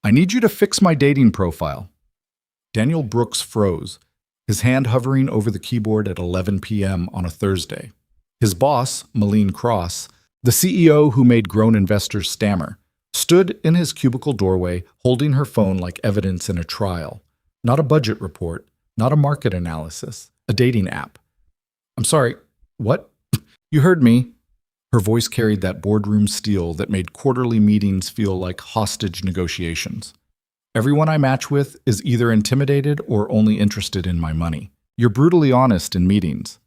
I need you to fix my dating profile. Daniel Brooks froze, his hand hovering over the keyboard at 11 p.m. on a Thursday. His boss, Molen Cross, the CEO who made grown investors stammer, stood in his cubicle doorway holding her phone like evidence in a trial. Not a budget report, not a market analysis, a dating app. I'm sorry, what? You heard me. Her voice carried that boardroom steel that made quarterly meetings feel like hostage negotiations. Everyone I match with is either intimidated or only interested in my money. You're brutally honest in meetings,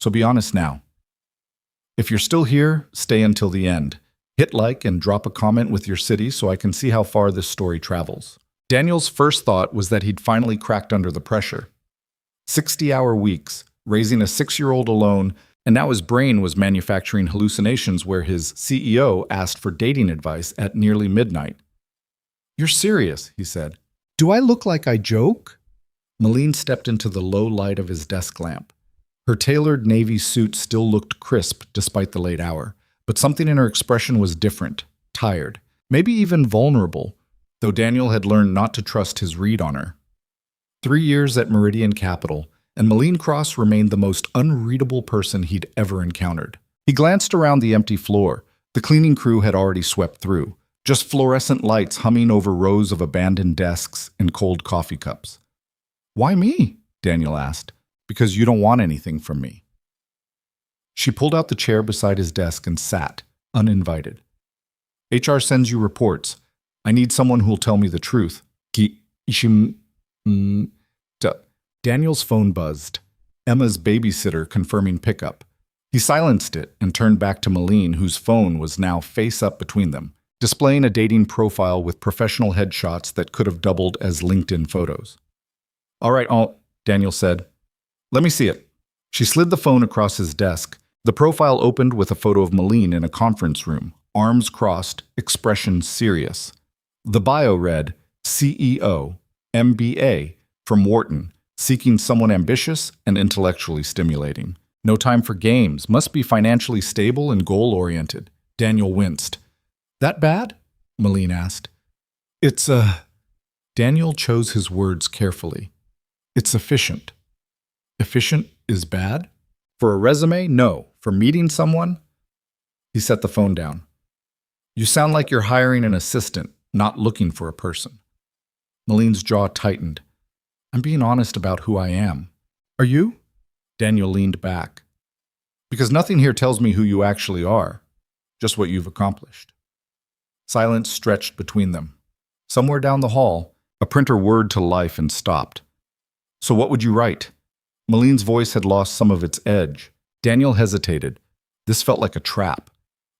so be honest now. If you're still here, stay until the end. Hit like and drop a comment with your city so I can see how far this story travels. Daniel's first thought was that he'd finally cracked under the pressure. 60-hour weeks, raising a 6-year-old alone, and now his brain was manufacturing hallucinations where his CEO asked for dating advice at nearly midnight. You're serious, he said. Do I look like I joke? Molen stepped into the low light of his desk lamp. Her tailored navy suit still looked crisp despite the late hour, but something in her expression was different, tired, maybe even vulnerable, though Daniel had learned not to trust his read on her. 3 years at Meridian Capital, and Molen Cross remained the most unreadable person he'd ever encountered. He glanced around the empty floor. The cleaning crew had already swept through, just fluorescent lights humming over rows of abandoned desks and cold coffee cups. Why me? Daniel asked. Because you don't want anything from me. She pulled out the chair beside his desk and sat, uninvited. HR sends you reports. I need someone who'll tell me the truth. Daniel's phone buzzed. Emma's babysitter confirming pickup. He silenced it and turned back to Molen, whose phone was now face up between them, displaying a dating profile with professional headshots that could have doubled as LinkedIn photos. All right, Daniel said. Let me see it. She slid the phone across his desk. The profile opened with a photo of Molen in a conference room, arms crossed, expression serious. The bio read, CEO, MBA, from Wharton, seeking someone ambitious and intellectually stimulating. No time for games, must be financially stable and goal-oriented. Daniel winced. That bad? Molen asked. It's Daniel chose his words carefully. It's efficient. Efficient is bad? For a resume, no. For meeting someone? He set the phone down. You sound like you're hiring an assistant, not looking for a person. Molen's jaw tightened. I'm being honest about who I am. Are you? Daniel leaned back. Because nothing here tells me who you actually are, just what you've accomplished. Silence stretched between them. Somewhere down the hall, a printer whirred to life and stopped. So what would you write? Molen's voice had lost some of its edge. Daniel hesitated. This felt like a trap,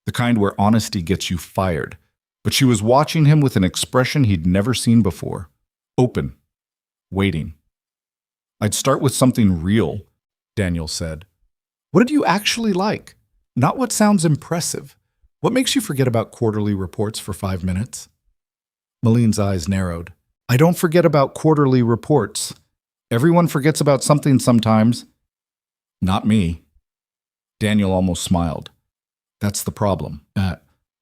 the kind where honesty gets you fired. But she was watching him with an expression he'd never seen before. Open. Waiting. I'd start with something real, Daniel said. What did you actually like? Not what sounds impressive. What makes you forget about quarterly reports for 5 minutes? Molen's eyes narrowed. I don't forget about quarterly reports. Everyone forgets about something sometimes. Not me. Daniel almost smiled. That's the problem.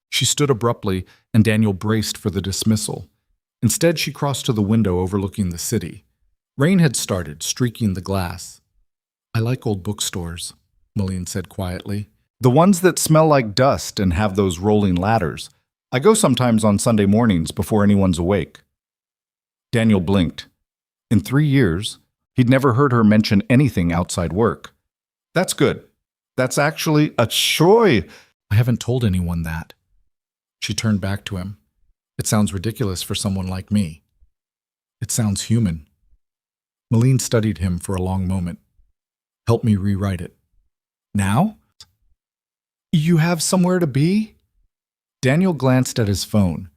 She stood abruptly, and Daniel braced for the dismissal. Instead, she crossed to the window overlooking the city. Rain had started, streaking the glass. I like old bookstores, Molen said quietly. The ones that smell like dust and have those rolling ladders. I go sometimes on Sunday mornings before anyone's awake. Daniel blinked. In 3 years, he'd never heard her mention anything outside work. That's good. That's actually a joy. I haven't told anyone that. She turned back to him. It sounds ridiculous for someone like me. It sounds human. Molen studied him for a long moment. Help me rewrite it. Now? You have somewhere to be? Daniel glanced at his phone.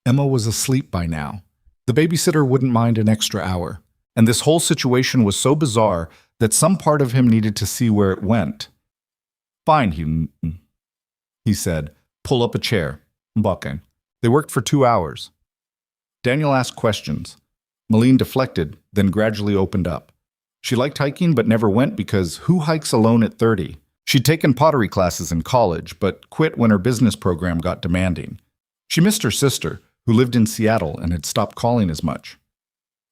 Emma was asleep by now. The babysitter wouldn't mind an extra hour. And this whole situation was so bizarre that some part of him needed to see where it went. Fine, he said. Pull up a chair. Bucking. They worked for 2 hours. Daniel asked questions. Molen deflected, then gradually opened up. She liked hiking but never went because who hikes alone at 30? She'd taken pottery classes in college, but quit when her business program got demanding. She missed her sister, who lived in Seattle and had stopped calling as much.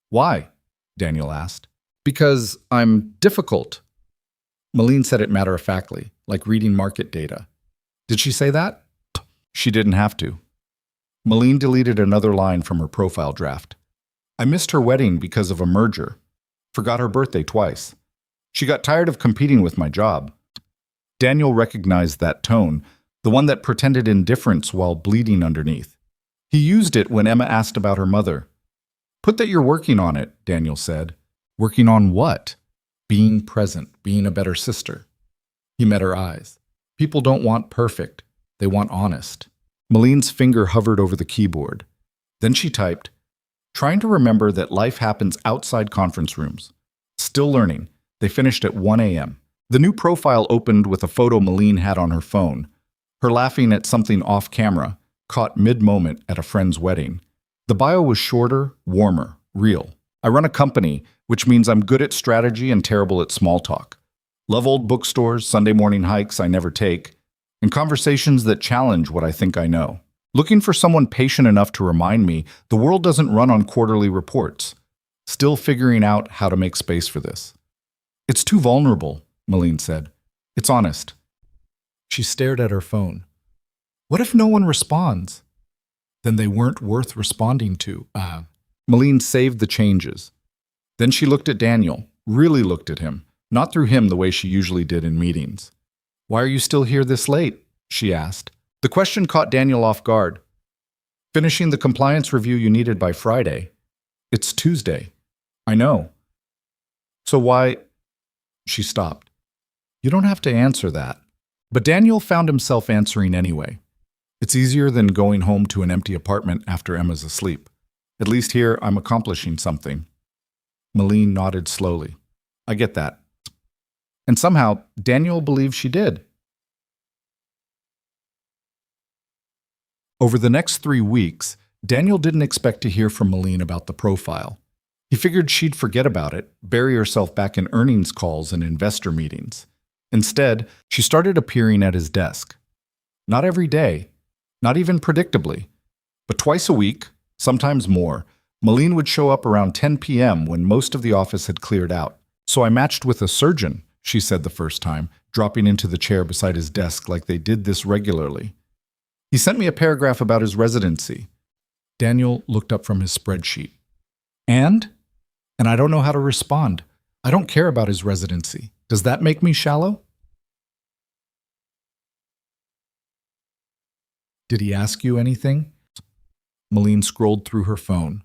Why? Daniel asked. Because I'm difficult. Molen said it matter-of-factly, like reading market data. Did she say that? She didn't have to. Molen deleted another line from her profile draft. I missed her wedding because of a merger. Forgot her birthday twice. She got tired of competing with my job. Daniel recognized that tone, the one that pretended indifference while bleeding underneath. He used it when Emma asked about her mother. Put that you're working on it, Daniel said. Working on what? Being present, being a better sister. He met her eyes. People don't want perfect. They want honest. Molen's finger hovered over the keyboard. Then she typed, trying to remember that life happens outside conference rooms. Still learning. They finished at 1 a.m. The new profile opened with a photo Molen had on her phone. Her laughing at something off camera, caught mid-moment at a friend's wedding. The bio was shorter, warmer, real. I run a company, which means I'm good at strategy and terrible at small talk. Love old bookstores, Sunday morning hikes I never take, and conversations that challenge what I think I know. Looking for someone patient enough to remind me the world doesn't run on quarterly reports. Still figuring out how to make space for this. It's too vulnerable, Molen said. It's honest. She stared at her phone. What if no one responds? Then they weren't worth responding to. Molen saved the changes. Then she looked at Daniel, really looked at him, not through him the way she usually did in meetings. Why are you still here this late? She asked. The question caught Daniel off guard. Finishing the compliance review you needed by Friday. It's Tuesday. I know. So why? She stopped. You don't have to answer that. But Daniel found himself answering anyway. It's easier than going home to an empty apartment after Emma's asleep. At least here, I'm accomplishing something. Molen nodded slowly. I get that. And somehow, Daniel believed she did. Over the next 3 weeks, Daniel didn't expect to hear from Molen about the profile. He figured she'd forget about it, bury herself back in earnings calls and investor meetings. Instead, she started appearing at his desk. Not every day, not even predictably, but twice a week, sometimes more, Molen would show up around 10 p.m. when most of the office had cleared out. So I matched with a surgeon, she said the first time, dropping into the chair beside his desk like they did this regularly. He sent me a paragraph about his residency. Daniel looked up from his spreadsheet. And I don't know how to respond. I don't care about his residency. Does that make me shallow? Did he ask you anything? Molen scrolled through her phone.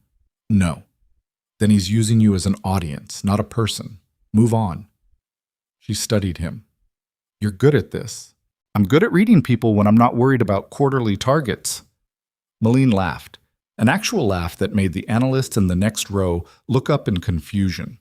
No. Then he's using you as an audience, not a person. Move on. She studied him. You're good at this. I'm good at reading people when I'm not worried about quarterly targets. Molen laughed, an actual laugh that made the analysts in the next row look up in confusion.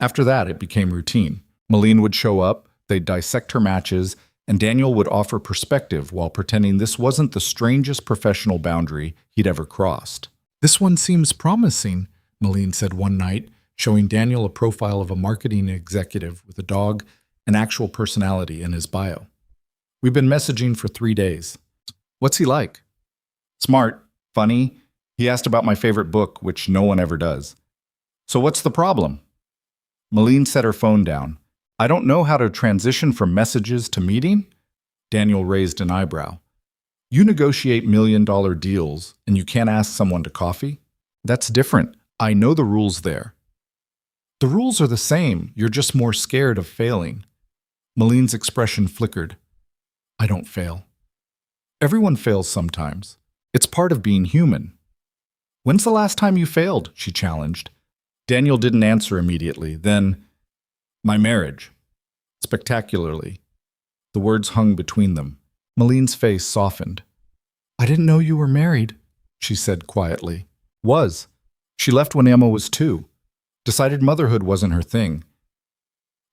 After that, it became routine. Molen would show up, they'd dissect her matches, and Daniel would offer perspective while pretending this wasn't the strangest professional boundary he'd ever crossed. This one seems promising, Molen said one night, showing Daniel a profile of a marketing executive with a dog and actual personality in his bio. We've been messaging for 3 days. What's he like? Smart, funny. He asked about my favorite book, which no one ever does. So what's the problem? Molen set her phone down. I don't know how to transition from messages to meeting? Daniel raised an eyebrow. You negotiate million-dollar deals and you can't ask someone to coffee? That's different. I know the rules there. The rules are the same. You're just more scared of failing. Molen's expression flickered. I don't fail. Everyone fails sometimes. It's part of being human. When's the last time you failed? She challenged. Daniel didn't answer immediately. Then, my marriage. Spectacularly. The words hung between them. Molen's face softened. I didn't know you were married, she said quietly. Was. She left when Emma was 2. Decided motherhood wasn't her thing.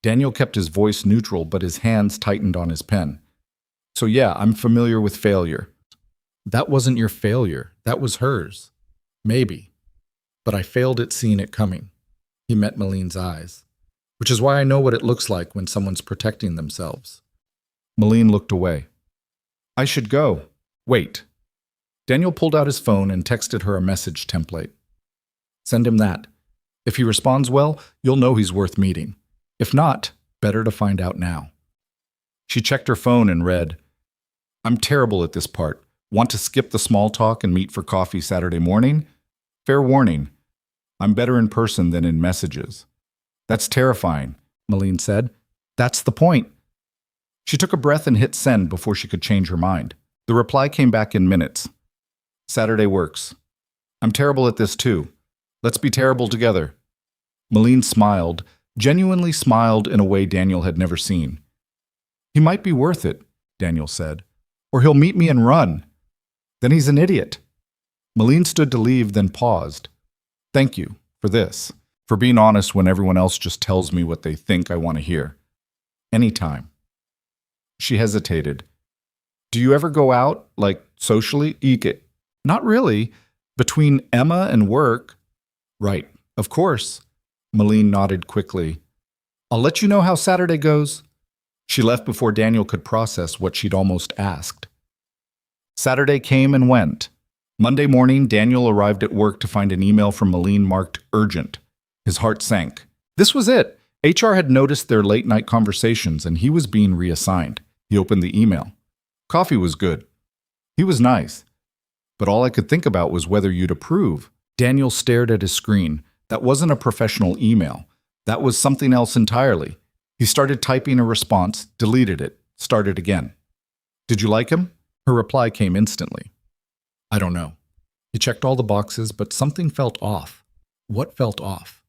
Daniel kept his voice neutral, but his hands tightened on his pen. So yeah, I'm familiar with failure. That wasn't your failure. That was hers. Maybe. But I failed at seeing it coming. He met Molen's eyes. Which is why I know what it looks like when someone's protecting themselves. Molen looked away. I should go. Wait. Daniel pulled out his phone and texted her a message template. Send him that. If he responds well, you'll know he's worth meeting. If not, better to find out now. She checked her phone and read, I'm terrible at this part. Want to skip the small talk and meet for coffee Saturday morning? Fair warning. I'm better in person than in messages. That's terrifying, Molen said. That's the point. She took a breath and hit send before she could change her mind. The reply came back in minutes. Saturday works. I'm terrible at this too. Let's be terrible together. Molen smiled, genuinely smiled in a way Daniel had never seen. He might be worth it, Daniel said, or he'll meet me and run. Then he's an idiot. Molen stood to leave, then paused. Thank you for this, for being honest when everyone else just tells me what they think I want to hear. Anytime. She hesitated. Do you ever go out, like socially? Eek. Not really. Between Emma and work. Right, of course. Molen nodded quickly. I'll let you know how Saturday goes. She left before Daniel could process what she'd almost asked. Saturday came and went. Monday morning, Daniel arrived at work to find an email from Molen marked urgent. His heart sank. This was it. HR had noticed their late-night conversations, and he was being reassigned. He opened the email. Coffee was good. He was nice. But all I could think about was whether you'd approve. Daniel stared at his screen. That wasn't a professional email. That was something else entirely. He started typing a response, deleted it, started again. Did you like him? Her reply came instantly. I don't know. He checked all the boxes, but something felt off. What felt off?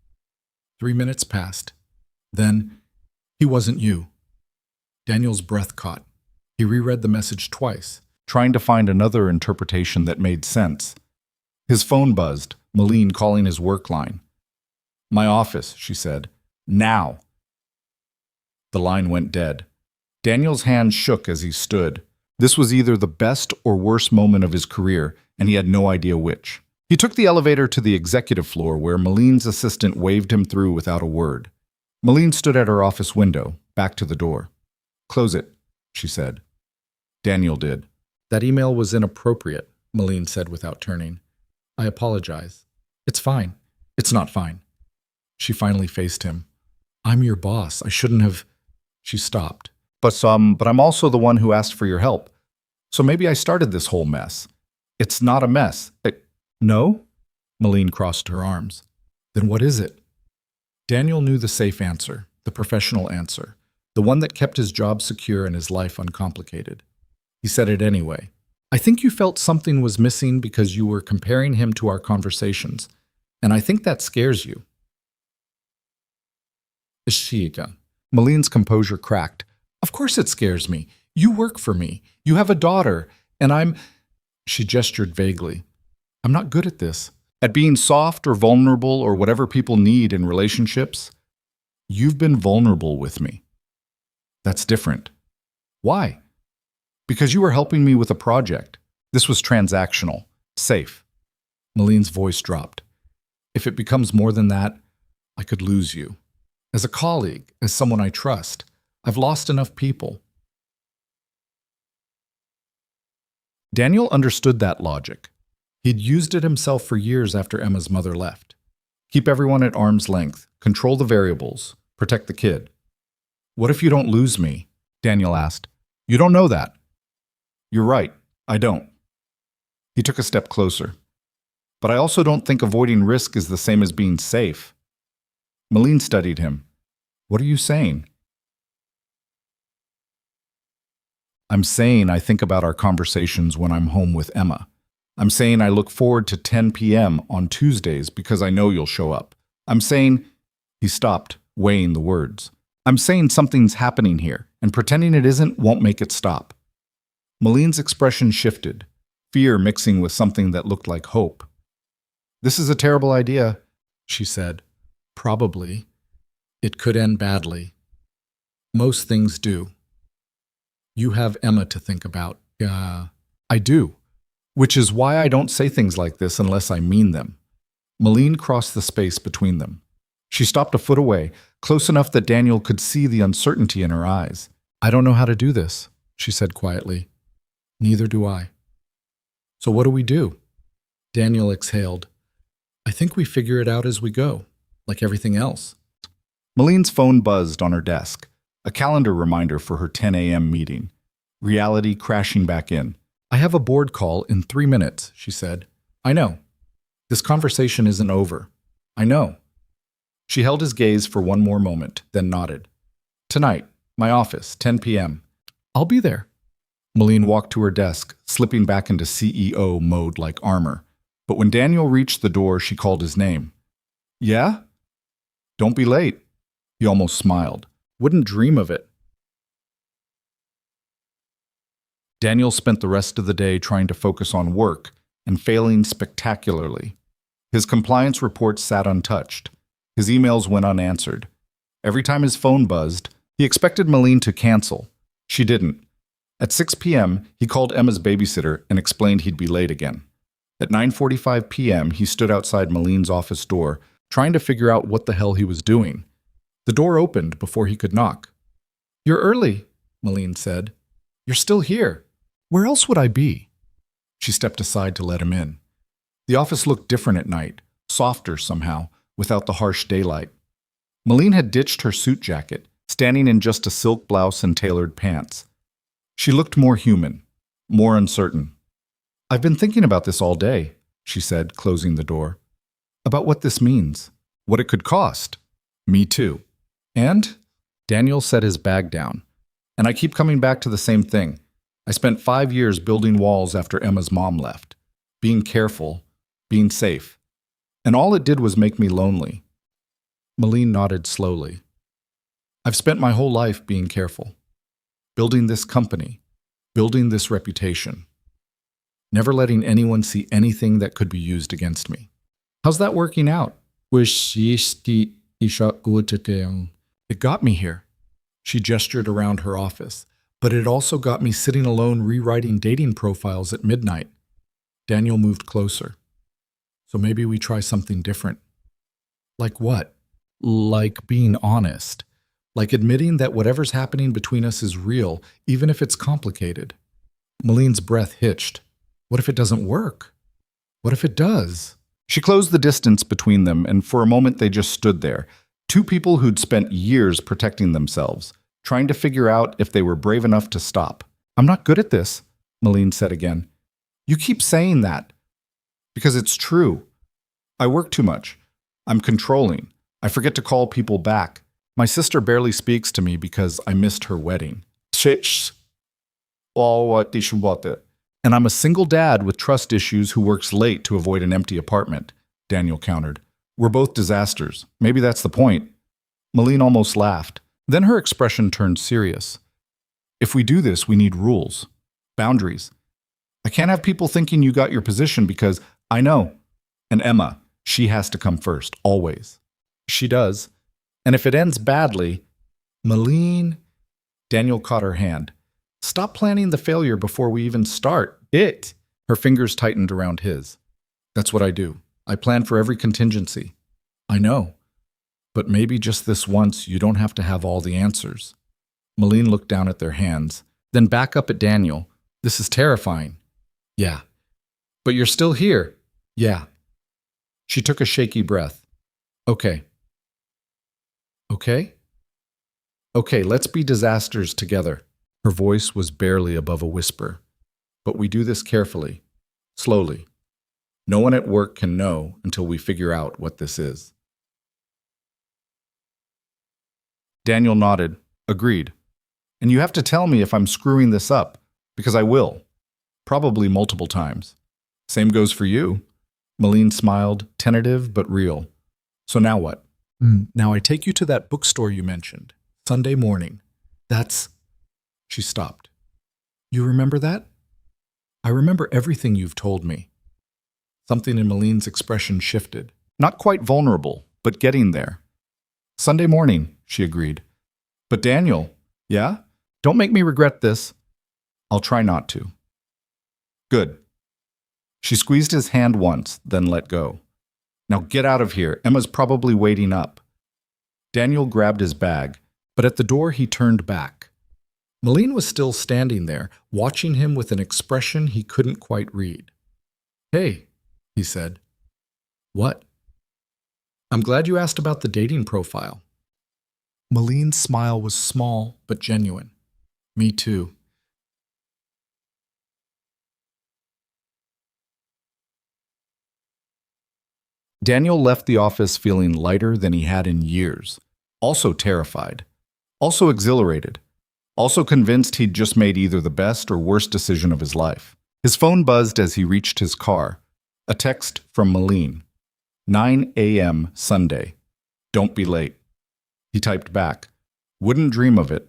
3 minutes passed. Then, he wasn't you. Daniel's breath caught. He reread the message twice, trying to find another interpretation that made sense. His phone buzzed, Molen calling his work line. My office, she said. Now. The line went dead. Daniel's hand shook as he stood. This was either the best or worst moment of his career, and he had no idea which. He took the elevator to the executive floor where Molen's assistant waved him through without a word. Molen stood at her office window, back to the door. Close it, she said. Daniel did. That email was inappropriate, Molen said without turning. I apologize. It's fine. It's not fine. She finally faced him. I'm your boss. I shouldn't have... She stopped. But I'm also the one who asked for your help. So maybe I started this whole mess. It's not a mess. No? Molen crossed her arms. Then what is it? Daniel knew the safe answer, the professional answer, the one that kept his job secure and his life uncomplicated. He said it anyway. I think you felt something was missing because you were comparing him to our conversations, and I think that scares you. Ishika. Molen's composure cracked. Of course it scares me. You work for me. You have a daughter, and I'm... She gestured vaguely. I'm not good at this. At being soft or vulnerable or whatever people need in relationships. You've been vulnerable with me. That's different. Why? Because you were helping me with a project. This was transactional, safe. Molen's voice dropped. If it becomes more than that, I could lose you. As a colleague, as someone I trust, I've lost enough people. Daniel understood that logic. He'd used it himself for years after Emma's mother left. Keep everyone at arm's length, control the variables, protect the kid. What if you don't lose me? Daniel asked. You don't know that. You're right, I don't. He took a step closer. But I also don't think avoiding risk is the same as being safe. Molen studied him. What are you saying? I'm saying I think about our conversations when I'm home with Emma. I'm saying I look forward to 10 p.m. on Tuesdays because I know you'll show up. I'm saying... He stopped, weighing the words. I'm saying something's happening here, and pretending it isn't won't make it stop. Molen's expression shifted, fear mixing with something that looked like hope. This is a terrible idea, she said. Probably. It could end badly. Most things do. You have Emma to think about. I do. Which is why I don't say things like this unless I mean them. Molen crossed the space between them. She stopped a foot away, close enough that Daniel could see the uncertainty in her eyes. I don't know how to do this, she said quietly. Neither do I. So what do we do? Daniel exhaled. I think we figure it out as we go, like everything else. Molen's phone buzzed on her desk, a calendar reminder for her 10 a.m. meeting. Reality crashing back in. I have a board call in 3 minutes, she said. I know. This conversation isn't over. I know. She held his gaze for one more moment, then nodded. Tonight, my office, 10 p.m. I'll be there. Molen walked to her desk, slipping back into CEO mode like armor. But when Daniel reached the door, she called his name. Yeah? Don't be late. He almost smiled. Wouldn't dream of it. Daniel spent the rest of the day trying to focus on work and failing spectacularly. His compliance reports sat untouched. His emails went unanswered. Every time his phone buzzed, he expected Molen to cancel. She didn't. At 6 p.m., he called Emma's babysitter and explained he'd be late again. At 9:45 p.m., he stood outside Molen's office door, trying to figure out what the hell he was doing. The door opened before he could knock. You're early, Molen said. You're still here. Where else would I be? She stepped aside to let him in. The office looked different at night, softer somehow, without the harsh daylight. Molen had ditched her suit jacket, standing in just a silk blouse and tailored pants. She looked more human, more uncertain. I've been thinking about this all day, she said, closing the door. About what this means, what it could cost. Me too. And? Daniel set his bag down. And I keep coming back to the same thing. I spent 5 years building walls after Emma's mom left. Being careful, being safe. And all it did was make me lonely. Molen nodded slowly. I've spent my whole life being careful. Building this company, building this reputation. Never letting anyone see anything that could be used against me. How's that working out? It got me here. She gestured around her office, but it also got me sitting alone rewriting dating profiles at midnight. Daniel moved closer. So maybe we try something different. Like what? Like being honest. Like admitting that whatever's happening between us is real, even if it's complicated. Molen's breath hitched. What if it doesn't work? What if it does? She closed the distance between them, and for a moment they just stood there. Two people who'd spent years protecting themselves, trying to figure out if they were brave enough to stop. I'm not good at this, Molen said again. You keep saying that. Because it's true. I work too much. I'm controlling. I forget to call people back. My sister barely speaks to me because I missed her wedding. And I'm a single dad with trust issues who works late to avoid an empty apartment, Daniel countered. We're both disasters. Maybe that's the point. Molen almost laughed. Then her expression turned serious. If we do this, we need rules. Boundaries. I can't have people thinking you got your position because I know. And Emma, she has to come first, always. She does. And if it ends badly, Molen, Daniel caught her hand. Stop planning the failure before we even start. Her fingers tightened around his. That's what I do. I plan for every contingency. I know. But maybe just this once, you don't have to have all the answers. Molen looked down at their hands, then back up at Daniel. This is terrifying. Yeah. But you're still here. Yeah. She took a shaky breath. Okay. Okay? Okay, let's be disasters together. Her voice was barely above a whisper. But we do this carefully, slowly. No one at work can know until we figure out what this is. Daniel nodded, agreed. And you have to tell me if I'm screwing this up, because I will. Probably multiple times. Same goes for you. Molen smiled, tentative but real. So now what? Now I take you to that bookstore you mentioned. Sunday morning. That's... She stopped. You remember that? I remember everything you've told me. Something in Molen's expression shifted. Not quite vulnerable, but getting there. Sunday morning, she agreed. But Daniel, yeah? Don't make me regret this. I'll try not to. Good. She squeezed his hand once, then let go. Now get out of here. Emma's probably waiting up. Daniel grabbed his bag, but at the door he turned back. Molen was still standing there, watching him with an expression he couldn't quite read. Hey, he said. What? I'm glad you asked about the dating profile. Molen's smile was small but genuine. Me too. Daniel left the office feeling lighter than he had in years, also terrified, also exhilarated, also convinced he'd just made either the best or worst decision of his life. His phone buzzed as he reached his car. A text from Molen. 9 a.m. Sunday. Don't be late. He typed back. Wouldn't dream of it.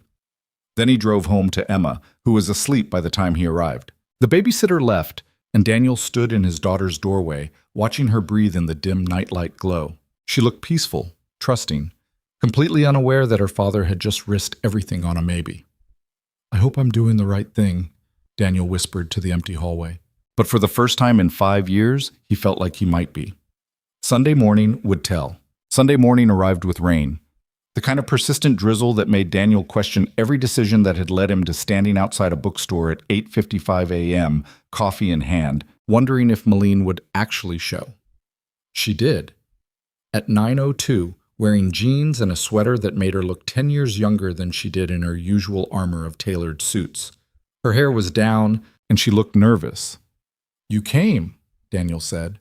Then he drove home to Emma, who was asleep by the time he arrived. The babysitter left, and Daniel stood in his daughter's doorway, watching her breathe in the dim nightlight glow. She looked peaceful, trusting, completely unaware that her father had just risked everything on a maybe. I hope I'm doing the right thing, Daniel whispered to the empty hallway. But for the first time in 5 years, he felt like he might be. Sunday morning would tell. Sunday morning arrived with rain. The kind of persistent drizzle that made Daniel question every decision that had led him to standing outside a bookstore at 8:55 a.m., coffee in hand, wondering if Molen would actually show. She did. At 9:02, wearing jeans and a sweater that made her look 10 years younger than she did in her usual armor of tailored suits. Her hair was down, and she looked nervous. You came, Daniel said.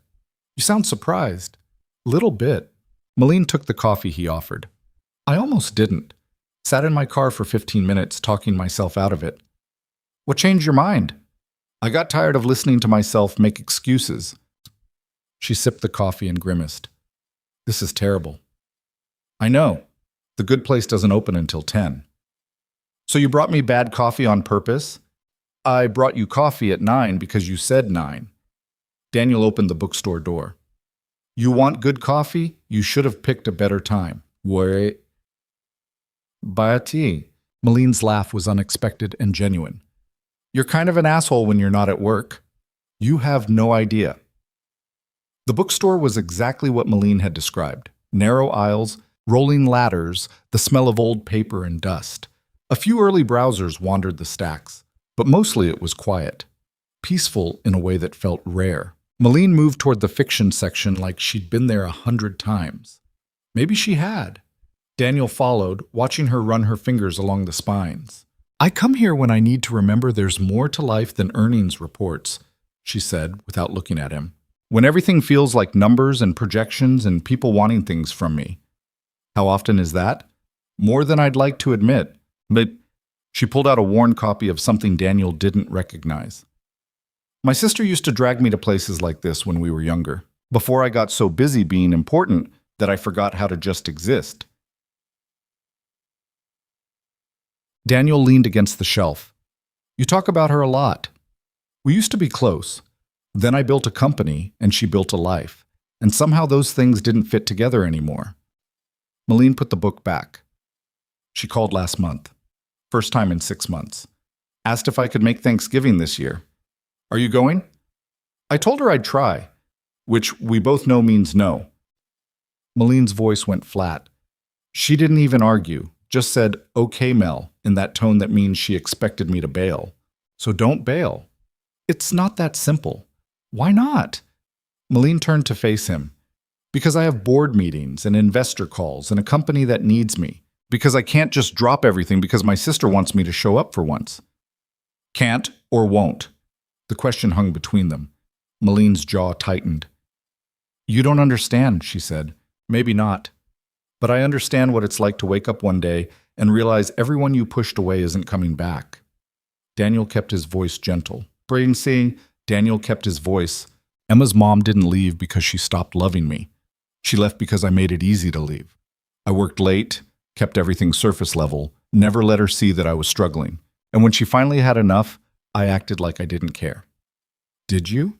You sound surprised. Little bit. Molen took the coffee he offered. I almost didn't. Sat in my car for 15 minutes talking myself out of it. What changed your mind? I got tired of listening to myself make excuses. She sipped the coffee and grimaced. This is terrible. I know. The good place doesn't open until 10. So you brought me bad coffee on purpose? I brought you coffee at 9 because you said 9. Daniel opened the bookstore door. You want good coffee? You should have picked a better time. Wait. Buy a tea. Molen's laugh was unexpected and genuine. You're kind of an asshole when you're not at work. You have no idea. The bookstore was exactly what Molen had described. Narrow aisles, rolling ladders, the smell of old paper and dust. A few early browsers wandered the stacks, but mostly it was quiet, peaceful in a way that felt rare. Molen moved toward the fiction section like she'd been there 100 times. Maybe she had. Daniel followed, watching her run her fingers along the spines. I come here when I need to remember there's more to life than earnings reports, she said without looking at him. When everything feels like numbers and projections and people wanting things from me. How often is that? More than I'd like to admit, but she pulled out a worn copy of something Daniel didn't recognize. My sister used to drag me to places like this when we were younger, before I got so busy being important that I forgot how to just exist. Daniel leaned against the shelf. You talk about her a lot. We used to be close. Then I built a company, and she built a life. And somehow those things didn't fit together anymore. Molen put the book back. She called last month. First time in 6 months. Asked if I could make Thanksgiving this year. Are you going? I told her I'd try, which we both know means no. Molen's voice went flat. She didn't even argue, just said, okay, Mel, in that tone that means she expected me to bail. So don't bail. It's not that simple. Why not? Molen turned to face him. Because I have board meetings and investor calls and a company that needs me. Because I can't just drop everything because my sister wants me to show up for once. Can't or won't? The question hung between them. Molen's jaw tightened. You don't understand, she said. Maybe not. But I understand what it's like to wake up one day and realize everyone you pushed away isn't coming back. Daniel kept his voice gentle. Brain saying, Daniel kept his voice. Emma's mom didn't leave because she stopped loving me. She left because I made it easy to leave. I worked late, kept everything surface level, never let her see that I was struggling. And when she finally had enough, I acted like I didn't care. Did you?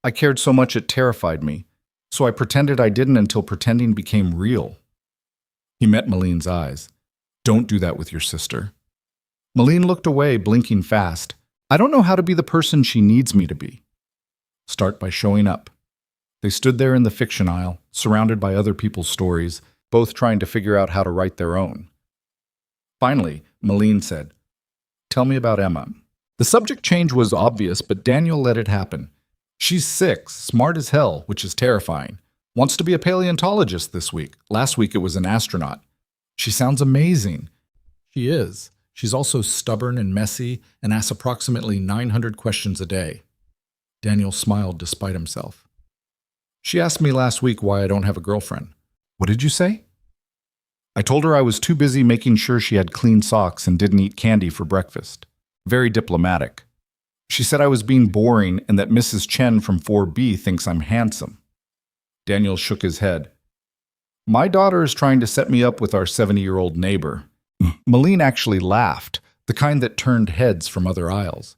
I cared so much it terrified me, so I pretended I didn't until pretending became real. He met Molen's eyes. Don't do that with your sister. Molen looked away, blinking fast. I don't know how to be the person she needs me to be. Start by showing up. They stood there in the fiction aisle, surrounded by other people's stories, both trying to figure out how to write their own. Finally, Molen said, Tell me about Emma. The subject change was obvious, but Daniel let it happen. She's 6, smart as hell, which is terrifying. Wants to be a paleontologist this week. Last week it was an astronaut. She sounds amazing. She is. She's also stubborn and messy and asks approximately 900 questions a day. Daniel smiled despite himself. She asked me last week why I don't have a girlfriend. What did you say? I told her I was too busy making sure she had clean socks and didn't eat candy for breakfast. Very diplomatic. She said I was being boring and that Mrs. Chen from 4B thinks I'm handsome. Daniel shook his head. My daughter is trying to set me up with our 70-year-old neighbor. Molen actually laughed, the kind that turned heads from other aisles.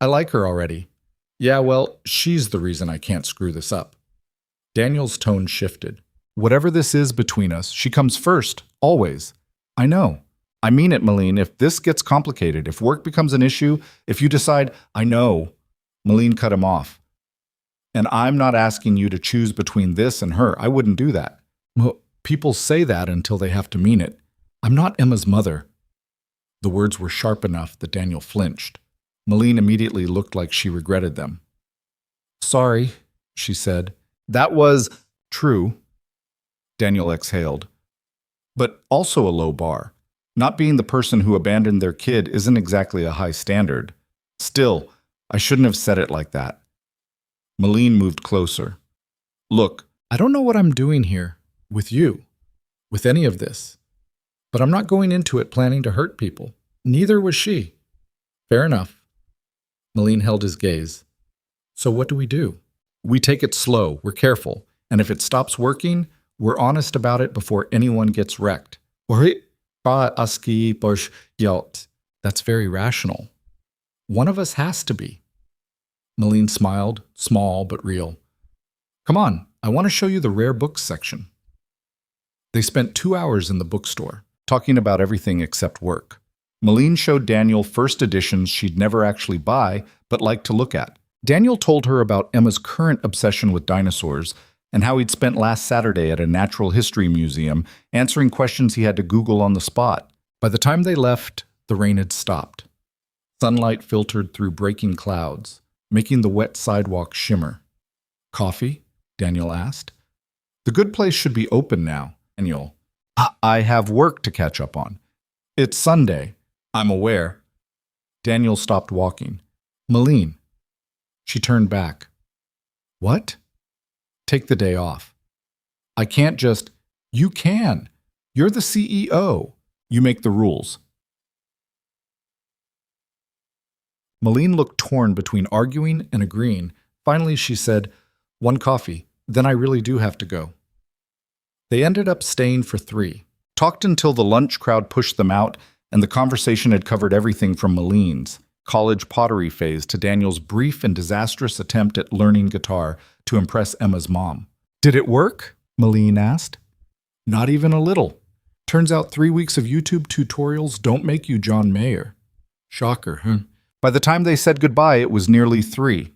I like her already. Yeah, well, she's the reason I can't screw this up. Daniel's tone shifted. Whatever this is between us, she comes first, always. I know. I mean it, Molen. If this gets complicated, if work becomes an issue, if you decide, I know. Molen cut him off. And I'm not asking you to choose between this and her. I wouldn't do that. Well, people say that until they have to mean it. I'm not Emma's mother. The words were sharp enough that Daniel flinched. Molen immediately looked like she regretted them. Sorry, she said. That was true. Daniel exhaled. But also a low bar. Not being the person who abandoned their kid isn't exactly a high standard. Still, I shouldn't have said it like that. Molen moved closer. Look, I don't know what I'm doing here, with you, with any of this. But I'm not going into it planning to hurt people. Neither was she. Fair enough. Molen held his gaze. So what do? We take it slow, we're careful, and if it stops working, we're honest about it before anyone gets wrecked. That's very rational. One of us has to be. Molen smiled, small but real. Come on, I want to show you the rare books section. They spent 2 hours in the bookstore, talking about everything except work. Molen showed Daniel first editions she'd never actually buy, but liked to look at. Daniel told her about Emma's current obsession with dinosaurs and how he'd spent last Saturday at a natural history museum answering questions he had to Google on the spot. By the time they left, the rain had stopped. Sunlight filtered through breaking clouds, making the wet sidewalk shimmer. Coffee? Daniel asked. The good place should be open now, Daniel. I have work to catch up on. It's Sunday. I'm aware. Daniel stopped walking. Molen. She turned back. What? Take the day off. I can't just... You can. You're the CEO. You make the rules. Molen looked torn between arguing and agreeing. Finally, she said, 1 coffee, then I really do have to go. They ended up staying for 3, talked until the lunch crowd pushed them out, and the conversation had covered everything from Molen's college pottery phase to Daniel's brief and disastrous attempt at learning guitar to impress Emma's mom. Did it work? Molen asked. Not even a little. Turns out 3 weeks of YouTube tutorials don't make you John Mayer. Shocker, huh? By the time they said goodbye, it was nearly 3.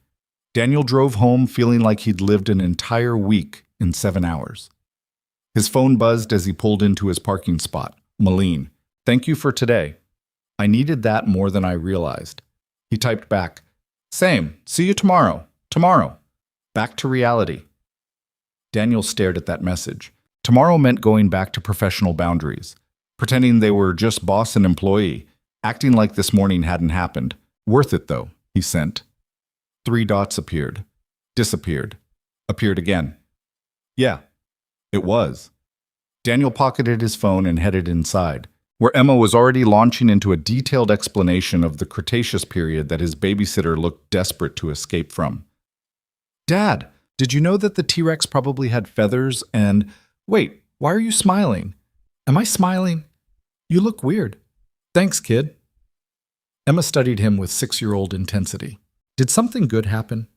Daniel drove home feeling like he'd lived an entire week in 7 hours. His phone buzzed as he pulled into his parking spot. Molen, thank you for today. I needed that more than I realized. He typed back, same, see you tomorrow. Tomorrow. Back to reality. Daniel stared at that message. Tomorrow meant going back to professional boundaries, pretending they were just boss and employee, acting like this morning hadn't happened. Worth it, though, he sent. 3 dots appeared, disappeared, appeared again. Yeah, it was. Daniel pocketed his phone and headed inside, where Emma was already launching into a detailed explanation of the Cretaceous period that his babysitter looked desperate to escape from. Dad, did you know that the T-Rex probably had feathers and... Wait, why are you smiling? Am I smiling? You look weird. Thanks, kid. Emma studied him with 6-year-old intensity. Did something good happen?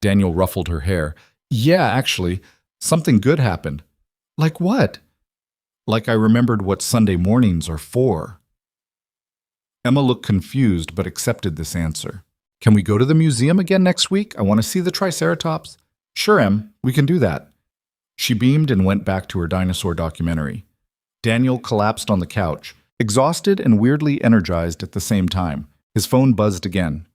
Daniel ruffled her hair. Yeah, actually, something good happened. Like what? Like I remembered what Sunday mornings are for. Emma looked confused but accepted this answer. Can we go to the museum again next week? I want to see the Triceratops. Sure, Em, we can do that. She beamed and went back to her dinosaur documentary. Daniel collapsed on the couch, Exhausted and weirdly energized at the same time, his phone buzzed again.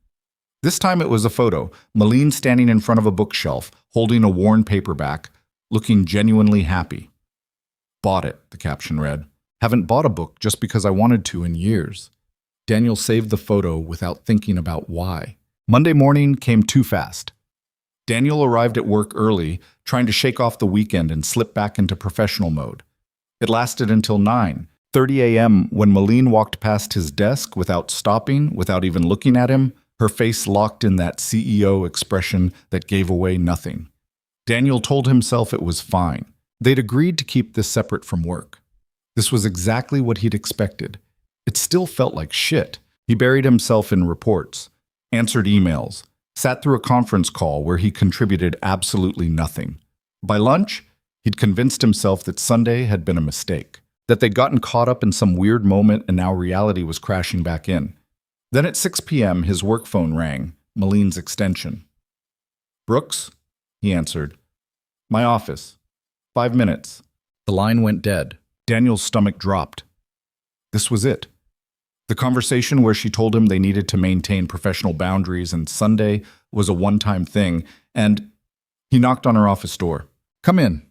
This time it was a photo, Molen standing in front of a bookshelf, holding a worn paperback, looking genuinely happy. "Bought it," the caption read. "Haven't bought a book just because I wanted to in years." Daniel saved the photo without thinking about why. Monday morning came too fast. Daniel arrived at work early, trying to shake off the weekend and slip back into professional mode. It lasted until 9:30 a.m. when Molen walked past his desk without stopping, without even looking at him, her face locked in that CEO expression that gave away nothing. Daniel told himself it was fine. They'd agreed to keep this separate from work. This was exactly what he'd expected. It still felt like shit. He buried himself in reports, answered emails, sat through a conference call where he contributed absolutely nothing. By lunch, he'd convinced himself that Sunday had been a mistake, that they'd gotten caught up in some weird moment and now reality was crashing back in. Then at 6 p.m., his work phone rang, Molen's extension. "Brooks?" he answered. "My office. 5 minutes." The line went dead. Daniel's stomach dropped. This was it. The conversation where she told him they needed to maintain professional boundaries and Sunday was a one-time thing, and he knocked on her office door. "Come in."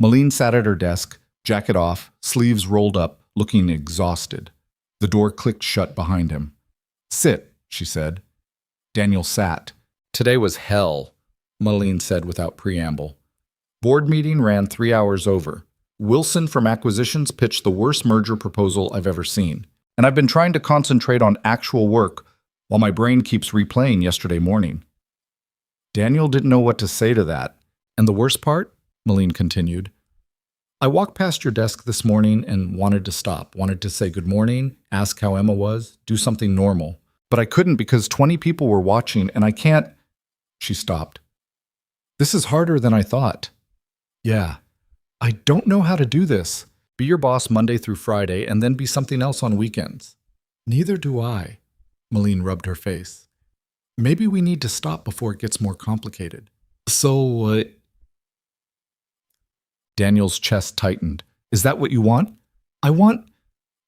Molen sat at her desk, jacket off, sleeves rolled up, looking exhausted. The door clicked shut behind him. "Sit," she said. Daniel sat. "Today was hell," Molen said without preamble. "Board meeting ran 3 hours over. Wilson from Acquisitions pitched the worst merger proposal I've ever seen. And I've been trying to concentrate on actual work while my brain keeps replaying yesterday morning." Daniel didn't know what to say to that. "And the worst part?" Molen continued. "I walked past your desk this morning and wanted to stop, wanted to say good morning, ask how Emma was, do something normal. But I couldn't because 20 people were watching and I can't—" She stopped. "This is harder than I thought." "Yeah, I don't know how to do this. Be your boss Monday through Friday and then be something else on weekends." "Neither do I." Molen rubbed her face. "Maybe we need to stop before it gets more complicated." "So, Daniel's chest tightened. "Is that what you want?" "I want—"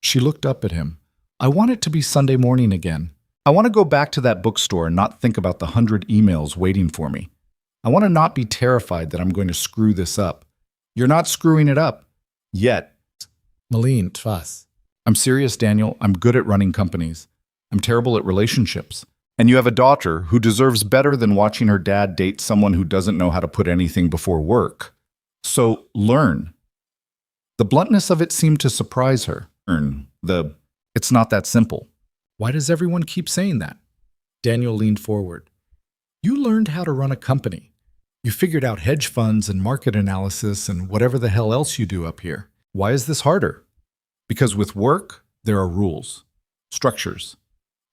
She looked up at him. "I want it to be Sunday morning again. I want to go back to that bookstore and not think about the 100 emails waiting for me. I want to not be terrified that I'm going to screw this up." "You're not screwing it up. Yet." "Molen, twas. I'm serious, Daniel. I'm good at running companies. I'm terrible at relationships. And you have a daughter who deserves better than watching her dad date someone who doesn't know how to put anything before work. So learn." The bluntness of it seemed to surprise her. It's not that simple." "Why does everyone keep saying that?" Daniel leaned forward. "You learned how to run a company. You figured out hedge funds and market analysis and whatever the hell else you do up here. Why is this harder?" "Because with work, there are rules, structures,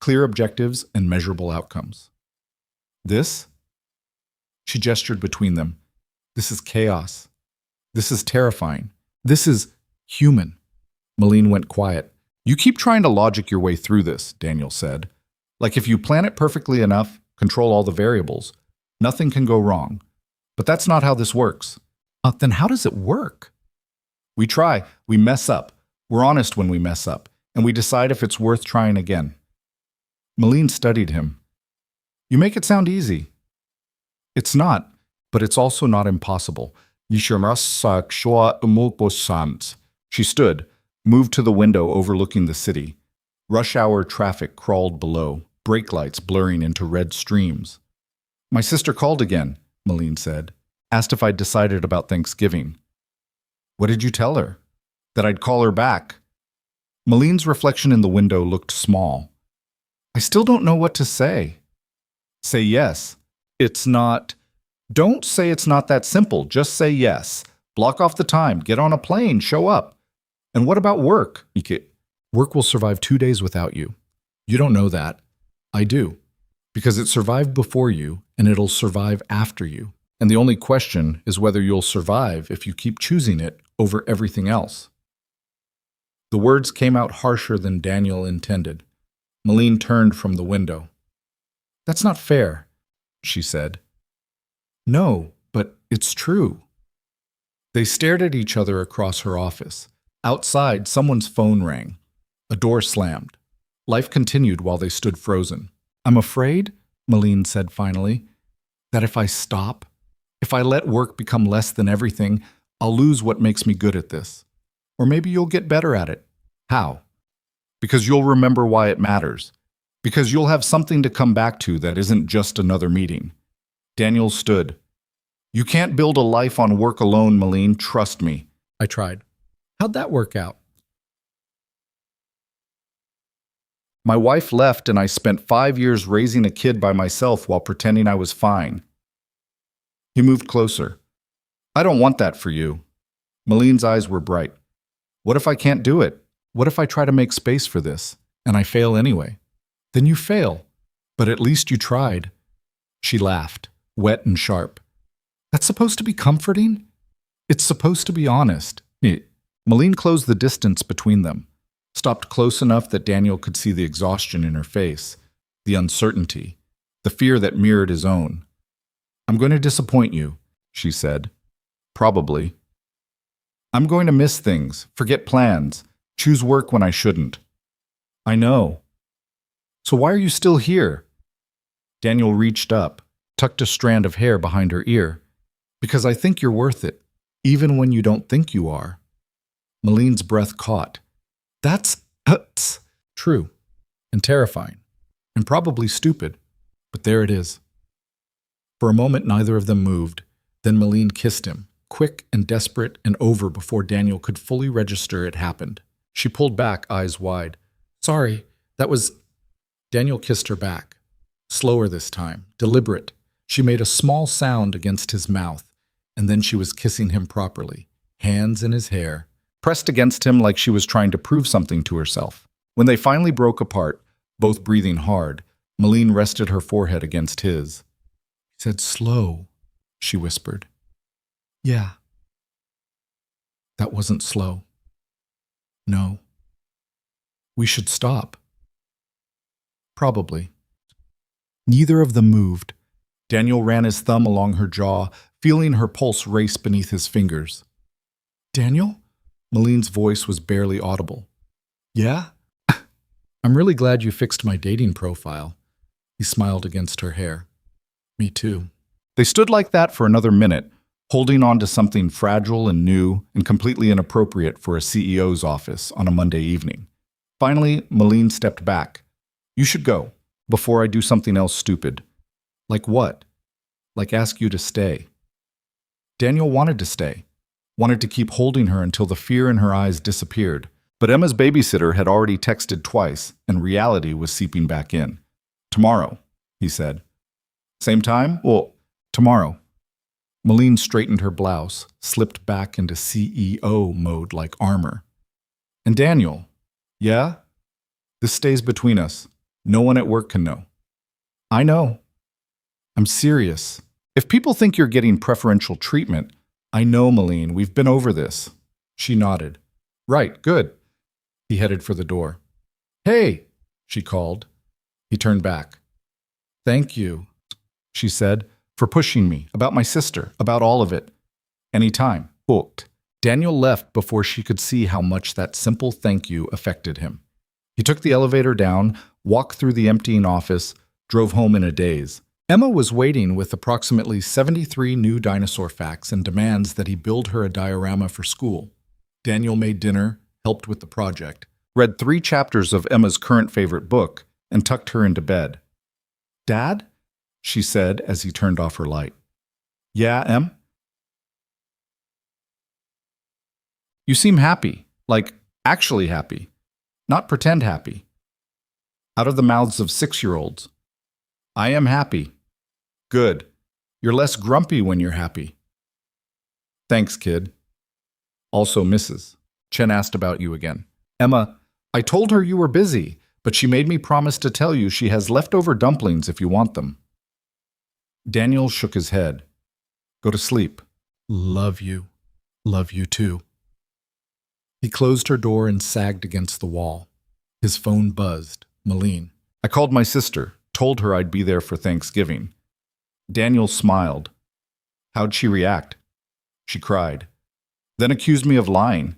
clear objectives, and measurable outcomes. This?" She gestured between them. "This is chaos. This is terrifying. This is human." Molen went quiet. "You keep trying to logic your way through this," Daniel said. "Like if you plan it perfectly enough, control all the variables, nothing can go wrong. But that's not how this works." Then how does it work?" "We try. We mess up. We're honest when we mess up. And we decide if it's worth trying again." Molen studied him. "You make it sound easy." "It's not, but it's also not impossible." She stood, moved to the window overlooking the city. Rush hour traffic crawled below, brake lights blurring into red streams. "My sister called again," Molen said. "Asked if I'd decided about Thanksgiving." "What did you tell her?" "That I'd call her back." Molen's reflection in the window looked small. "I still don't know what to say." "Say yes." "It's not—" "Don't say it's not that simple. Just say yes. Block off the time. Get on a plane. Show up. And what about work?" "Work will survive 2 days without you. You don't know that. I do. Because it survived before you, and it'll survive after you. And the only question is whether you'll survive if you keep choosing it over everything else." The words came out harsher than Daniel intended. Molen turned from the window. "That's not fair," she said. "No, but it's true." They stared at each other across her office. Outside, someone's phone rang. A door slammed. Life continued while they stood frozen. "I'm afraid," Molen said finally, "that if I stop, if I let work become less than everything, I'll lose what makes me good at this. Or maybe you'll get better at it." "How?" "Because you'll remember why it matters. Because you'll have something to come back to that isn't just another meeting." Daniel stood. "You can't build a life on work alone, Molen. Trust me." I tried. "How'd that work out?" "My wife left and I spent 5 years raising a kid by myself while pretending I was fine." He moved closer. "I don't want that for you." Molen's eyes were bright. "What if I can't do it? What if I try to make space for this, and I fail anyway?" "Then you fail. But at least you tried." She laughed, wet and sharp. "That's supposed to be comforting? It's supposed to be honest." Molen closed the distance between them, stopped close enough that Daniel could see the exhaustion in her face, the uncertainty, the fear that mirrored his own. "I'm going to disappoint you," she said. "Probably. I'm going to miss things, forget plans, choose work when I shouldn't." "I know. So why are you still here?" Daniel reached up, tucked a strand of hair behind her ear. "Because I think you're worth it, even when you don't think you are." Molen's breath caught. That's true, and terrifying, and probably stupid, but there it is. For a moment, neither of them moved. Then Molen kissed him, quick and desperate and over before Daniel could fully register it happened. She pulled back, eyes wide. "Sorry, that was—" Daniel kissed her back. Slower this time, deliberate. She made a small sound against his mouth, and then she was kissing him properly, hands in his hair, pressed against him like she was trying to prove something to herself. When they finally broke apart, both breathing hard, Molen rested her forehead against his. "He said slow," she whispered. "Yeah." "That wasn't slow." "No." "We should stop." "Probably." Neither of them moved. Daniel ran his thumb along her jaw, feeling her pulse race beneath his fingers. "Daniel?" Molen's voice was barely audible. "Yeah?" "I'm really glad you fixed my dating profile." He smiled against her hair. "Me too." They stood like that for another minute, holding on to something fragile and new and completely inappropriate for a CEO's office on a Monday evening. Finally, Molen stepped back. "You should go, before I do something else stupid." "Like what?" "Like ask you to stay." Daniel wanted to stay, wanted to keep holding her until the fear in her eyes disappeared. But Emma's babysitter had already texted twice, and reality was seeping back in. "Tomorrow," he said. "Same time?" "Well, tomorrow." Molen straightened her blouse, slipped back into CEO mode like armor. "And Daniel?" "Yeah?" "This stays between us. No one at work can know." "I know." "I'm serious. If people think you're getting preferential treatment—" "I know, Molen. We've been over this." She nodded. "Right, good." He headed for the door. "Hey," she called. He turned back. "Thank you," she said, "for pushing me, about my sister, about all of it." "Anytime." Booked. Daniel left before she could see how much that simple thank you affected him. He took the elevator down, walked through the emptying office, drove home in a daze. Emma was waiting with approximately 73 new dinosaur facts and demands that he build her a diorama for school. Daniel made dinner, helped with the project, read 3 chapters of Emma's current favorite book, and tucked her into bed. "Dad?" she said as he turned off her light. "Yeah, Em?" "You seem happy, like actually happy, not pretend happy." Out of the mouths of 6-year-olds. "I am happy." "Good. You're less grumpy when you're happy." "Thanks, kid." "Also, Mrs. Chen asked about you again." "Emma, I told her you were busy, but she made me promise to tell you she has leftover dumplings if you want them." Daniel shook his head. "Go to sleep." "Love you. Love you too." He closed her door and sagged against the wall. His phone buzzed. Molen. "I called my sister, told her I'd be there for Thanksgiving." Daniel smiled. "How'd she react?" "She cried. Then accused me of lying.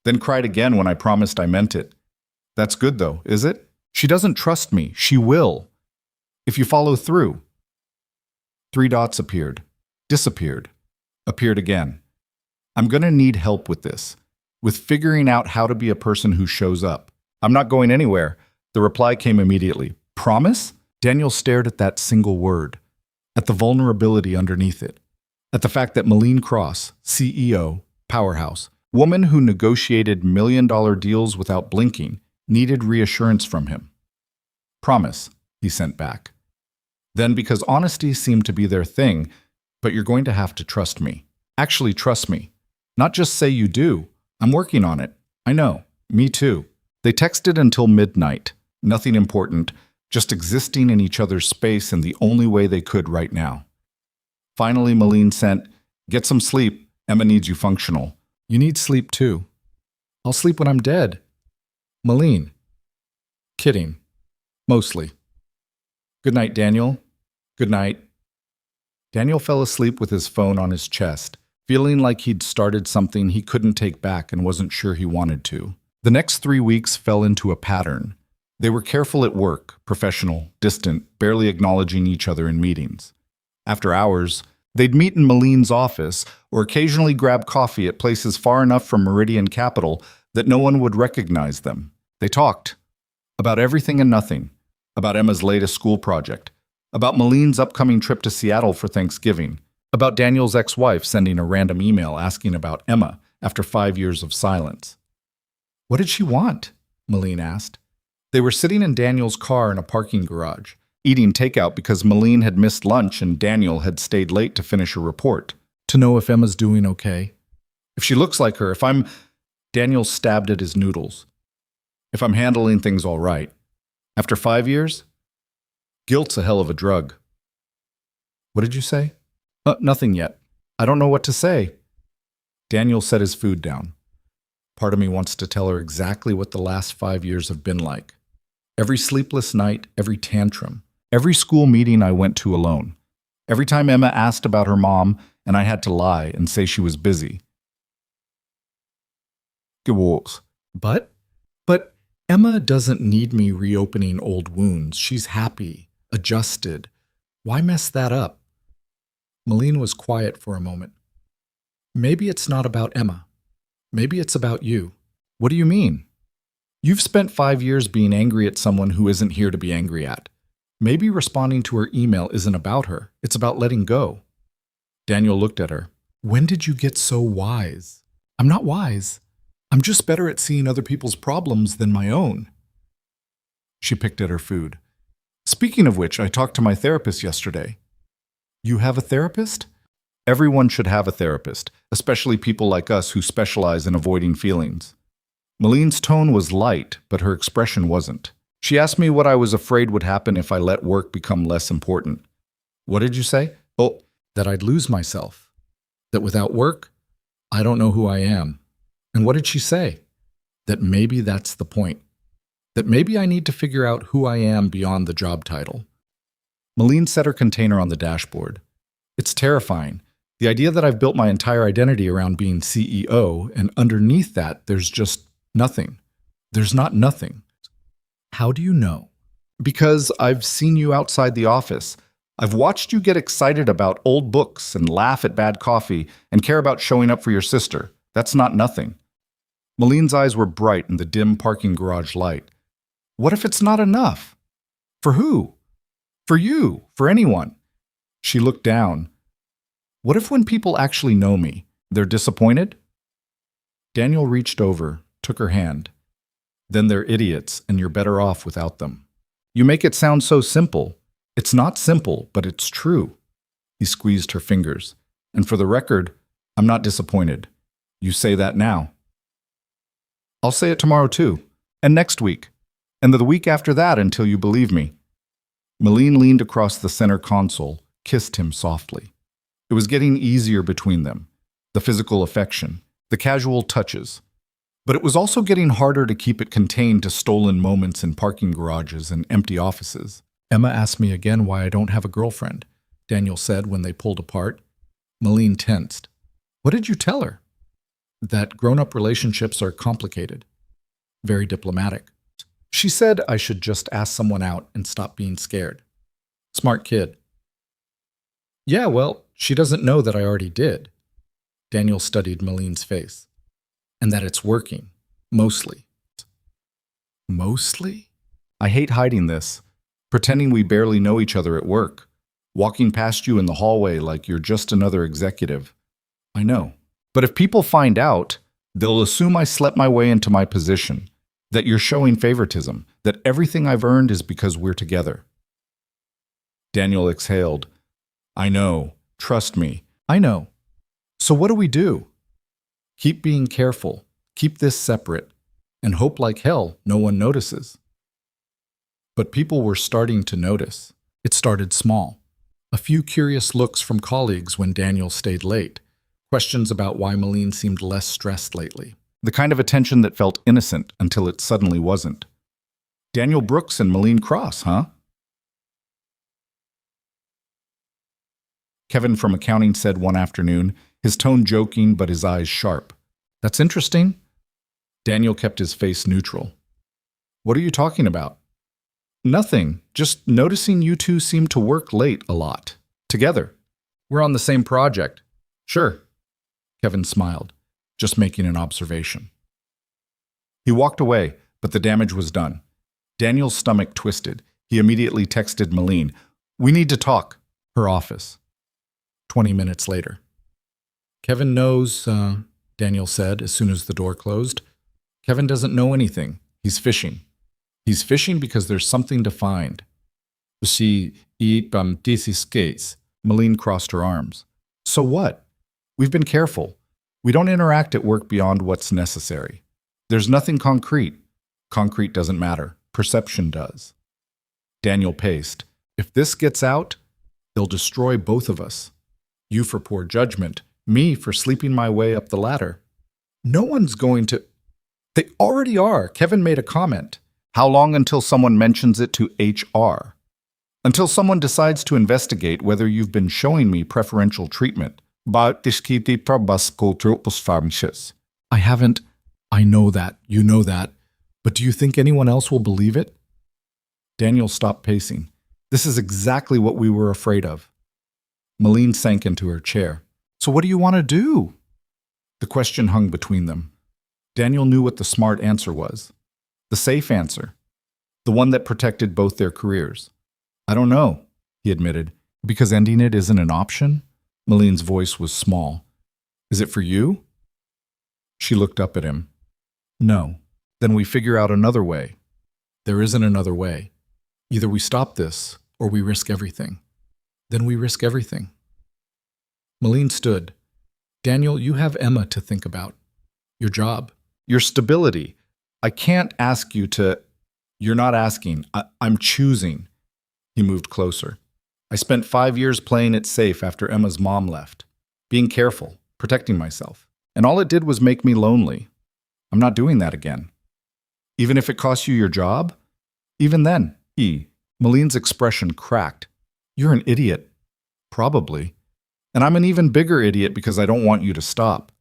Then cried again when I promised I meant it. That's good, though, is it? She doesn't trust me. She will. If you follow through. 3 dots appeared, disappeared, appeared again. I'm going to need help with this, with figuring out how to be a person who shows up. I'm not going anywhere. The reply came immediately. Promise? Daniel stared at that single word, at the vulnerability underneath it, at the fact that Molen Cross, CEO, powerhouse, woman who negotiated million-dollar deals without blinking, needed reassurance from him. Promise, he sent back. Then, because honesty seemed to be their thing, but you're going to have to trust me. Actually trust me. Not just say you do. I'm working on it. I know. Me too. They texted until midnight. Nothing important, just existing in each other's space in the only way they could right now. Finally, Molen sent, "Get some sleep. Emma needs you functional." You need sleep too. I'll sleep when I'm dead. Molen. Kidding. Mostly. Good night, Daniel. Good night. Daniel fell asleep with his phone on his chest, feeling like he'd started something he couldn't take back and wasn't sure he wanted to. The next 3 weeks fell into a pattern. They were careful at work, professional, distant, barely acknowledging each other in meetings. After hours, they'd meet in Molen's office or occasionally grab coffee at places far enough from Meridian Capital that no one would recognize them. They talked about everything and nothing, about Emma's latest school project, about Molen's upcoming trip to Seattle for Thanksgiving, about Daniel's ex-wife sending a random email asking about Emma after 5 years of silence. What did she want? Molen asked. They were sitting in Daniel's car in a parking garage, eating takeout because Molen had missed lunch and Daniel had stayed late to finish a report. To know if Emma's doing okay. If she looks like her, if I'm... Daniel stabbed at his noodles. If I'm handling things all right. After 5 years? Guilt's a hell of a drug. What did you say? Nothing yet. I don't know what to say. Daniel set his food down. Part of me wants to tell her exactly what the last 5 years have been like. Every sleepless night, every tantrum, every school meeting I went to alone. Every time Emma asked about her mom and I had to lie and say she was busy. But Emma doesn't need me reopening old wounds. She's happy, adjusted. Why mess that up? Molen was quiet for a moment. Maybe it's not about Emma. Maybe it's about you. What do you mean? You've spent 5 years being angry at someone who isn't here to be angry at. Maybe responding to her email isn't about her. It's about letting go. Daniel looked at her. When did you get so wise? I'm not wise. I'm just better at seeing other people's problems than my own. She picked at her food. Speaking of which, I talked to my therapist yesterday. You have a therapist? Everyone should have a therapist, especially people like us who specialize in avoiding feelings. Molen's tone was light, but her expression wasn't. She asked me what I was afraid would happen if I let work become less important. What did you say? Oh, that I'd lose myself. That without work, I don't know who I am. And what did she say? That maybe that's the point. That maybe I need to figure out who I am beyond the job title. Molen set her container on the dashboard. It's terrifying. The idea that I've built my entire identity around being CEO, and underneath that, there's just nothing. There's not nothing. How do you know? Because I've seen you outside the office. I've watched you get excited about old books and laugh at bad coffee and care about showing up for your sister. That's not nothing. Molen's eyes were bright in the dim parking garage light. What if it's not enough? For who? For you, for anyone. She looked down. What if when people actually know me, they're disappointed? Daniel reached over, took her hand. Then they're idiots, and you're better off without them. You make it sound so simple. It's not simple, but it's true. He squeezed her fingers. And for the record, I'm not disappointed. You say that now. I'll say it tomorrow too, and next week, and the week after that until you believe me. Molen leaned across the center console, kissed him softly. It was getting easier between them, the physical affection, the casual touches. But it was also getting harder to keep it contained to stolen moments in parking garages and empty offices. Emma asked me again why I don't have a girlfriend, Daniel said when they pulled apart. Molen tensed. What did you tell her? That grown-up relationships are complicated. Very diplomatic. She said I should just ask someone out and stop being scared. Smart kid. Yeah, well, she doesn't know that I already did. Daniel studied Molen's face. And that it's working. Mostly. Mostly? I hate hiding this. Pretending we barely know each other at work. Walking past you in the hallway like you're just another executive. I know. But if people find out, they'll assume I slept my way into my position. That you're showing favoritism. That everything I've earned is because we're together. Daniel exhaled. I know. Trust me. I know. So what do we do? Keep being careful. Keep this separate. And hope like hell no one notices. But people were starting to notice. It started small. A few curious looks from colleagues when Daniel stayed late. Questions about why Molen seemed less stressed lately. The kind of attention that felt innocent until it suddenly wasn't. Daniel Brooks and Molen Cross, huh? Kevin from accounting said one afternoon, his tone joking but his eyes sharp. That's interesting. Daniel kept his face neutral. What are you talking about? Nothing. Just noticing you two seem to work late a lot. Together. We're on the same project. Sure. Kevin smiled, just making an observation. He walked away, but the damage was done. Daniel's stomach twisted. He immediately texted Molen. We need to talk. Her office. 20 minutes later. Kevin knows, Daniel said as soon as the door closed. Kevin doesn't know anything. He's fishing. He's fishing because there's something to find. Molen crossed her arms. So what? We've been careful. We don't interact at work beyond what's necessary. There's nothing concrete. Concrete doesn't matter. Perception does. Daniel paced. If this gets out, they'll destroy both of us. You for poor judgment, me for sleeping my way up the ladder. No one's going to... They already are. Kevin made a comment. How long until someone mentions it to HR? Until someone decides to investigate whether you've been showing me preferential treatment. I haven't. I know that. You know that. But do you think anyone else will believe it? Daniel stopped pacing. This is exactly what we were afraid of. Molen sank into her chair. So what do you want to do? The question hung between them. Daniel knew what the smart answer was. The safe answer. The one that protected both their careers. I don't know, he admitted. Because ending it isn't an option? Molen's voice was small. Is it for you? She looked up at him. No. Then we figure out another way. There isn't another way. Either we stop this, or we risk everything. Then we risk everything. Molen stood. Daniel, you have Emma to think about. Your job. Your stability. I can't ask you to... You're not asking. I'm choosing. He moved closer. I spent 5 years playing it safe after Emma's mom left. Being careful. Protecting myself. And all it did was make me lonely. I'm not doing that again. Even if it costs you your job? Even then. Molen's expression cracked. You're an idiot. Probably. And I'm an even bigger idiot because I don't want you to stop.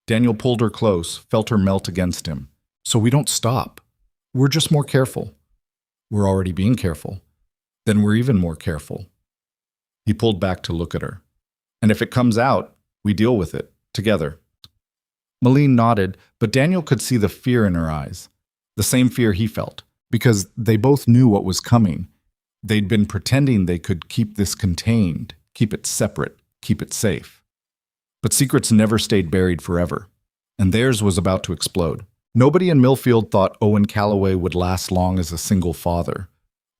Daniel pulled her close, felt her melt against him. So we don't stop. We're just more careful. We're already being careful. Then we're even more careful. He pulled back to look at her. And if it comes out, we deal with it, together. Molen nodded, but Daniel could see the fear in her eyes. The same fear he felt, because they both knew what was coming. They'd been pretending they could keep this contained, keep it separate, keep it safe. But secrets never stayed buried forever, and theirs was about to explode. Nobody in Millfield thought Owen Calloway would last long as a single father.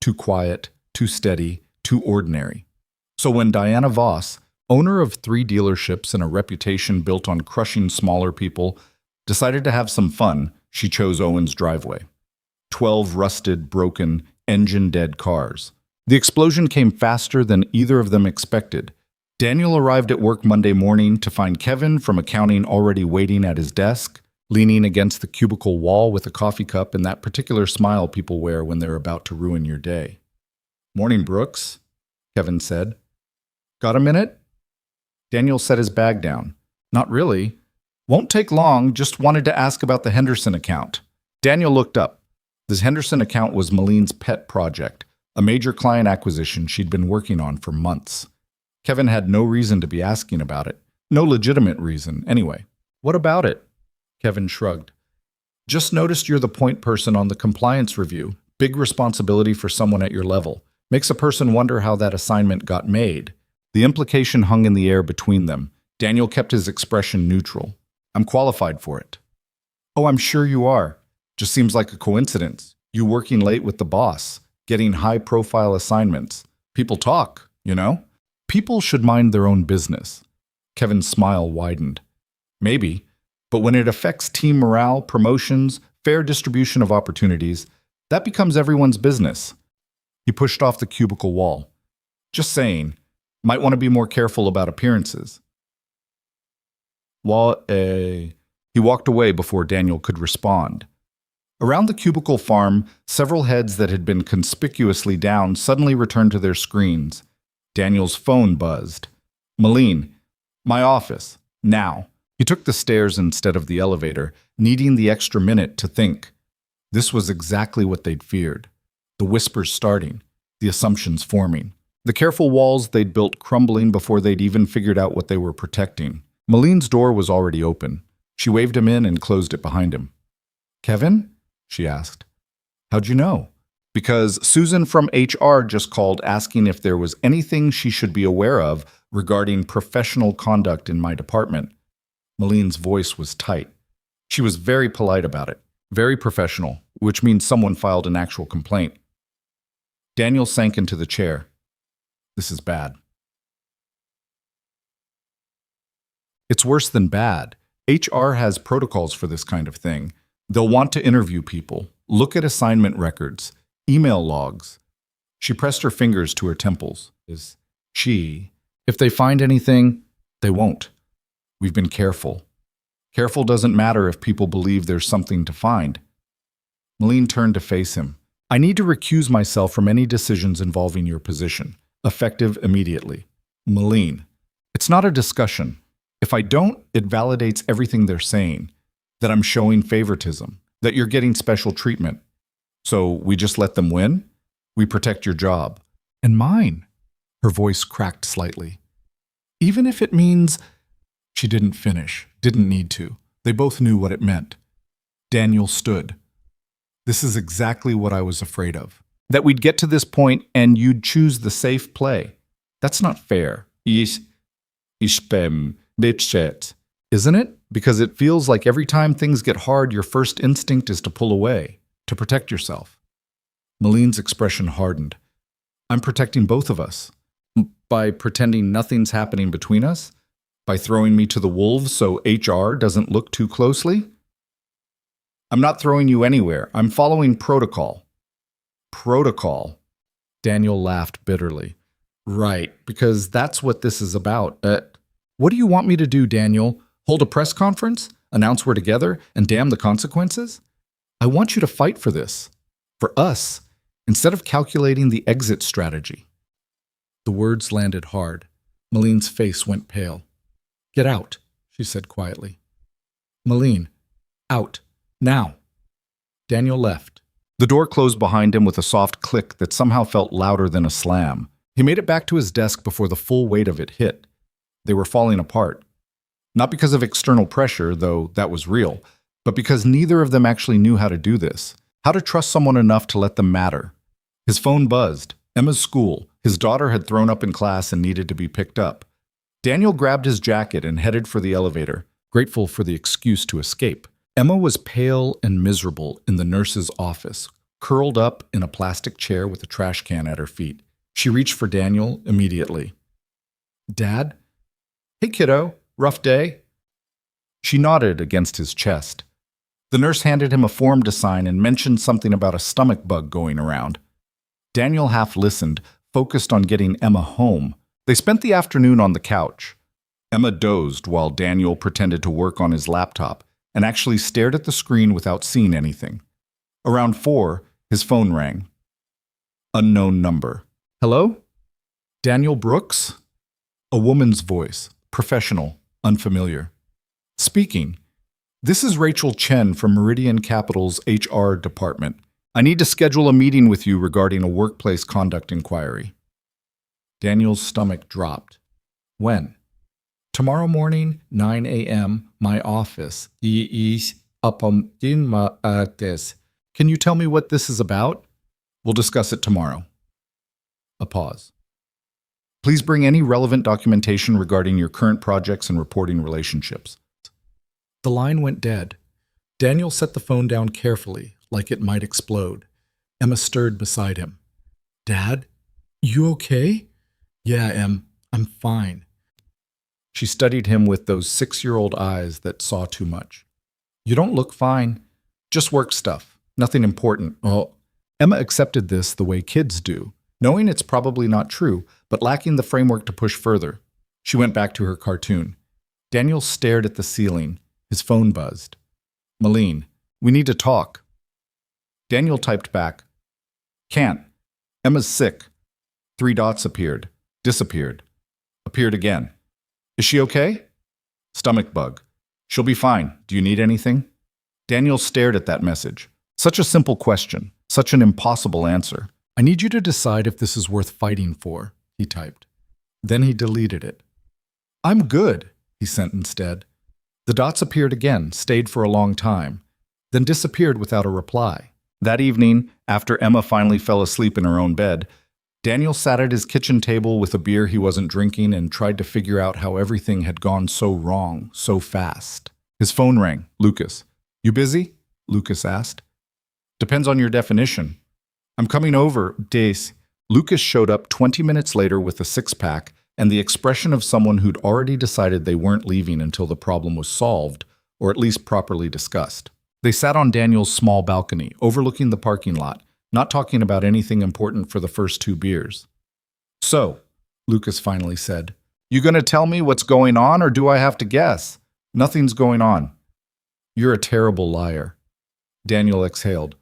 Too quiet, too steady, too ordinary. So when Diana Voss, owner of 3 dealerships and a reputation built on crushing smaller people, decided to have some fun, she chose Owen's driveway. 12 rusted, broken, engine-dead cars. The explosion came faster than either of them expected. Daniel arrived at work Monday morning to find Kevin from accounting already waiting at his desk, leaning against the cubicle wall with a coffee cup and that particular smile people wear when they're about to ruin your day. Morning, Brooks, Kevin said. Got a minute? Daniel set his bag down. Not really. Won't take long, just wanted to ask about the Henderson account. Daniel looked up. This Henderson account was Molen's pet project, a major client acquisition she'd been working on for months. Kevin had no reason to be asking about it. No legitimate reason, anyway. What about it? Kevin shrugged. Just noticed you're the point person on the compliance review. Big responsibility for someone at your level. Makes a person wonder how that assignment got made. The implication hung in the air between them. Daniel kept his expression neutral. I'm qualified for it. Oh, I'm sure you are. Just seems like a coincidence. You working late with the boss, getting high-profile assignments. People talk, you know? People should mind their own business. Kevin's smile widened. Maybe, but when it affects team morale, promotions, fair distribution of opportunities, that becomes everyone's business. He pushed off the cubicle wall. Just saying, might want to be more careful about appearances. He walked away before Daniel could respond. Around the cubicle farm, several heads that had been conspicuously down suddenly returned to their screens. Daniel's phone buzzed. Molen, my office, now. He took the stairs instead of the elevator, needing the extra minute to think. This was exactly what they'd feared. The whispers starting, the assumptions forming. The careful walls they'd built crumbling before they'd even figured out what they were protecting. Molen's door was already open. She waved him in and closed it behind him. Kevin? She asked. How'd you know? Because Susan from HR just called asking if there was anything she should be aware of regarding professional conduct in my department. Molen's voice was tight. She was very polite about it, very professional, which means someone filed an actual complaint. Daniel sank into the chair. This is bad. It's worse than bad. HR has protocols for this kind of thing. They'll want to interview people, look at assignment records, email logs. She pressed her fingers to her temples. If they find anything, they won't. We've been careful. Careful doesn't matter if people believe there's something to find. Molen turned to face him. I need to recuse myself from any decisions involving your position, effective immediately. Molen, it's not a discussion. If I don't, it validates everything they're saying, that I'm showing favoritism, that you're getting special treatment. So we just let them win? We protect your job. And mine. Her voice cracked slightly. Even if it means... She didn't finish, didn't need to. They both knew what it meant. Daniel stood. This is exactly what I was afraid of. That we'd get to this point and you'd choose the safe play. That's not fair. Isn't it? Because it feels like every time things get hard, your first instinct is to pull away, to protect yourself. Molen's expression hardened. I'm protecting both of us. By pretending nothing's happening between us? By throwing me to the wolves so HR doesn't look too closely? I'm not throwing you anywhere. I'm following protocol. Protocol? Daniel laughed bitterly. Right, because that's what this is about. What do you want me to do, Daniel? Hold a press conference? Announce we're together? And damn the consequences? I want you to fight for this. For us, instead of calculating the exit strategy. The words landed hard. Molen's face went pale. Get out, she said quietly. Molen, out. Now. Daniel left. The door closed behind him with a soft click that somehow felt louder than a slam. He made it back to his desk before the full weight of it hit. They were falling apart. Not because of external pressure, though that was real, but because neither of them actually knew how to do this, how to trust someone enough to let them matter. His phone buzzed. Emma's school. His daughter had thrown up in class and needed to be picked up. Daniel grabbed his jacket and headed for the elevator, grateful for the excuse to escape. Emma was pale and miserable in the nurse's office, curled up in a plastic chair with a trash can at her feet. She reached for Daniel immediately. Dad? Hey, kiddo. Rough day? She nodded against his chest. The nurse handed him a form to sign and mentioned something about a stomach bug going around. Daniel half listened, focused on getting Emma home. They spent the afternoon on the couch. Emma dozed while Daniel pretended to work on his laptop and actually stared at the screen without seeing anything. Around 4, his phone rang. Unknown number. Hello? Daniel Brooks? A woman's voice, professional, unfamiliar. Speaking. This is Rachel Chen from Meridian Capital's HR department. I need to schedule a meeting with you regarding a workplace conduct inquiry. Daniel's stomach dropped. When? Tomorrow morning, 9 a.m., my office. Is upon this. Can you tell me what this is about? We'll discuss it tomorrow. A pause. Please bring any relevant documentation regarding your current projects and reporting relationships. The line went dead. Daniel set the phone down carefully, like it might explode. Emma stirred beside him. Dad, you okay? Yeah, Em, I'm fine. She studied him with those 6-year-old eyes that saw too much. You don't look fine. Just work stuff. Nothing important. Oh, Emma accepted this the way kids do, knowing it's probably not true, but lacking the framework to push further. She went back to her cartoon. Daniel stared at the ceiling. His phone buzzed. Molen, we need to talk. Daniel typed back. Can't. Emma's sick. 3 dots appeared. Disappeared. Appeared again. Is she okay? Stomach bug. She'll be fine. Do you need anything? Daniel stared at that message. Such a simple question. Such an impossible answer. I need you to decide if this is worth fighting for, he typed. Then he deleted it. I'm good, he sent instead. The dots appeared again, stayed for a long time, then disappeared without a reply. That evening, after Emma finally fell asleep in her own bed, Daniel sat at his kitchen table with a beer he wasn't drinking and tried to figure out how everything had gone so wrong, so fast. His phone rang. Lucas. You busy? Lucas asked. Depends on your definition. I'm coming over, Dace. Lucas showed up 20 minutes later with a 6-pack and the expression of someone who'd already decided they weren't leaving until the problem was solved, or at least properly discussed. They sat on Daniel's small balcony, overlooking the parking lot, not talking about anything important for the first 2 beers. So, Lucas finally said, you gonna tell me what's going on, or do I have to guess? Nothing's going on. You're a terrible liar. Daniel exhaled.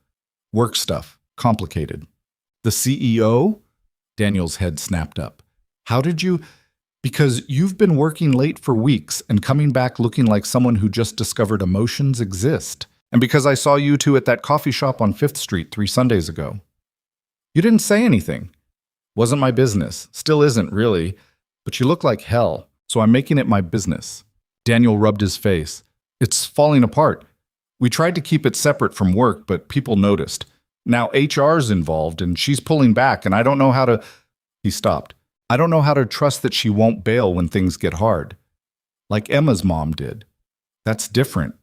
Work stuff. Complicated. The CEO? Daniel's head snapped up. How did you? Because you've been working late for weeks and coming back looking like someone who just discovered emotions exist. And because I saw you 2 at that coffee shop on 5th Street 3 Sundays ago. You didn't say anything. Wasn't my business. Still isn't, really. But you look like hell, so I'm making it my business. Daniel rubbed his face. It's falling apart. We tried to keep it separate from work, but people noticed. Now HR's involved, and she's pulling back, and I don't know how to... He stopped. I don't know how to trust that she won't bail when things get hard. Like Emma's mom did. That's different.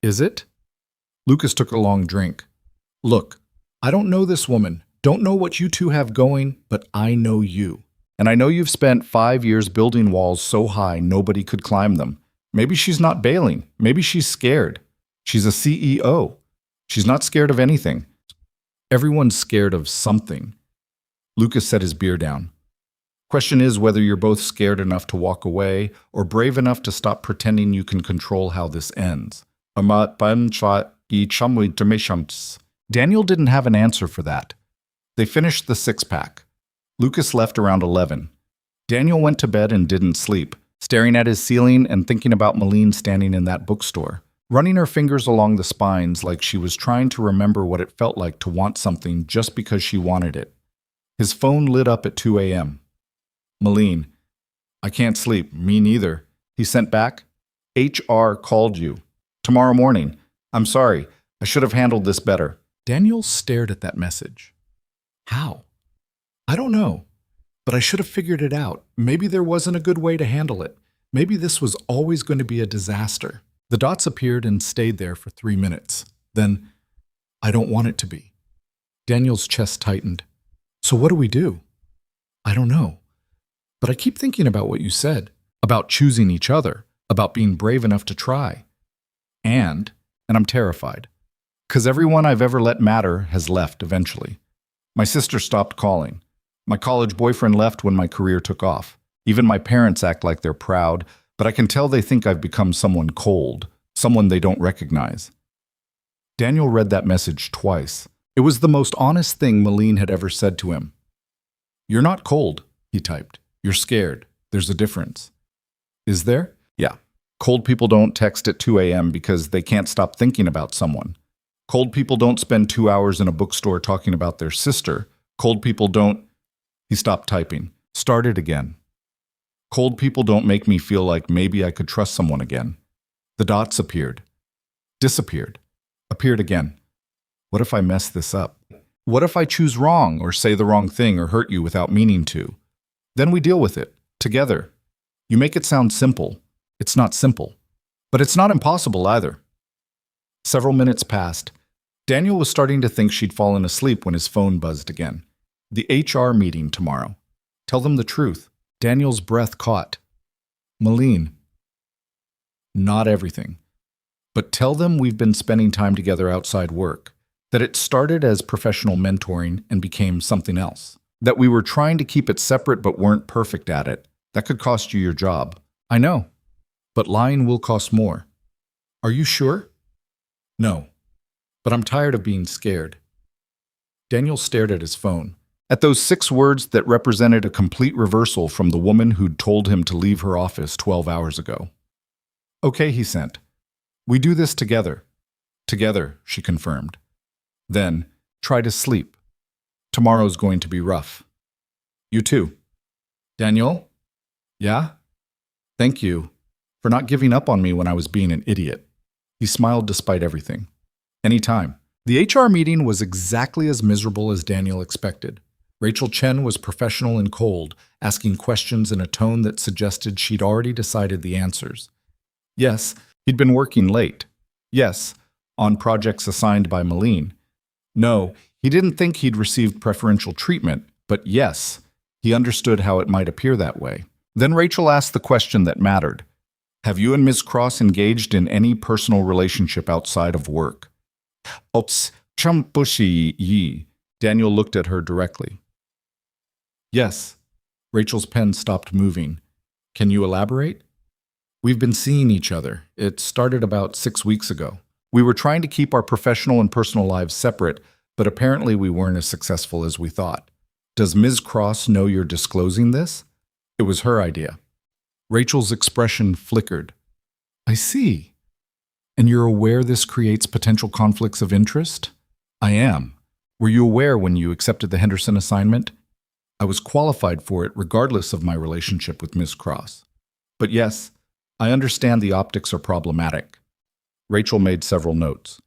Is it? Lucas took a long drink. Look, I don't know this woman, don't know what you 2 have going, but I know you. And I know you've spent 5 years building walls so high nobody could climb them. Maybe she's not bailing. Maybe she's scared. She's a CEO. She's not scared of anything. Everyone's scared of something. Lucas set his beer down. Question is whether you're both scared enough to walk away or brave enough to stop pretending you can control how this ends. Daniel didn't have an answer for that. They finished the 6-pack. Lucas left around 11. Daniel went to bed and didn't sleep, staring at his ceiling and thinking about Molen standing in that bookstore, running her fingers along the spines like she was trying to remember what it felt like to want something just because she wanted it. His phone lit up at 2 a.m. Molen, I can't sleep. Me neither. He sent back, HR called you. Tomorrow morning. I'm sorry. I should have handled this better. Daniel stared at that message. How? I don't know. But I should have figured it out. Maybe there wasn't a good way to handle it. Maybe this was always going to be a disaster. The dots appeared and stayed there for 3 minutes. Then, I don't want it to be. Daniel's chest tightened. So what do we do? I don't know. But I keep thinking about what you said, about choosing each other, about being brave enough to try. And I'm terrified. 'Cause everyone I've ever let matter has left eventually. My sister stopped calling. My college boyfriend left when my career took off. Even my parents act like they're proud, but I can tell they think I've become someone cold, someone they don't recognize. Daniel read that message twice. It was the most honest thing Molen had ever said to him. You're not cold, he typed. You're scared. There's a difference. Is there? Yeah. Cold people don't text at 2 a.m. because they can't stop thinking about someone. Cold people don't spend 2 hours in a bookstore talking about their sister. Cold people don't... He stopped typing. Started again. Cold people don't make me feel like maybe I could trust someone again. The dots appeared. Disappeared. Appeared again. What if I mess this up? What if I choose wrong or say the wrong thing or hurt you without meaning to? Then we deal with it. Together. You make it sound simple. It's not simple. But it's not impossible either. Several minutes passed. Daniel was starting to think she'd fallen asleep when his phone buzzed again. The HR meeting tomorrow. Tell them the truth. Daniel's breath caught. Molen. Not everything. But tell them we've been spending time together outside work. That it started as professional mentoring and became something else. That we were trying to keep it separate but weren't perfect at it. That could cost you your job. I know. But lying will cost more. Are you sure? No. But I'm tired of being scared. Daniel stared at his phone. At those 6 words that represented a complete reversal from the woman who'd told him to leave her office 12 hours ago. Okay, he sent. We do this together. Together, she confirmed. Then, try to sleep. Tomorrow's going to be rough. You too. Daniel? Yeah? Thank you for not giving up on me when I was being an idiot. He smiled despite everything. Anytime. The HR meeting was exactly as miserable as Daniel expected. Rachel Chen was professional and cold, asking questions in a tone that suggested she'd already decided the answers. Yes, he'd been working late. Yes, on projects assigned by Molen. No, he didn't think he'd received preferential treatment, but yes, he understood how it might appear that way. Then Rachel asked the question that mattered. Have you and Ms. Cross engaged in any personal relationship outside of work? Ops, champushi yi. Daniel looked at her directly. Yes. Rachel's pen stopped moving. Can you elaborate? We've been seeing each other. It started about 6 weeks ago. We were trying to keep our professional and personal lives separate, but apparently we weren't as successful as we thought. Does Ms. Cross know you're disclosing this? It was her idea. Rachel's expression flickered. I see. And you're aware this creates potential conflicts of interest? I am. Were you aware when you accepted the Henderson assignment? I was qualified for it regardless of my relationship with Ms. Cross. But yes, I understand the optics are problematic. Rachel made several notes.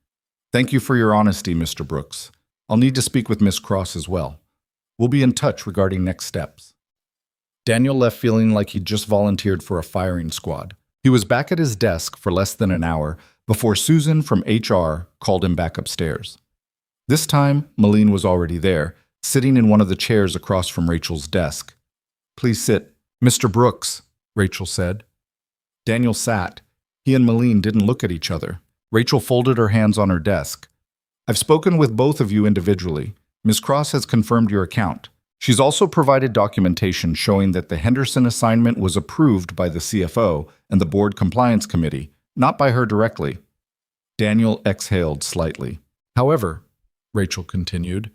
Thank you for your honesty, Mr. Brooks. I'll need to speak with Ms. Cross as well. We'll be in touch regarding next steps. Daniel left feeling like he'd just volunteered for a firing squad. He was back at his desk for less than an hour before Susan from HR called him back upstairs. This time, Molen was already there, sitting in one of the chairs across from Rachel's desk. Please sit. Mr. Brooks, Rachel said. Daniel sat. He and Molen didn't look at each other. Rachel folded her hands on her desk. I've spoken with both of you individually. Ms. Cross has confirmed your account. She's also provided documentation showing that the Henderson assignment was approved by the CFO and the Board Compliance Committee, not by her directly. Daniel exhaled slightly. However, Rachel continued,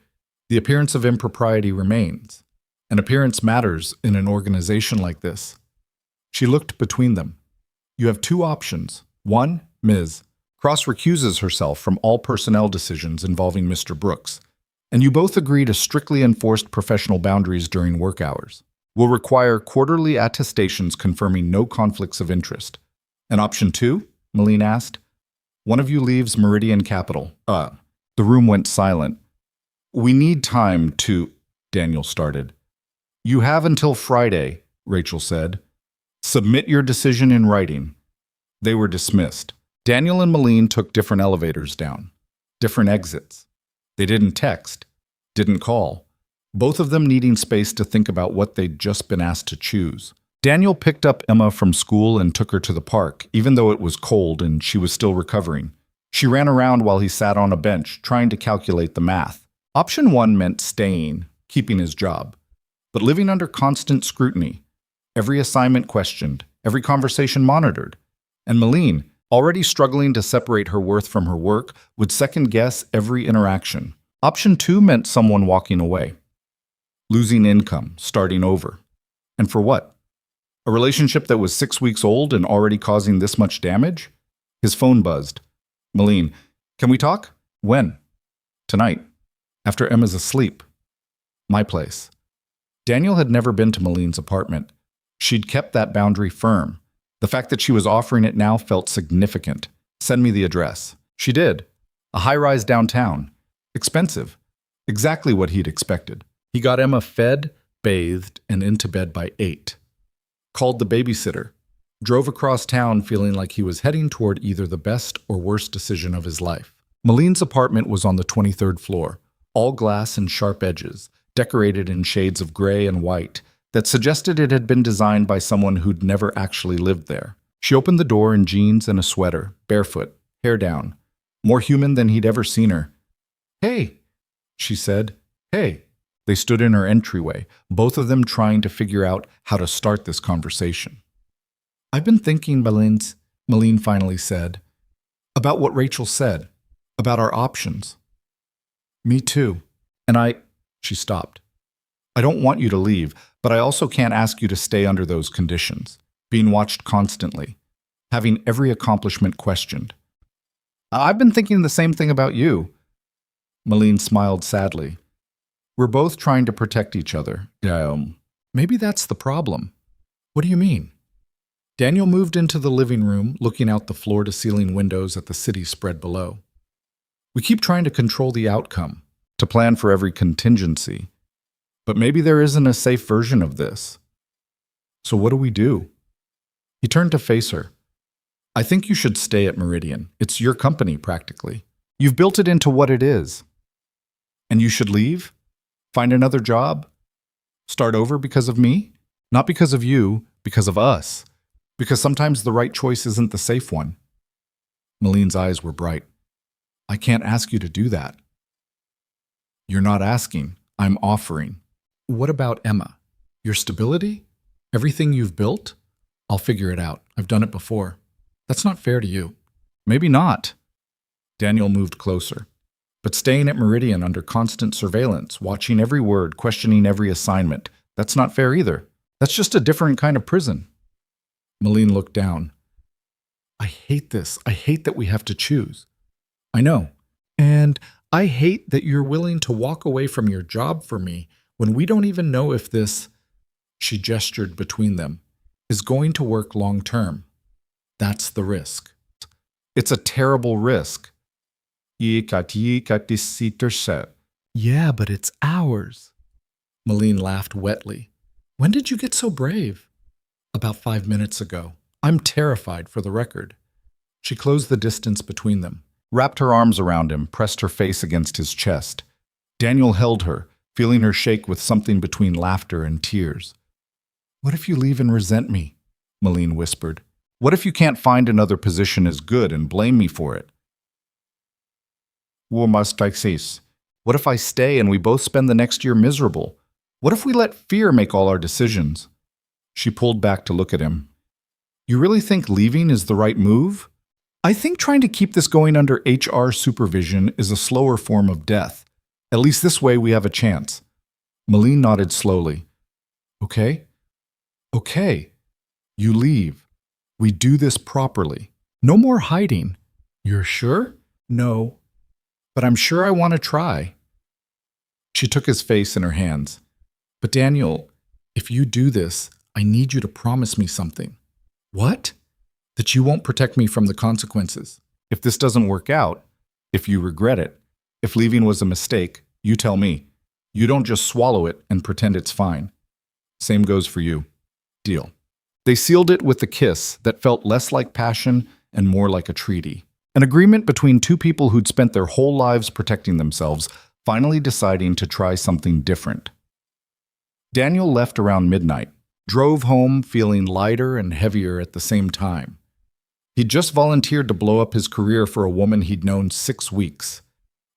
the appearance of impropriety remains. An appearance matters in an organization like this. She looked between them. You have 2 options. 1, Ms. Cross recuses herself from all personnel decisions involving Mr. Brooks, and you both agree to strictly enforced professional boundaries during work hours. Will require quarterly attestations confirming no conflicts of interest. And option 2, Molen asked. One of you leaves Meridian Capital. The room went silent. We need time to... Daniel started. You have until Friday, Rachel said. Submit your decision in writing. They were dismissed. Daniel and Molen took different elevators down. Different exits. They didn't text. Didn't call. Both of them needing space to think about what they'd just been asked to choose. Daniel picked up Emma from school and took her to the park, even though it was cold and she was still recovering. She ran around while he sat on a bench, trying to calculate the math. Option 1 meant staying, keeping his job, but living under constant scrutiny. Every assignment questioned, every conversation monitored. And Molen, already struggling to separate her worth from her work, would second-guess every interaction. Option 2 meant someone walking away. Losing income, starting over. And for what? A relationship that was 6 weeks old and already causing this much damage? His phone buzzed. Molen, can we talk? When? Tonight. After Emma's asleep. My place. Daniel had never been to Molen's apartment. She'd kept that boundary firm. The fact that she was offering it now felt significant. Send me the address. She did. A high-rise downtown. Expensive. Exactly what he'd expected. He got Emma fed, bathed, and into bed by 8. Called the babysitter. Drove across town feeling like he was heading toward either the best or worst decision of his life. Molen's apartment was on the 23rd floor, all glass and sharp edges, decorated in shades of gray and white that suggested it had been designed by someone who'd never actually lived there. She opened the door in jeans and a sweater, barefoot, hair down, more human than he'd ever seen her. "Hey," she said. "Hey." They stood in her entryway, both of them trying to figure out how to start this conversation. "I've been thinking, Molen finally said, about what Rachel said, about our options." "Me too. And she stopped. "I don't want you to leave, but I also can't ask you to stay under those conditions, being watched constantly, having every accomplishment questioned." "I've been thinking the same thing about you." Molen smiled sadly. "We're both trying to protect each other." Maybe that's the problem." "What do you mean?" Daniel moved into the living room, looking out the floor-to-ceiling windows at the city spread below. "We keep trying to control the outcome, to plan for every contingency. But maybe there isn't a safe version of this. So what do we do?" He turned to face her. "I think you should stay at Meridian. It's your company, practically. You've built it into what it is. And you should leave? Find another job? Start over because of me? Not because of you, because of us. Because sometimes the right choice isn't the safe one." Molen's eyes were bright. "I can't ask you to do that." "You're not asking. I'm offering." "What about Emma? Your stability? Everything you've built?" "I'll figure it out. I've done it before." "That's not fair to you." "Maybe not." Daniel moved closer. "But staying at Meridian under constant surveillance, watching every word, questioning every assignment, that's not fair either. That's just a different kind of prison." Molen looked down. "I hate this. I hate that we have to choose." "I know. And I hate that you're willing to walk away from your job for me when we don't even know if this," she gestured between them, "is going to work long term. That's the risk." "It's a terrible risk." "Yeah, but it's ours." Molen laughed wetly. "When did you get so brave?" "About 5 minutes ago. I'm terrified, for the record." She closed the distance between them, wrapped her arms around him, pressed her face against his chest. Daniel held her, feeling her shake with something between laughter and tears. "What if you leave and resent me?" Molen whispered. "What if you can't find another position as good and blame me for it?" "What if I stay and we both spend the next year miserable? What if we let fear make all our decisions?" She pulled back to look at him. "You really think leaving is the right move?" "I think trying to keep this going under HR supervision is a slower form of death. At least this way we have a chance." Molen nodded slowly. "Okay. Okay. You leave. We do this properly. No more hiding." "You're sure?" "No. But I'm sure I want to try." She took his face in her hands. "But Daniel, if you do this, I need you to promise me something." "What?" "That you won't protect me from the consequences. If this doesn't work out, if you regret it, if leaving was a mistake, you tell me. You don't just swallow it and pretend it's fine. Same goes for you. Deal." They sealed it with a kiss that felt less like passion and more like a treaty. An agreement between two people who'd spent their whole lives protecting themselves, finally deciding to try something different. Daniel left around midnight, drove home feeling lighter and heavier at the same time. He'd just volunteered to blow up his career for a woman he'd known 6 weeks.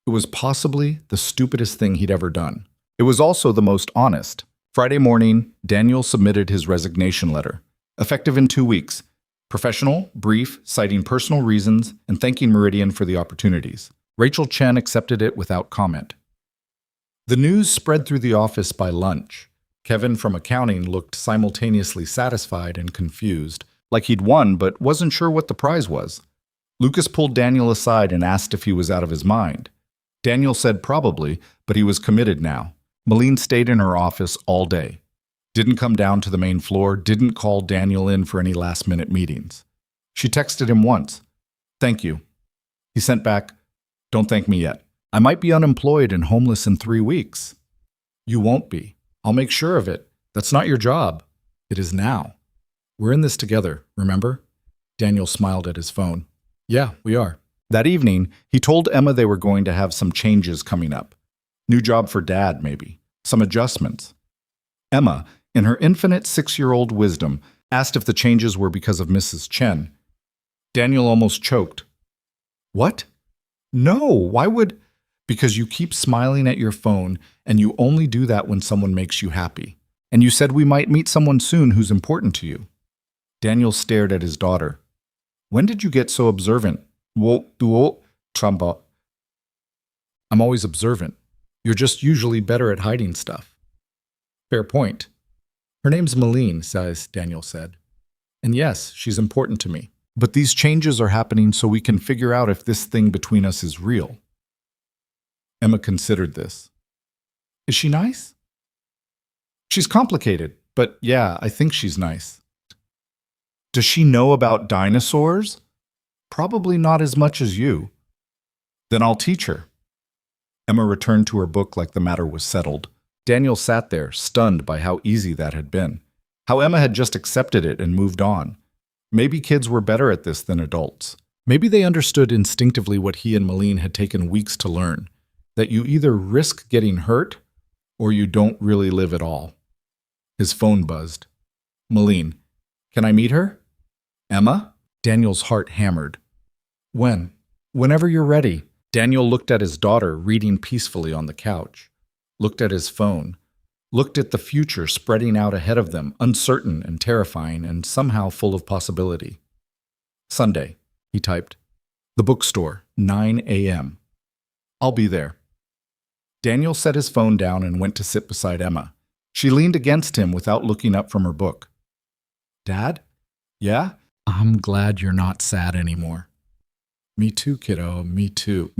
It was possibly the stupidest thing he'd ever done. It was also the most honest. Friday morning, Daniel submitted his resignation letter. Effective in 2 weeks. Professional, brief, citing personal reasons, and thanking Meridian for the opportunities. Rachel Chen accepted it without comment. The news spread through the office by lunch. Kevin from accounting looked simultaneously satisfied and confused, like he'd won but wasn't sure what the prize was. Lucas pulled Daniel aside and asked if he was out of his mind. Daniel said probably, but he was committed now. Molen stayed in her office all day. Didn't come down to the main floor, didn't call Daniel in for any last-minute meetings. She texted him once. "Thank you." He sent back, "Don't thank me yet. I might be unemployed and homeless in 3 weeks." "You won't be. I'll make sure of it. That's not your job. It is now. We're in this together, remember?" Daniel smiled at his phone. "Yeah, we are." That evening, he told Emma they were going to have some changes coming up. New job for Dad, maybe. Some adjustments. Emma, in her infinite 6-year-old wisdom, asked if the changes were because of Mrs. Chen. Daniel almost choked. "What? No, why would—" "Because you keep smiling at your phone, and you only do that when someone makes you happy. And you said we might meet someone soon who's important to you." Daniel stared at his daughter. "When did you get so observant?" "Tramba." "I'm always observant. You're just usually better at hiding stuff." "Fair point." "Her name's Molen," Daniel said. "And yes, she's important to me. But these changes are happening so we can figure out if this thing between us is real." Emma considered this. "Is she nice?" "She's complicated, but yeah, I think she's nice." "Does she know about dinosaurs?" "Probably not as much as you." "Then I'll teach her." Emma returned to her book like the matter was settled. Daniel sat there, stunned by how easy that had been. How Emma had just accepted it and moved on. Maybe kids were better at this than adults. Maybe they understood instinctively what he and Molen had taken weeks to learn. That you either risk getting hurt, or you don't really live at all. His phone buzzed. "Molen, can I meet her?" "Emma?" Daniel's heart hammered. "When?" "Whenever you're ready." Daniel looked at his daughter reading peacefully on the couch, looked at his phone, looked at the future spreading out ahead of them, uncertain and terrifying and somehow full of possibility. "Sunday," he typed. "The bookstore, 9 a.m. I'll be there." Daniel set his phone down and went to sit beside Emma. She leaned against him without looking up from her book. "Dad?" "Yeah?" "I'm glad you're not sad anymore." "Me too, kiddo, me too."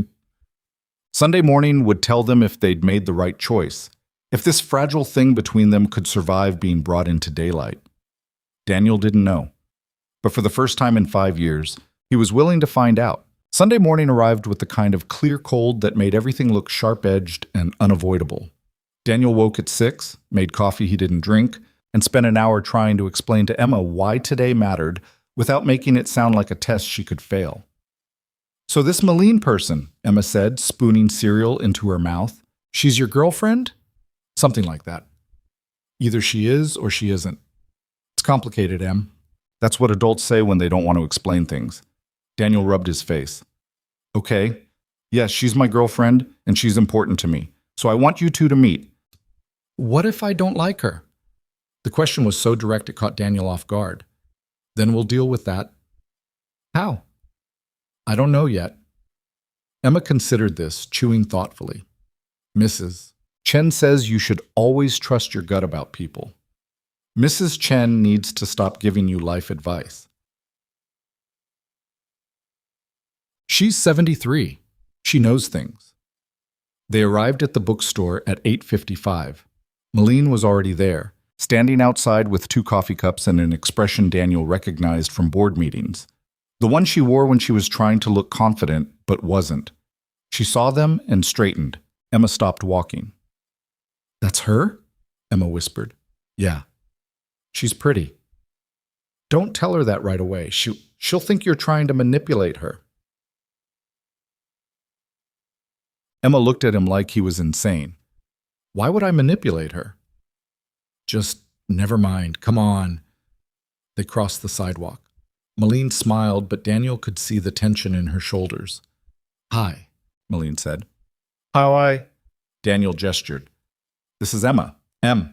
Sunday morning would tell them if they'd made the right choice, if this fragile thing between them could survive being brought into daylight. Daniel didn't know. But for the first time in 5 years, he was willing to find out. Sunday morning arrived with the kind of clear cold that made everything look sharp-edged and unavoidable. Daniel woke at 6, made coffee he didn't drink, and spent an hour trying to explain to Emma why today mattered without making it sound like a test she could fail. "So this Molen person," Emma said, spooning cereal into her mouth, "she's your girlfriend?" "Something like that." "Either she is or she isn't." "It's complicated, Em. That's what adults say when they don't want to explain things." Daniel rubbed his face. "Okay. Yes, she's my girlfriend, and she's important to me. So I want you two to meet." "What if I don't like her?" The question was so direct it caught Daniel off guard. "Then we'll deal with that." "How?" "I don't know yet." Emma considered this, chewing thoughtfully. "Mrs. Chen says you should always trust your gut about people. Mrs. Chen needs to stop giving you life advice. She's 73. She knows things." They arrived at the bookstore at 8:55. Molen was already there, standing outside with 2 coffee cups and an expression Daniel recognized from board meetings. The one she wore when she was trying to look confident, but wasn't. She saw them and straightened. Emma stopped walking. "That's her?" Emma whispered. "Yeah. She's pretty." "Don't tell her that right away. She'll think you're trying to manipulate her." Emma looked at him like he was insane. "Why would I manipulate her?" "Just never mind. Come on." They crossed the sidewalk. Molen smiled, but Daniel could see the tension in her shoulders. "Hi," Molen said. "Hi." Daniel gestured. "This is Emma.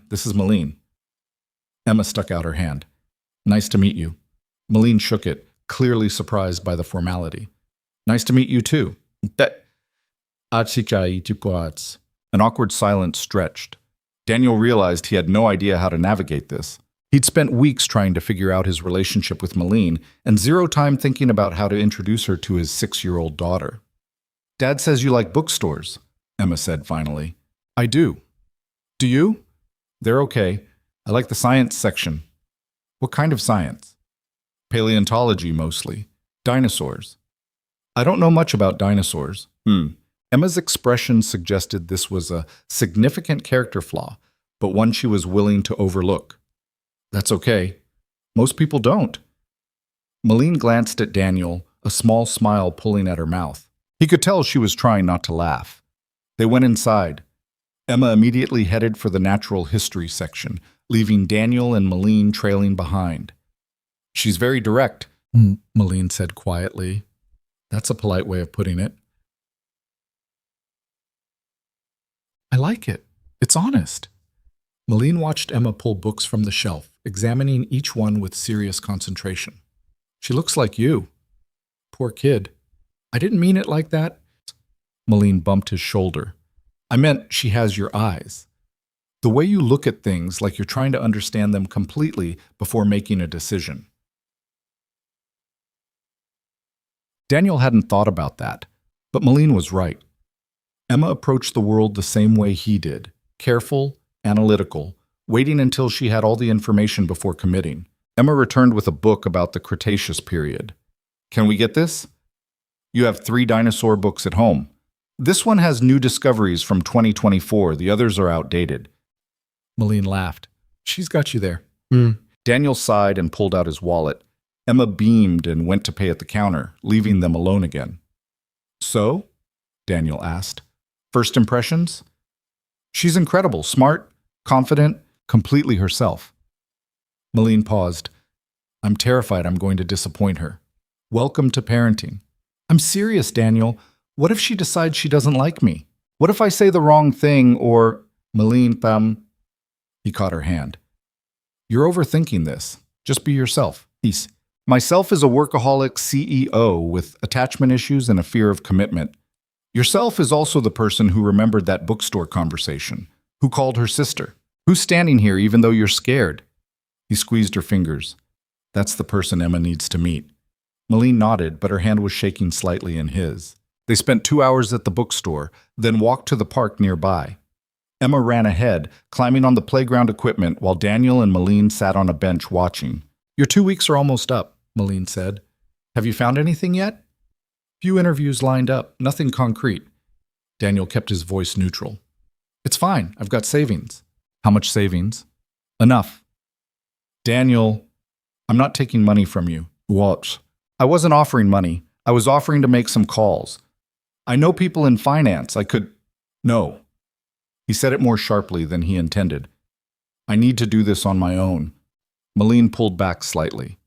This is Molen." Emma stuck out her hand. "Nice to meet you." Molen shook it, clearly surprised by the formality. "Nice to meet you too." An awkward silence stretched. Daniel realized he had no idea how to navigate this. He'd spent weeks trying to figure out his relationship with Molen and 0 time thinking about how to introduce her to his 6-year-old daughter. Dad says you like bookstores, Emma said finally. I do. Do you? They're okay. I like the science section. What kind of science? Paleontology, mostly. Dinosaurs. I don't know much about dinosaurs. Emma's expression suggested this was a significant character flaw, but one she was willing to overlook. That's okay. Most people don't. Molen glanced at Daniel, a small smile pulling at her mouth. He could tell she was trying not to laugh. They went inside. Emma immediately headed for the natural history section, leaving Daniel and Molen trailing behind. She's very direct, Molen said quietly. That's a polite way of putting it. I like it. It's honest. Molen watched Emma pull books from the shelf, examining each one with serious concentration. She looks like you. Poor kid. I didn't mean it like that. Molen bumped his shoulder. I meant she has your eyes. The way you look at things like you're trying to understand them completely before making a decision. Daniel hadn't thought about that, but Molen was right. Emma approached the world the same way he did, careful, analytical, waiting until she had all the information before committing. Emma returned with a book about the Cretaceous period. Can we get this? You have 3 dinosaur books at home. This one has new discoveries from 2024. The others are outdated. Molen laughed. She's got you there. Daniel sighed and pulled out his wallet. Emma beamed and went to pay at the counter, leaving them alone again. So? Daniel asked. First impressions? She's incredible, smart, confident, completely herself. Molen paused. I'm terrified I'm going to disappoint her. Welcome to parenting. I'm serious, Daniel. What if she decides she doesn't like me? What if I say the wrong thing or... Molen, He caught her hand. You're overthinking this. Just be yourself. Peace. Myself is a workaholic CEO with attachment issues and a fear of commitment. Yourself is also the person who remembered that bookstore conversation, who called her sister, who's standing here even though you're scared. He squeezed her fingers. That's the person Emma needs to meet. Molen nodded, but her hand was shaking slightly in his. They spent 2 hours at the bookstore, then walked to the park nearby. Emma ran ahead, climbing on the playground equipment while Daniel and Molen sat on a bench watching. Your 2 weeks are almost up, Molen said. Have you found anything yet? Few interviews lined up, nothing concrete. Daniel kept his voice neutral. It's fine, I've got savings. How much savings? Enough. Daniel, I'm not taking money from you. What? I wasn't offering money. I was offering to make some calls. I know people in finance. I could... No. He said it more sharply than he intended. I need to do this on my own. Molen pulled back slightly.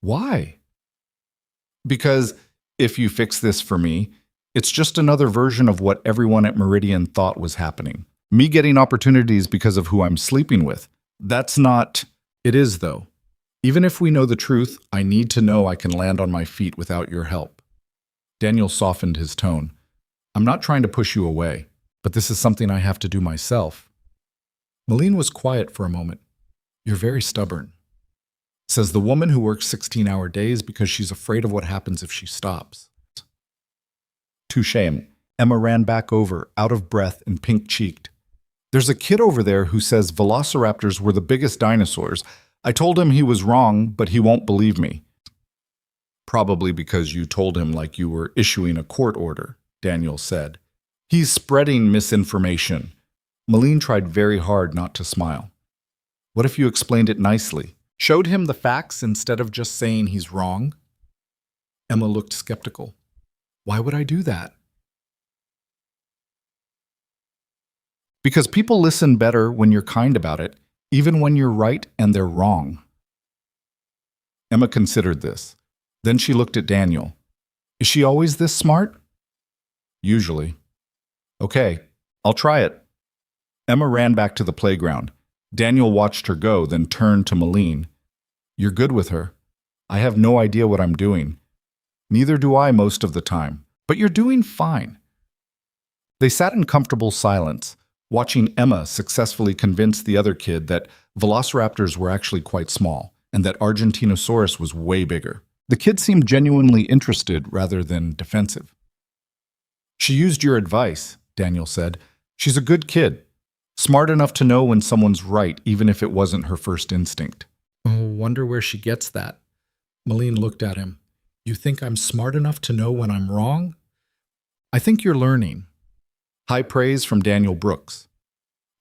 Why? Because if you fix this for me, it's just another version of what everyone at Meridian thought was happening. Me getting opportunities because of who I'm sleeping with. That's not... It is, though. Even if we know the truth, I need to know I can land on my feet without your help. Daniel softened his tone. I'm not trying to push you away, but this is something I have to do myself. Molen was quiet for a moment. You're very stubborn. Says the woman who works 16-hour days because she's afraid of what happens if she stops. Touché. Emma ran back over, out of breath and pink-cheeked. There's a kid over there who says velociraptors were the biggest dinosaurs. I told him he was wrong, but he won't believe me. Probably because you told him like you were issuing a court order, Daniel said. He's spreading misinformation. Molen tried very hard not to smile. What if you explained it nicely? Showed him the facts instead of just saying he's wrong? Emma looked skeptical. Why would I do that? Because people listen better when you're kind about it, even when you're right and they're wrong. Emma considered this. Then she looked at Daniel. Is she always this smart? Usually. Okay, I'll try it. Emma ran back to the playground. Daniel watched her go, then turned to Molen. You're good with her. I have no idea what I'm doing. Neither do I most of the time. But you're doing fine. They sat in comfortable silence, watching Emma successfully convince the other kid that velociraptors were actually quite small and that Argentinosaurus was way bigger. The kid seemed genuinely interested rather than defensive. She used your advice, Daniel said. She's a good kid, smart enough to know when someone's right, even if it wasn't her first instinct. Oh, wonder where she gets that. Molen looked at him. You think I'm smart enough to know when I'm wrong? I think you're learning. High praise from Daniel Brooks.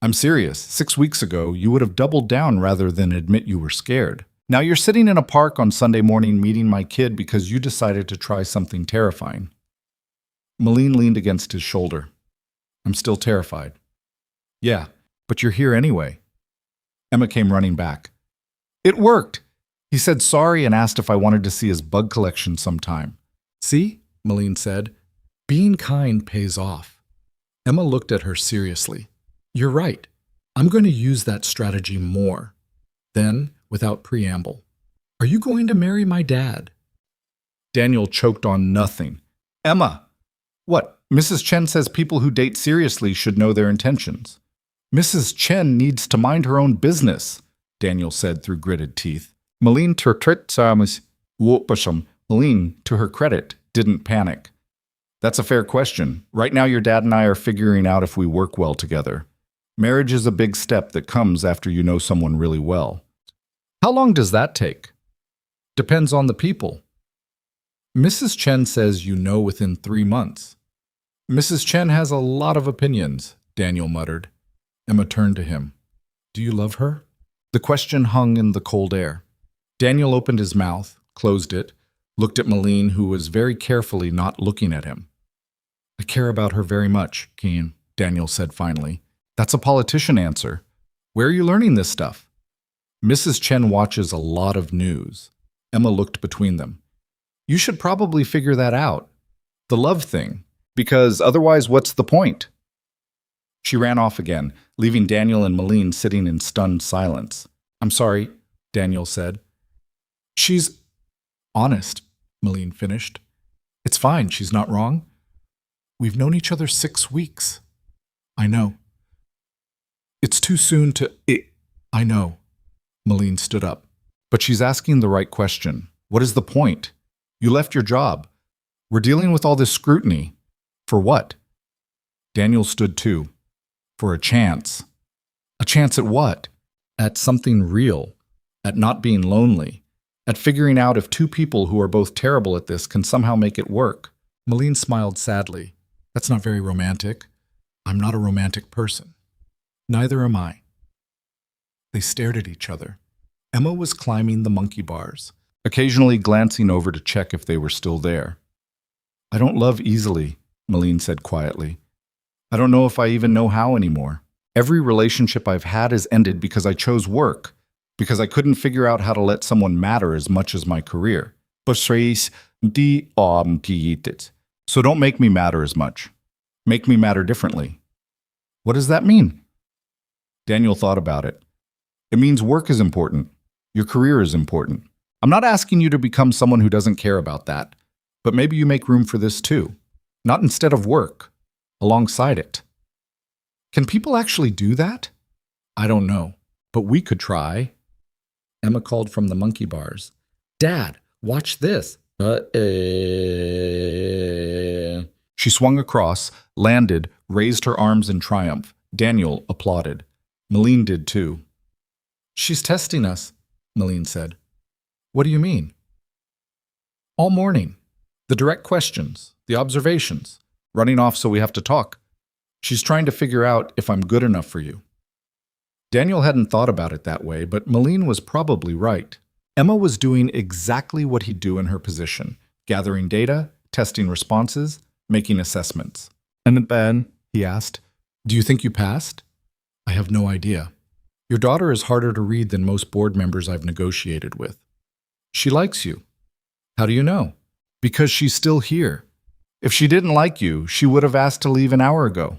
I'm serious. 6 weeks ago, you would have doubled down rather than admit you were scared. Now you're sitting in a park on Sunday morning meeting my kid because you decided to try something terrifying. Molen leaned against his shoulder. I'm still terrified. Yeah, but you're here anyway. Emma came running back. It worked! He said sorry and asked if I wanted to see his bug collection sometime. See, Molen said, being kind pays off. Emma looked at her seriously. You're right. I'm going to use that strategy more. Then, without preamble, are you going to marry my dad? Daniel choked on nothing. Emma! What? Mrs. Chen says people who date seriously should know their intentions. Mrs. Chen needs to mind her own business, Daniel said through gritted teeth. Molen, to her credit, didn't panic. That's a fair question. Right now your dad and I are figuring out if we work well together. Marriage is a big step that comes after you know someone really well. How long does that take? Depends on the people. Mrs. Chen says you know within 3 months. Mrs. Chen has a lot of opinions, Daniel muttered. Emma turned to him. Do you love her? The question hung in the cold air. Daniel opened his mouth, closed it, looked at Molen, who was very carefully not looking at him. I care about her very much, Keen, Daniel said finally. That's a politician answer. Where are you learning this stuff? Mrs. Chen watches a lot of news. Emma looked between them. You should probably figure that out. The love thing. Because otherwise, what's the point? She ran off again, leaving Daniel and Molen sitting in stunned silence. I'm sorry, Daniel said. She's honest, Molen finished. It's fine, she's not wrong. We've known each other 6 weeks. I know. It's too soon to... I know. Molen stood up. But she's asking the right question. What is the point? You left your job. We're dealing with all this scrutiny. For what? Daniel stood too. For a chance. A chance at what? At something real. At not being lonely. At figuring out if 2 people who are both terrible at this can somehow make it work. Molen smiled sadly. That's not very romantic. I'm not a romantic person. Neither am I. They stared at each other. Emma was climbing the monkey bars, occasionally glancing over to check if they were still there. I don't love easily, Molen said quietly. I don't know if I even know how anymore. Every relationship I've had has ended because I chose work, because I couldn't figure out how to let someone matter as much as my career. So don't make me matter as much. Make me matter differently. What does that mean? Daniel thought about it. It means work is important. Your career is important. I'm not asking you to become someone who doesn't care about that, but maybe you make room for this too. Not instead of work, alongside it. Can people actually do that? I don't know, but we could try. Emma called from the monkey bars. Dad, watch this. She swung across, landed, raised her arms in triumph. Daniel applauded. Molen did too. She's testing us, Molen said. What do you mean? All morning. The direct questions, the observations, running off so we have to talk. She's trying to figure out if I'm good enough for you. Daniel hadn't thought about it that way, but Molen was probably right. Emma was doing exactly what he'd do in her position, gathering data, testing responses, making assessments. And then, he asked, do you think you passed? I have no idea. Your daughter is harder to read than most board members I've negotiated with. She likes you. How do you know? Because she's still here. If she didn't like you, she would have asked to leave an hour ago.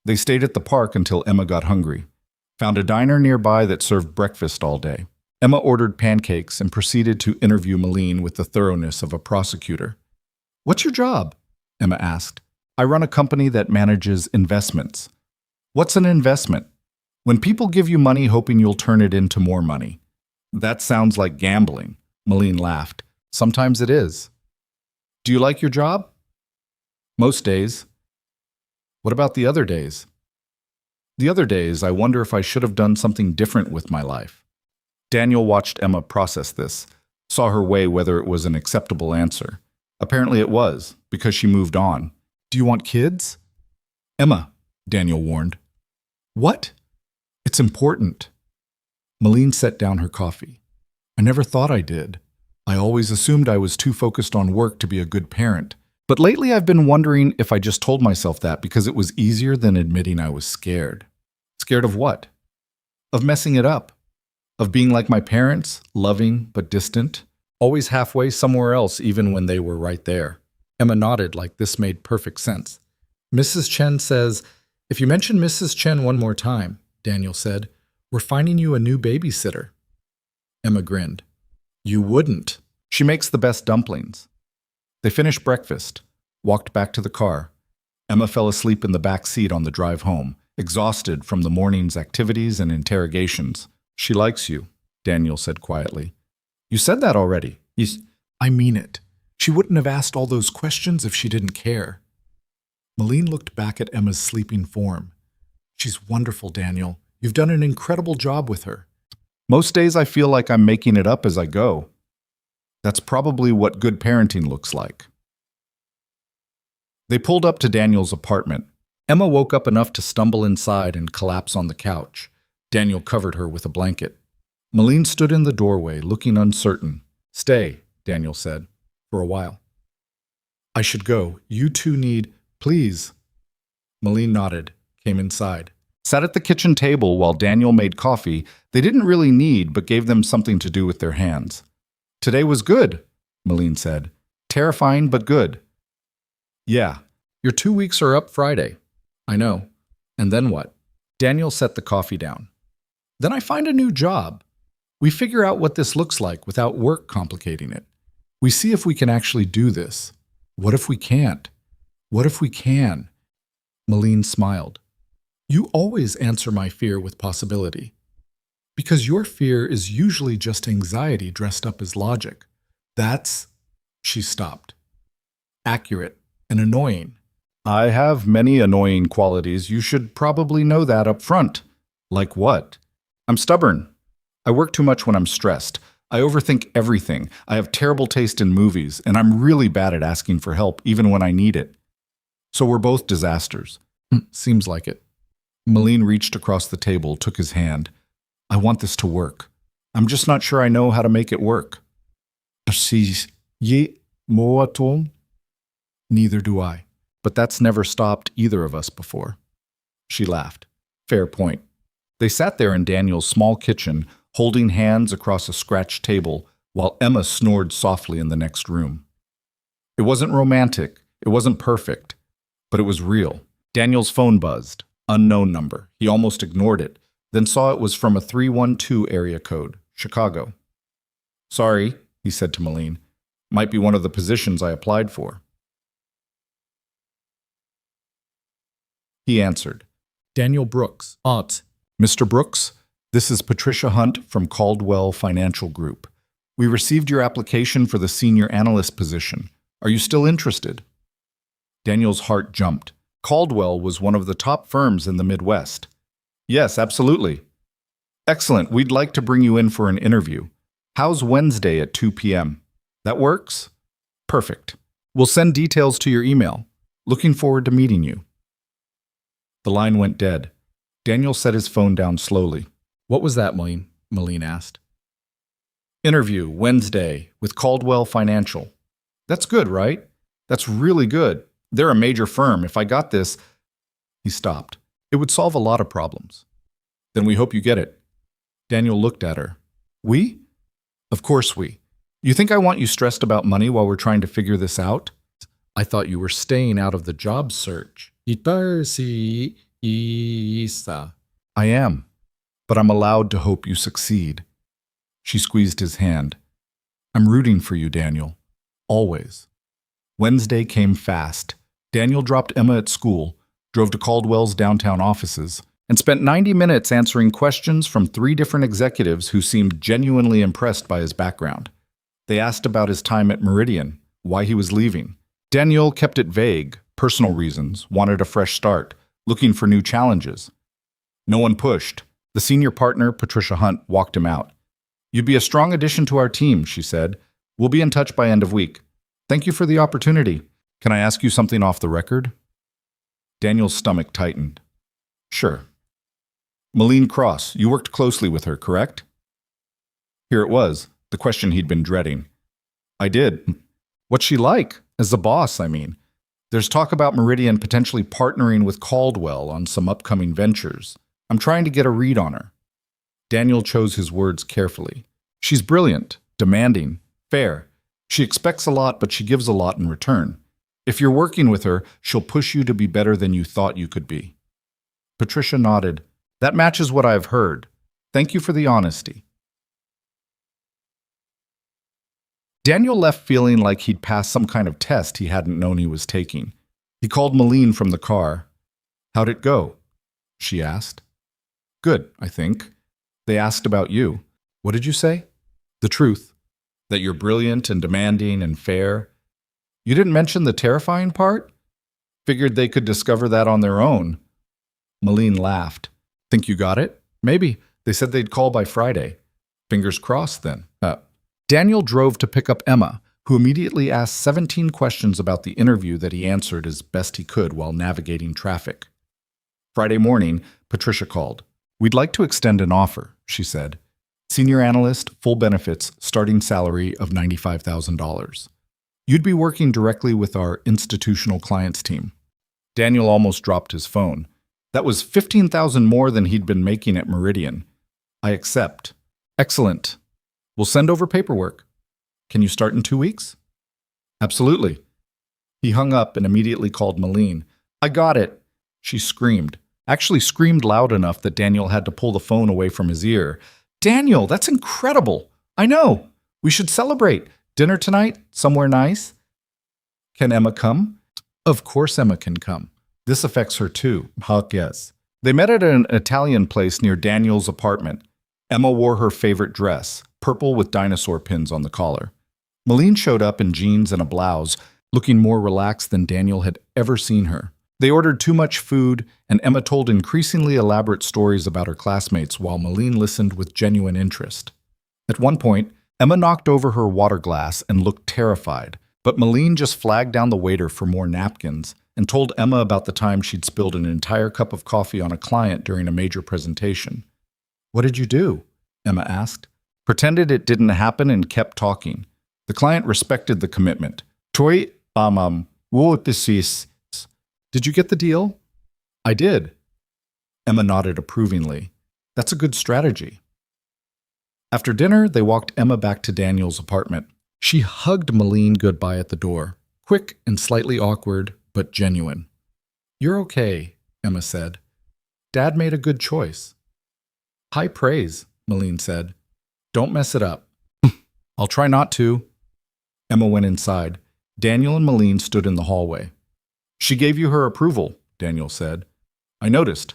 They stayed at the park until Emma got hungry, found a diner nearby that served breakfast all day. Emma ordered pancakes and proceeded to interview Molen with the thoroughness of a prosecutor. What's your job? Emma asked. I run a company that manages investments. What's an investment? When people give you money hoping you'll turn it into more money. That sounds like gambling. Molen laughed. Sometimes it is. Do you like your job? Most days. What about the other days? The other days, I wonder if I should have done something different with my life. Daniel watched Emma process this, saw her weigh whether it was an acceptable answer. Apparently it was, because she moved on. Do you want kids? Emma, Daniel warned. What? It's important. Molen set down her coffee. I never thought I did. I always assumed I was too focused on work to be a good parent. But lately I've been wondering if I just told myself that because it was easier than admitting I was scared. Scared of what? Of messing it up. Of being like my parents, loving but distant. Always halfway somewhere else even when they were right there. Emma nodded like this made perfect sense. Mrs. Chen says, if you mention Mrs. Chen one more time, Daniel said, we're finding you a new babysitter. Emma grinned. You wouldn't. She makes the best dumplings. They finished breakfast, walked back to the car. Emma fell asleep in the back seat on the drive home, exhausted from the morning's activities and interrogations. She likes you, Daniel said quietly. You said that already. I mean it. She wouldn't have asked all those questions if she didn't care. Molen looked back at Emma's sleeping form. She's wonderful, Daniel. You've done an incredible job with her. Most days I feel like I'm making it up as I go. That's probably what good parenting looks like. They pulled up to Daniel's apartment. Emma woke up enough to stumble inside and collapse on the couch. Daniel covered her with a blanket. Molen stood in the doorway, looking uncertain. Stay, Daniel said, for a while. I should go. You two need... Please. Molen nodded, came inside. Sat at the kitchen table while Daniel made coffee they didn't really need but gave them something to do with their hands. Today was good, Molen said. Terrifying but good. Yeah, your 2 weeks are up Friday. I know. And then what? Daniel set the coffee down. Then I find a new job. We figure out what this looks like without work complicating it. We see if we can actually do this. What if we can't? What if we can? Molen smiled. You always answer my fear with possibility. Because your fear is usually just anxiety dressed up as logic. That's... She stopped. Accurate and annoying. I have many annoying qualities. You should probably know that up front. Like what? I'm stubborn. I work too much when I'm stressed. I overthink everything. I have terrible taste in movies, and I'm really bad at asking for help even when I need it. So we're both disasters. Seems like it. Molen reached across the table, took his hand. I want this to work. I'm just not sure I know how to make it work. Neither do I. But that's never stopped either of us before. She laughed. Fair point. They sat there in Daniel's small kitchen, holding hands across a scratched table, while Emma snored softly in the next room. It wasn't romantic. It wasn't perfect. But it was real. Daniel's phone buzzed. Unknown number. He almost ignored it, then saw it was from a 312 area code, Chicago. Sorry, he said to Molen. Might be one of the positions I applied for. He answered. Daniel Brooks. Aunt. Mr. Brooks, this is Patricia Hunt from Caldwell Financial Group. We received your application for the senior analyst position. Are you still interested? Daniel's heart jumped. Caldwell was one of the top firms in the Midwest. Yes, absolutely. Excellent. We'd like to bring you in for an interview. How's Wednesday at 2 p.m.? That works? Perfect. We'll send details to your email. Looking forward to meeting you. The line went dead. Daniel set his phone down slowly. What was that, Molen? Molen asked. Interview, Wednesday, with Caldwell Financial. That's good, right? That's really good. They're a major firm. If I got this... He stopped. It would solve a lot of problems. Then we hope you get it. Daniel looked at her. We? Of course we. You think I want you stressed about money while we're trying to figure this out? I thought you were staying out of the job search. I am, but I'm allowed to hope you succeed. She squeezed his hand. I'm rooting for you, Daniel. Always. Wednesday came fast. Daniel dropped Emma at school, drove to Caldwell's downtown offices, and spent 90 minutes answering questions from 3 different executives who seemed genuinely impressed by his background. They asked about his time at Meridian, why he was leaving. Daniel kept it vague, Personal reasons, wanted a fresh start, looking for new challenges. No one pushed. The senior partner, Patricia Hunt, walked him out. "You'd be a strong addition to our team," she said. "We'll be in touch by end of week. Thank you for the opportunity. Can I ask you something off the record?" Daniel's stomach tightened. "Sure." "Molen Cross, you worked closely with her, correct?" Here it was, the question he'd been dreading. "I did." "What's she like? As the boss, I mean. There's talk about Meridian potentially partnering with Caldwell on some upcoming ventures. I'm trying to get a read on her." Daniel chose his words carefully. "She's brilliant, demanding, fair. She expects a lot, but she gives a lot in return. If you're working with her, she'll push you to be better than you thought you could be." Patricia nodded. "That matches what I've heard. Thank you for the honesty." Daniel left feeling like he'd passed some kind of test he hadn't known he was taking. He called Molen from the car. "How'd it go?" she asked. "Good, I think. They asked about you." "What did you say?" "The truth. That you're brilliant and demanding and fair." "You didn't mention the terrifying part?" "Figured they could discover that on their own." Molen laughed. "Think you got it?" "Maybe. They said they'd call by Friday." "Fingers crossed, then." Daniel drove to pick up Emma, who immediately asked 17 questions about the interview that he answered as best he could while navigating traffic. Friday morning, Patricia called. "We'd like to extend an offer," she said. "Senior analyst, full benefits, starting salary of $95,000. You'd be working directly with our institutional clients team." Daniel almost dropped his phone. That was $15,000 more than he'd been making at Meridian. "I accept." "Excellent. We'll send over paperwork. Can you start in 2 weeks?" "Absolutely." He hung up and immediately called Molen. "I got it," she screamed. Actually screamed loud enough that Daniel had to pull the phone away from his ear. "Daniel, that's incredible. I know. We should celebrate. Dinner tonight? Somewhere nice?" "Can Emma come?" "Of course Emma can come. This affects her too." "Huck, yes." They met at an Italian place near Daniel's apartment. Emma wore her favorite dress, purple with dinosaur pins on the collar. Molen showed up in jeans and a blouse, looking more relaxed than Daniel had ever seen her. They ordered too much food, and Emma told increasingly elaborate stories about her classmates while Molen listened with genuine interest. At one point, Emma knocked over her water glass and looked terrified, but Molen just flagged down the waiter for more napkins and told Emma about the time she'd spilled an entire cup of coffee on a client during a major presentation. "What did you do?" Emma asked. Pretended it didn't happen and kept talking. The client respected the commitment. "Toi, what this is?" "Did you get the deal?" "I did." Emma nodded approvingly. "That's a good strategy." After dinner, they walked Emma back to Daniel's apartment. She hugged Molen goodbye at the door, quick and slightly awkward, but genuine. "You're okay," Emma said. "Dad made a good choice." "High praise," Molen said. "Don't mess it up." "I'll try not to." Emma went inside. Daniel and Molen stood in the hallway. "She gave you her approval," Daniel said. "I noticed.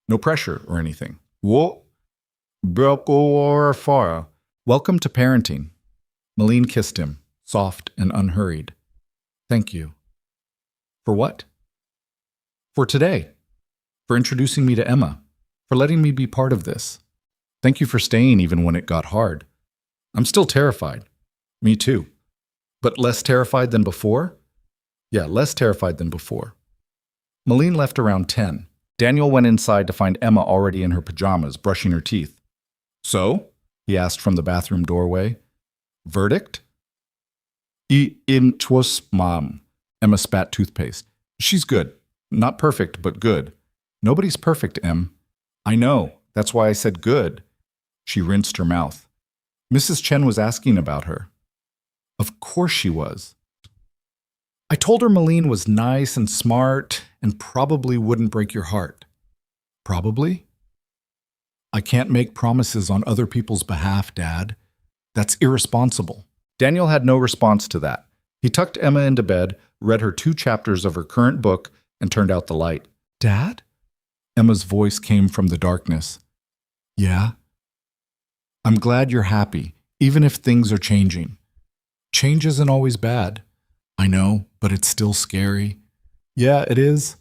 No pressure or anything." "What? Welcome to parenting." Molen kissed him, soft and unhurried. "Thank you." "For what?" "For today. For introducing me to Emma. For letting me be part of this. Thank you for staying even when it got hard. I'm still terrified." "Me too." "But less terrified than before?" "Yeah, less terrified than before." Molen left around 10. Daniel went inside to find Emma already in her pajamas, brushing her teeth. "So?" he asked from the bathroom doorway. "Verdict?" "Twas Mom." Emma spat toothpaste. "She's good. Not perfect, but good." "Nobody's perfect, Em." "I know. That's why I said good." She rinsed her mouth. "Mrs. Chen was asking about her." "Of course she was." "I told her Molen was nice and smart and probably wouldn't break your heart." "Probably?" "I can't make promises on other people's behalf, Dad. That's irresponsible." Daniel had no response to that. He tucked Emma into bed, read her 2 chapters of her current book, and turned out the light. "Dad?" Emma's voice came from the darkness. "Yeah?" "I'm glad you're happy, even if things are changing." "Change isn't always bad." "I know, but it's still scary." Yeah, it is.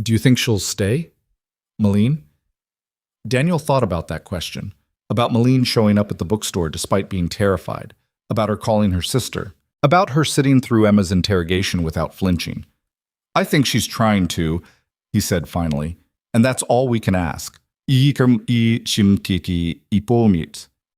Do you think she'll stay? Molen? Daniel thought about that question, about Molen showing up at the bookstore despite being terrified, about her calling her sister, about her sitting through Emma's interrogation without flinching. I think she's trying to, he said finally, and that's all we can ask.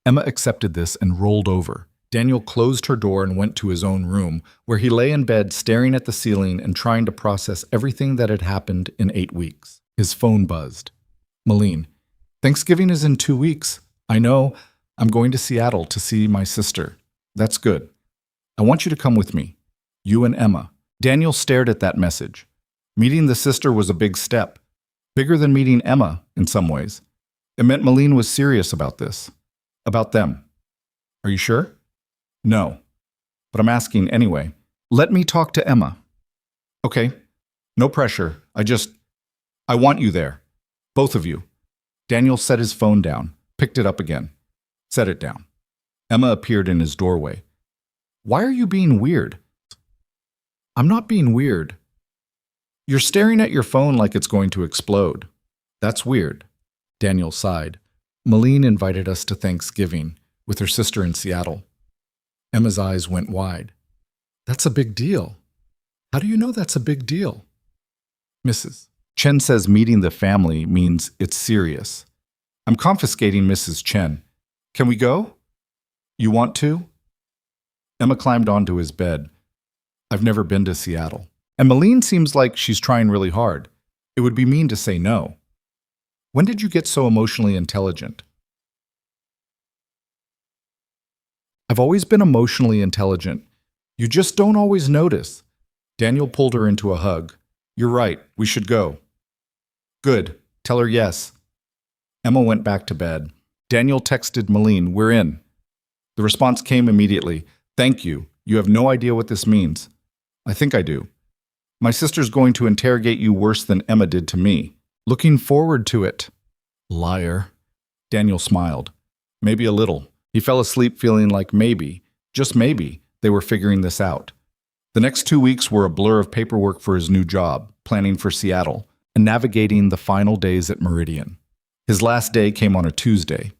Emma accepted this and rolled over. Daniel closed her door and went to his own room, where he lay in bed staring at the ceiling and trying to process everything that had happened in 8 weeks. His phone buzzed. Molen, Thanksgiving is in 2 weeks. I know. I'm going to Seattle to see my sister. That's good. I want you to come with me. You and Emma. Daniel stared at that message. Meeting the sister was a big step. Bigger than meeting Emma, in some ways. It meant Molen was serious about this. About them. Are you sure? No. But I'm asking anyway. Let me talk to Emma. Okay. No pressure. I want you there. Both of you. Daniel set his phone down, picked it up again. Set it down. Emma appeared in his doorway. Why are you being weird? I'm not being weird. You're staring at your phone like it's going to explode. That's weird. Daniel sighed. Molen invited us to Thanksgiving with her sister in Seattle. Emma's eyes went wide. That's a big deal. How do you know that's a big deal? Mrs. Chen says meeting the family means it's serious. I'm confiscating Mrs. Chen. Can we go? You want to? Emma climbed onto his bed. I've never been to Seattle. And Molen seems like she's trying really hard. It would be mean to say no. When did you get so emotionally intelligent? I've always been emotionally intelligent. You just don't always notice. Daniel pulled her into a hug. You're right, we should go. Good, tell her yes. Emma went back to bed. Daniel texted Molen, we're in. The response came immediately. Thank you. You have no idea what this means. I think I do. My sister's going to interrogate you worse than Emma did to me. Looking forward to it. Liar. Daniel smiled. Maybe a little. He fell asleep feeling like maybe, just maybe, they were figuring this out. The next 2 weeks were a blur of paperwork for his new job, planning for Seattle, and navigating the final days at Meridian. His last day came on a Tuesday.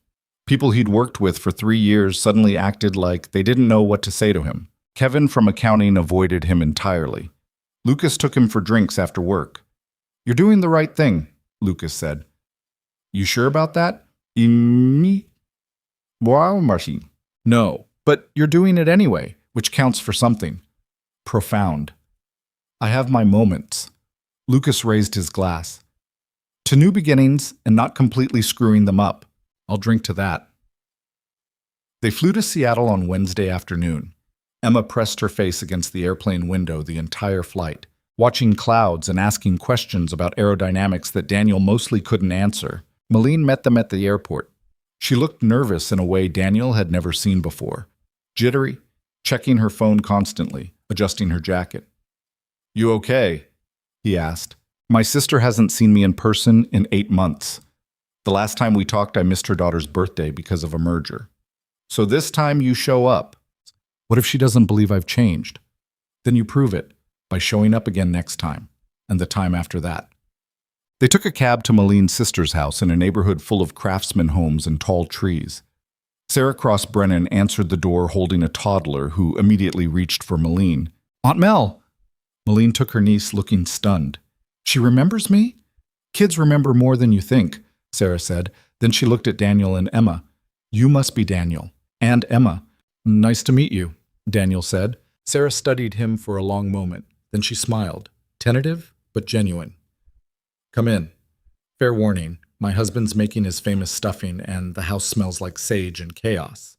People he'd worked with for 3 years suddenly acted like they didn't know what to say to him. Kevin from accounting avoided him entirely. Lucas took him for drinks after work. You're doing the right thing, Lucas said. You sure about that? No, but you're doing it anyway, which counts for something. Profound. I have my moments. Lucas raised his glass. To new beginnings and not completely screwing them up. I'll drink to that. They flew to Seattle on Wednesday afternoon. Emma pressed her face against the airplane window the entire flight, watching clouds and asking questions about aerodynamics that Daniel mostly couldn't answer. Molen met them at the airport. She looked nervous in a way Daniel had never seen before. Jittery, checking her phone constantly, adjusting her jacket. You okay? He asked. My sister hasn't seen me in person in 8 months. The last time we talked, I missed her daughter's birthday because of a merger. So this time you show up. What if she doesn't believe I've changed? Then you prove it by showing up again next time, and the time after that. They took a cab to Molen's sister's house in a neighborhood full of craftsman homes and tall trees. Sarah Cross Brennan answered the door holding a toddler who immediately reached for Molen. Aunt Mel! Molen took her niece looking stunned. She remembers me? Kids remember more than you think, Sarah said. Then she looked at Daniel and Emma. You must be Daniel. And Emma. Nice to meet you, Daniel said. Sarah studied him for a long moment. Then she smiled, tentative but genuine. Come in. Fair warning, my husband's making his famous stuffing and the house smells like sage and chaos.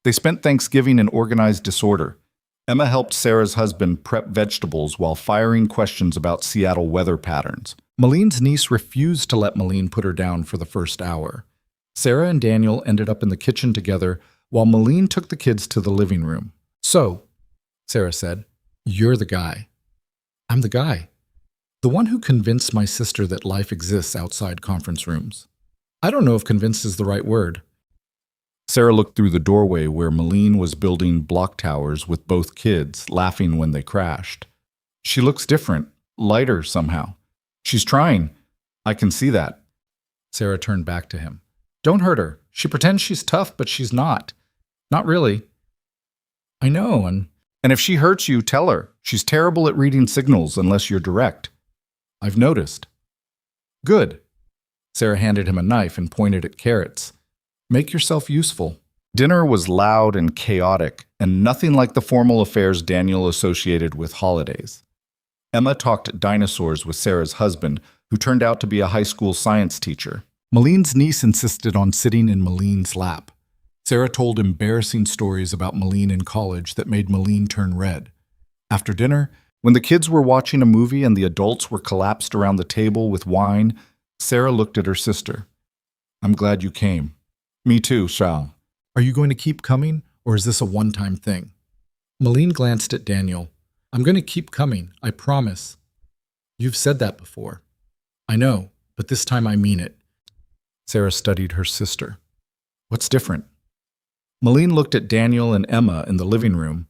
They spent Thanksgiving in organized disorder. Emma helped Sarah's husband prep vegetables while firing questions about Seattle weather patterns. Molen's niece refused to let Molen put her down for the first hour. Sarah and Daniel ended up in the kitchen together while Molen took the kids to the living room. So, Sarah said, you're the guy. I'm the guy. The one who convinced my sister that life exists outside conference rooms. I don't know if convinced is the right word. Sarah looked through the doorway where Molen was building block towers with both kids, laughing when they crashed. She looks different, lighter somehow. She's trying. I can see that. Sarah turned back to him. Don't hurt her. She pretends she's tough, but she's not. Not really. I know, and if she hurts you, tell her. She's terrible at reading signals unless you're direct. I've noticed. Good. Sarah handed him a knife and pointed at carrots. Make yourself useful. Dinner was loud and chaotic, and nothing like the formal affairs Daniel associated with holidays. Emma talked dinosaurs with Sarah's husband, who turned out to be a high school science teacher. Molen's niece insisted on sitting in Molen's lap. Sarah told embarrassing stories about Molen in college that made Molen turn red. After dinner, when the kids were watching a movie and the adults were collapsed around the table with wine, Sarah looked at her sister. I'm glad you came. Me too, Shao. Are you going to keep coming, or is this a one-time thing? Molen glanced at Daniel. I'm going to keep coming, I promise. You've said that before. I know, but this time I mean it. Sarah studied her sister. What's different? Molen looked at Daniel and Emma in the living room,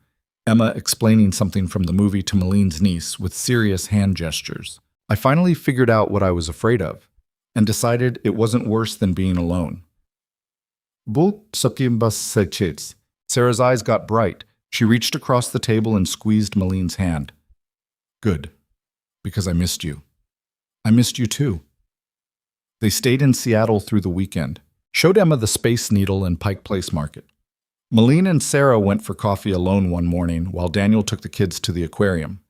Emma explaining something from the movie to Molen's niece with serious hand gestures. I finally figured out what I was afraid of, and decided it wasn't worse than being alone. Sarah's eyes got bright. She reached across the table and squeezed Molen's hand. Good, because I missed you. I missed you too. They stayed in Seattle through the weekend, showed Emma the Space Needle and Pike Place Market. Molen and Sarah went for coffee alone one morning while Daniel took the kids to the aquarium.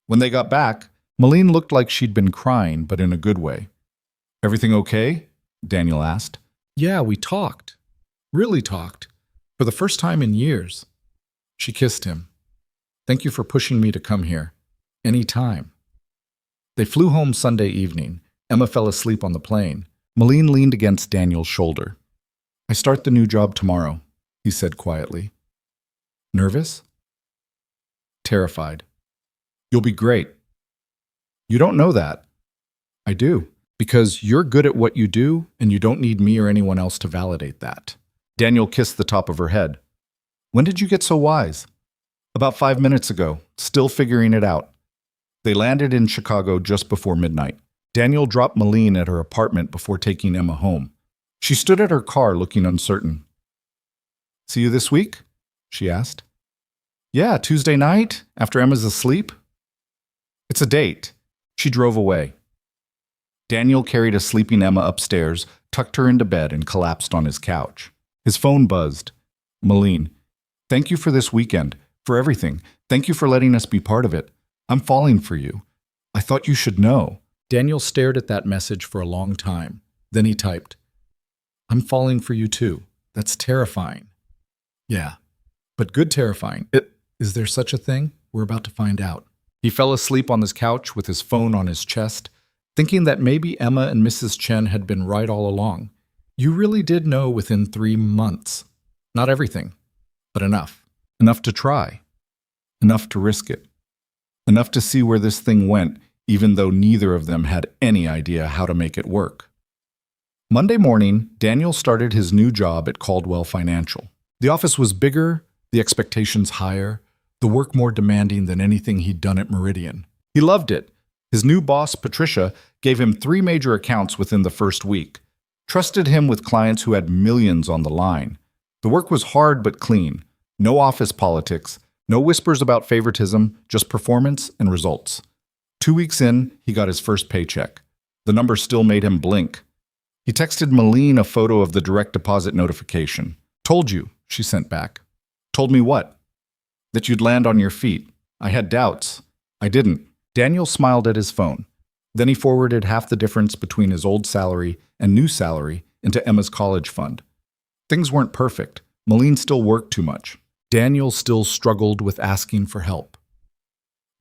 When they got back, Molen looked like she'd been crying, but in a good way. Everything okay? Daniel asked. Yeah, we talked. Really talked. For the first time in years. She kissed him. Thank you for pushing me to come here. Any time. They flew home Sunday evening. Emma fell asleep on the plane. Molen leaned against Daniel's shoulder. I start the new job tomorrow, he said quietly. Nervous? Terrified. You'll be great. You don't know that. I do, because you're good at what you do, and you don't need me or anyone else to validate that. Daniel kissed the top of her head. When did you get so wise? About 5 minutes ago, still figuring it out. They landed in Chicago just before midnight. Daniel dropped Molen at her apartment before taking Emma home. She stood at her car looking uncertain. See you this week? She asked. Yeah, Tuesday night, after Emma's asleep. It's a date. She drove away. Daniel carried a sleeping Emma upstairs, tucked her into bed, and collapsed on his couch. His phone buzzed. Molen, thank you for this weekend, for everything. Thank you for letting us be part of it. I'm falling for you. I thought you should know. Daniel stared at that message for a long time. Then he typed, I'm falling for you too. That's terrifying. Yeah, but good terrifying. Is there such a thing? We're about to find out. He fell asleep on his couch with his phone on his chest, thinking that maybe Emma and Mrs. Chen had been right all along. You really did know within 3 months. Not everything, but enough. Enough to try. Enough to risk it. Enough to see where this thing went, even though neither of them had any idea how to make it work. Monday morning, Daniel started his new job at Caldwell Financial. The office was bigger, the expectations higher, the work more demanding than anything he'd done at Meridian. He loved it. His new boss, Patricia, gave him 3 major accounts within the first week, trusted him with clients who had millions on the line. The work was hard but clean. No office politics, no whispers about favoritism, just performance and results. 2 weeks in, he got his first paycheck. The number still made him blink. He texted Molen a photo of the direct deposit notification. Told you, she sent back. Told me what? That you'd land on your feet. I had doubts. I didn't. Daniel smiled at his phone. Then he forwarded half the difference between his old salary and new salary into Emma's college fund. Things weren't perfect. Molen still worked too much. Daniel still struggled with asking for help.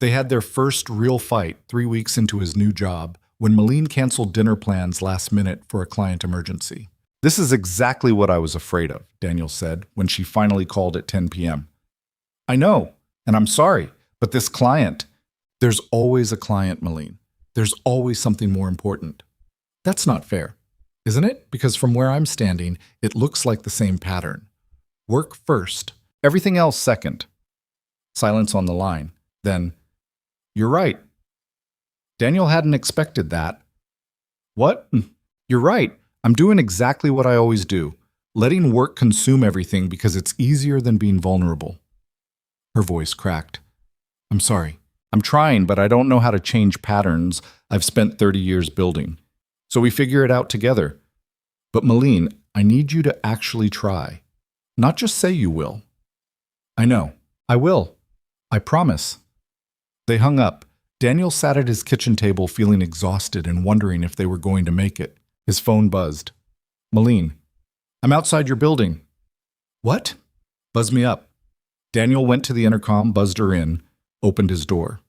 They had their first real fight 3 weeks into his new job when Molen canceled dinner plans last minute for a client emergency. This is exactly what I was afraid of, Daniel said when she finally called at 10 p.m. I know, and I'm sorry, but this client... There's always a client, Molen. There's always something more important. That's not fair, isn't it? Because from where I'm standing, it looks like the same pattern. Work first, everything else second. Silence on the line. Then, You're right. Daniel hadn't expected that. What? You're right. I'm doing exactly what I always do, letting work consume everything because it's easier than being vulnerable. Her voice cracked. I'm sorry. I'm trying, but I don't know how to change patterns I've spent 30 years building. So we figure it out together. But Molen, I need you to actually try. Not just say you will. I know. I will. I promise. They hung up. Daniel sat at his kitchen table feeling exhausted and wondering if they were going to make it. His phone buzzed. Molen, I'm outside your building. What? Buzz me up. Daniel went to the intercom, buzzed her in, opened his door.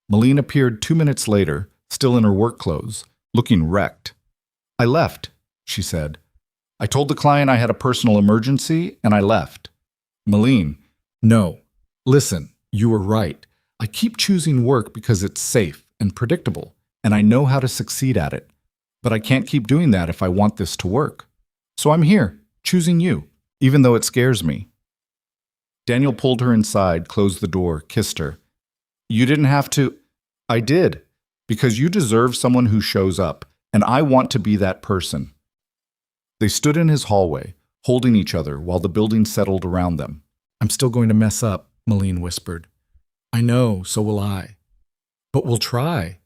Molen appeared 2 minutes later, still in her work clothes, looking wrecked. I left, she said. I told the client I had a personal emergency, and I left. Molen, no. Listen, you were right. I keep choosing work because it's safe and predictable, and I know how to succeed at it. But I can't keep doing that if I want this to work. So I'm here, choosing you, even though it scares me. Daniel pulled her inside, closed the door, kissed her. You didn't have to. I did, because you deserve someone who shows up, and I want to be that person. They stood in his hallway, holding each other while the building settled around them. I'm still going to mess up, Molen whispered. I know, so will I. But we'll try.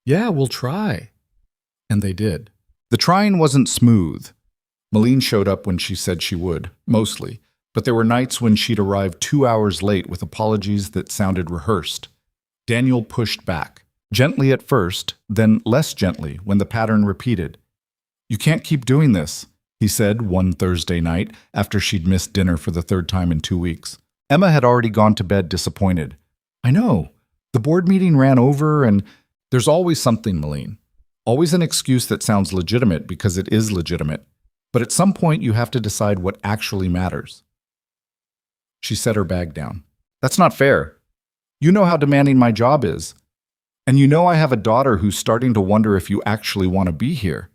Yeah, we'll try. And they did. The trying wasn't smooth. Molen showed up when she said she would, mostly, but there were nights when she'd arrive 2 hours late with apologies that sounded rehearsed. Daniel pushed back, gently at first, then less gently when the pattern repeated. You can't keep doing this, he said one Thursday night after she'd missed dinner for the 3rd time in 2 weeks. Emma had already gone to bed disappointed. I know. The board meeting ran over and there's always something, Molen. Always an excuse that sounds legitimate because it is legitimate. But at some point you have to decide what actually matters. She set her bag down. That's not fair. You know how demanding my job is. And you know I have a daughter who's starting to wonder if you actually want to be here.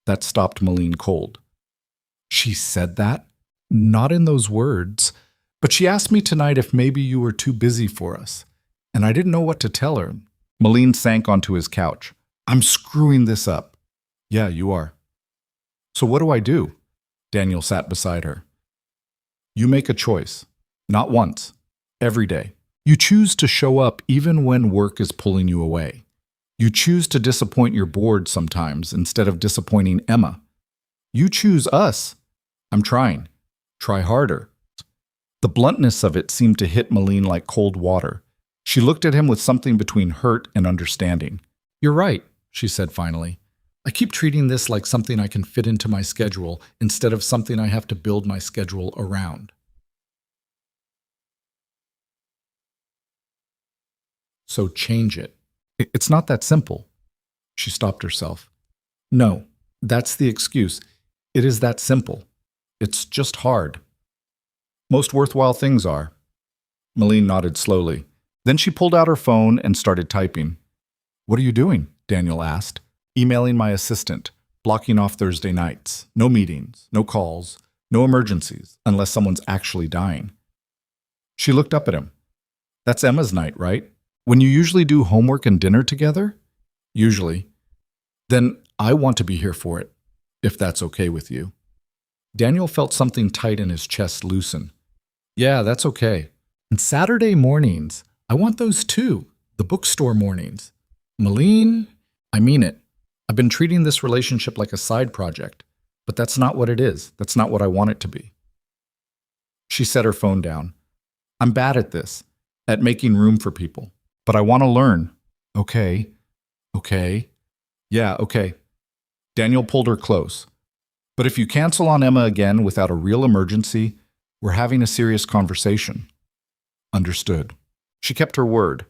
That stopped Molen cold. She said that? Not in those words. But she asked me tonight if maybe you were too busy for us. And I didn't know what to tell her. Molen sank onto his couch. I'm screwing this up. Yeah, you are. So what do I do? Daniel sat beside her. You make a choice. Not once. Every day. You choose to show up even when work is pulling you away. You choose to disappoint your board sometimes instead of disappointing Emma. You choose us. I'm trying. Try harder. The bluntness of it seemed to hit Molen like cold water. She looked at him with something between hurt and understanding. You're right, she said finally. I keep treating this like something I can fit into my schedule instead of something I have to build my schedule around. So change it. It's not that simple. She stopped herself. No, that's the excuse. It is that simple. It's just hard. Most worthwhile things are. Molen nodded slowly. Then she pulled out her phone and started typing. What are you doing? Daniel asked. Emailing my assistant, blocking off Thursday nights. No meetings, no calls, no emergencies, unless someone's actually dying. She looked up at him. That's Emma's night, right? When you usually do homework and dinner together? Usually. Then I want to be here for it, if that's okay with you. Daniel felt something tight in his chest loosen. Yeah, that's okay. And Saturday mornings, I want those too. The bookstore mornings. Molen, I mean it. I've been treating this relationship like a side project, but that's not what it is. That's not what I want it to be. She set her phone down. I'm bad at this, at making room for people, but I want to learn. Okay. Yeah, okay. Daniel pulled her close. But if you cancel on Emma again without a real emergency, we're having a serious conversation. Understood. She kept her word.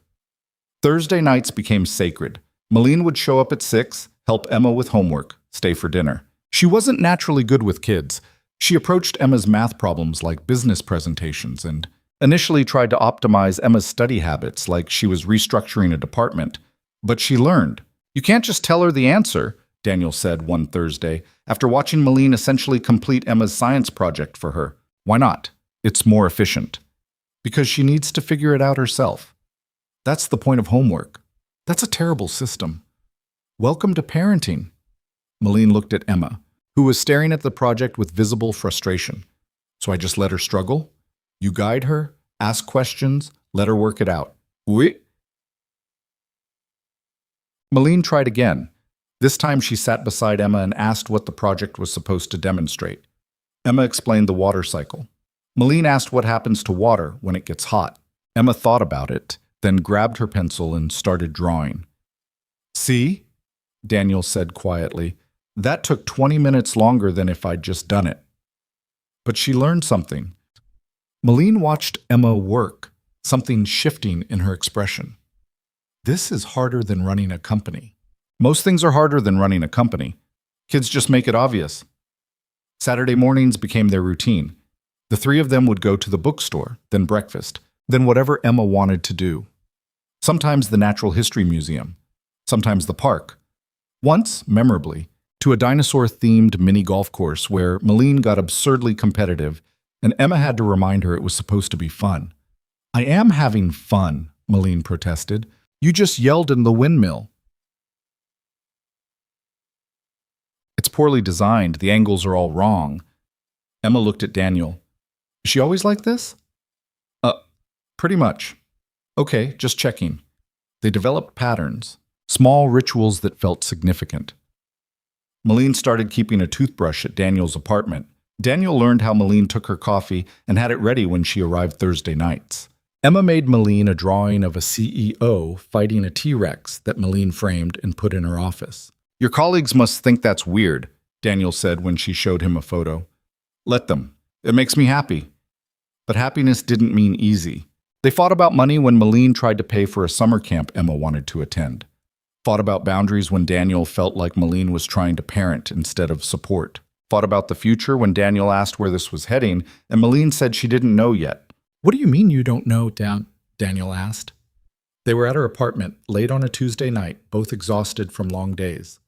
Thursday nights became sacred. Molen would show up at 6, help Emma with homework, stay for dinner. She wasn't naturally good with kids. She approached Emma's math problems like business presentations and initially tried to optimize Emma's study habits like she was restructuring a department. But she learned. You can't just tell her the answer, Daniel said one Thursday, after watching Molen essentially complete Emma's science project for her. Why not? It's more efficient. Because she needs to figure it out herself. That's the point of homework. That's a terrible system. Welcome to parenting. Molen looked at Emma, who was staring at the project with visible frustration. So I just let her struggle? You guide her, ask questions, let her work it out. Oui. Molen tried again. This time she sat beside Emma and asked what the project was supposed to demonstrate. Emma explained the water cycle. Molen asked what happens to water when it gets hot. Emma thought about it, then grabbed her pencil and started drawing. See? Daniel said quietly. That took 20 minutes longer than if I'd just done it. But she learned something. Molen watched Emma work, something shifting in her expression. This is harder than running a company. Most things are harder than running a company. Kids just make it obvious. Saturday mornings became their routine. The three of them would go to the bookstore, then breakfast, then whatever Emma wanted to do. Sometimes the Natural History Museum, sometimes the park. Once, memorably, to a dinosaur-themed mini golf course where Molen got absurdly competitive and Emma had to remind her it was supposed to be fun. I am having fun, Molen protested. You just yelled in the windmill. It's poorly designed. The angles are all wrong. Emma looked at Daniel. Is she always like this? Pretty much. Okay, just checking. They developed patterns, small rituals that felt significant. Molen started keeping a toothbrush at Daniel's apartment. Daniel learned how Molen took her coffee and had it ready when she arrived Thursday nights. Emma made Molen a drawing of a CEO fighting a T-Rex that Molen framed and put in her office. Your colleagues must think that's weird, Daniel said when she showed him a photo. Let them. It makes me happy. But happiness didn't mean easy. They fought about money when Molen tried to pay for a summer camp Emma wanted to attend. Fought about boundaries when Daniel felt like Molen was trying to parent instead of support. Fought about the future when Daniel asked where this was heading, and Molen said she didn't know yet. What do you mean you don't know, Daniel asked. They were at her apartment, late on a Tuesday night, both exhausted from long days.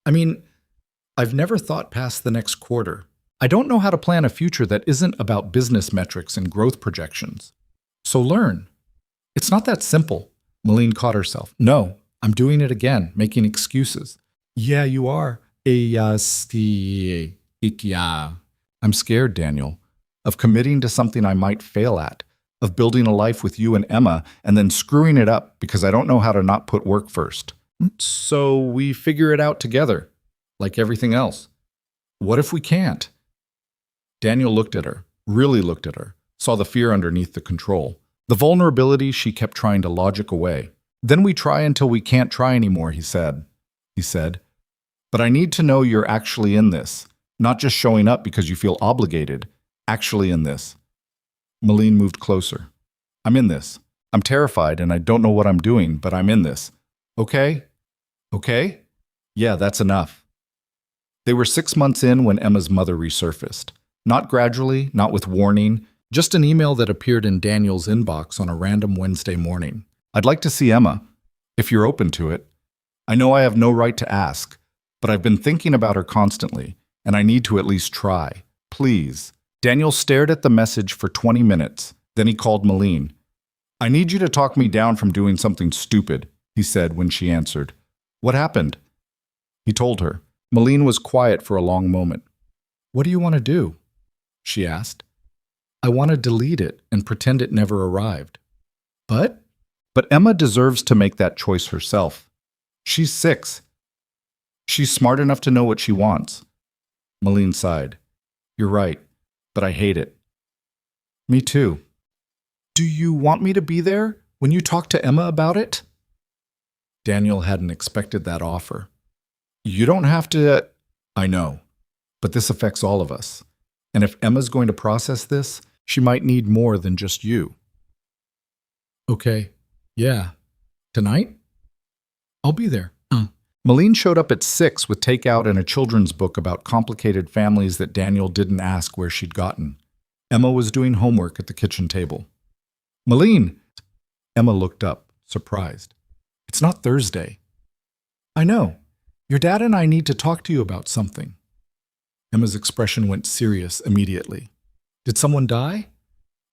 I mean, I've never thought past the next quarter. I don't know how to plan a future that isn't about business metrics and growth projections. So learn. It's not that simple. Molen caught herself. No, I'm doing it again, making excuses. Yeah, you are. I'm scared, Daniel, of committing to something I might fail at, of building a life with you and Emma and then screwing it up because I don't know how to not put work first. So we figure it out together, like everything else. What if we can't? Daniel looked at her, really looked at her, saw the fear underneath the control, the vulnerability she kept trying to logic away. Then we try until we can't try anymore, he said. But I need to know you're actually in this, not just showing up because you feel obligated, actually in this. Molen moved closer. I'm in this. I'm terrified and I don't know what I'm doing, but I'm in this. Okay? Okay? Yeah, that's enough. They were 6 months in when Emma's mother resurfaced. Not gradually, not with warning, just an email that appeared in Daniel's inbox on a random Wednesday morning. I'd like to see Emma, if you're open to it. I know I have no right to ask, but I've been thinking about her constantly, and I need to at least try. Please. Daniel stared at the message for 20 minutes. Then he called Molen. I need you to talk me down from doing something stupid, he said when she answered. What happened? He told her. Molen was quiet for a long moment. What do you want to do? She asked. I want to delete it and pretend it never arrived. But Emma deserves to make that choice herself. She's 6. She's smart enough to know what she wants. Molen sighed. You're right, but I hate it. Me too. Do you want me to be there when you talk to Emma about it? Daniel hadn't expected that offer. You don't have to. I know, but this affects all of us. And if Emma's going to process this, she might need more than just you. Okay, yeah. Tonight? I'll be there. Molen showed up at 6 with takeout and a children's book about complicated families that Daniel didn't ask where she'd gotten. Emma was doing homework at the kitchen table. Molen! Emma looked up, surprised. It's not Thursday. I know. Your dad and I need to talk to you about something. Emma's expression went serious immediately. Did someone die?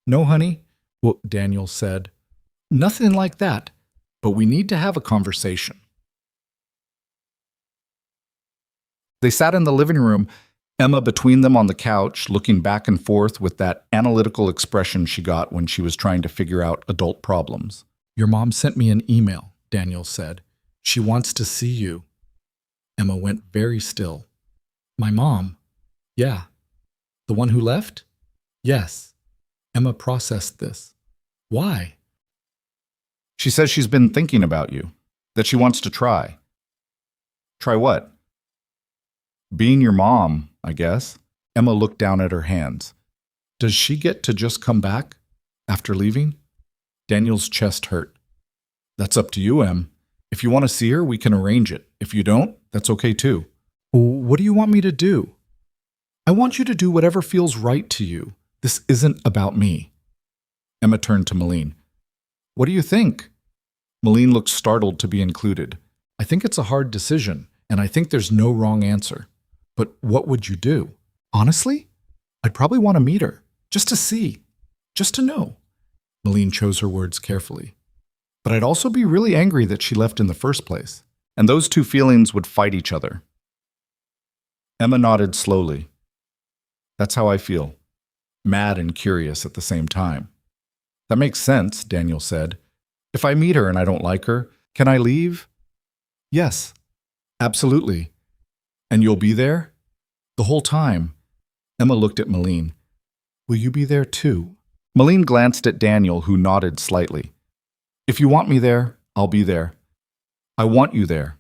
No, honey. Well, Daniel said. Nothing like that. but we need to have a conversation. They sat in the living room, Emma between them on the couch, looking back and forth with that analytical expression she got when she was trying to figure out adult problems. "Your mom sent me an email," Daniel said. "She wants to see you." Emma went very still. "My mom?" "Yeah." "The one who left?" "Yes." Emma processed this. "Why?" "She says she's been thinking about you, that she wants to try." "Try what?" "Being your mom, I guess." Emma looked down at her hands. "Does she get to just come back after leaving?" Daniel's chest hurt. "That's up to you, Em. If you want to see her, we can arrange it. If you don't, that's okay too." "What do you want me to do?" "I want you to do whatever feels right to you. This isn't about me." Emma turned to Molen. "What do you think?" Molen looked startled to be included. "I think it's a hard decision, and I think there's no wrong answer. But what would you do? Honestly, I'd probably want to meet her, just to see, just to know." Molen chose her words carefully. "But I'd also be really angry that she left in the first place, and those two feelings would fight each other." Emma nodded slowly. "That's how I feel, mad and curious at the same time." "That makes sense," Daniel said. "If I meet her and I don't like her, can I leave?" "Yes, absolutely." "And you'll be there?" "The whole time." Emma looked at Molen. "Will you be there too?" Molen glanced at Daniel, who nodded slightly. "If you want me there, I'll be there." "I want you there."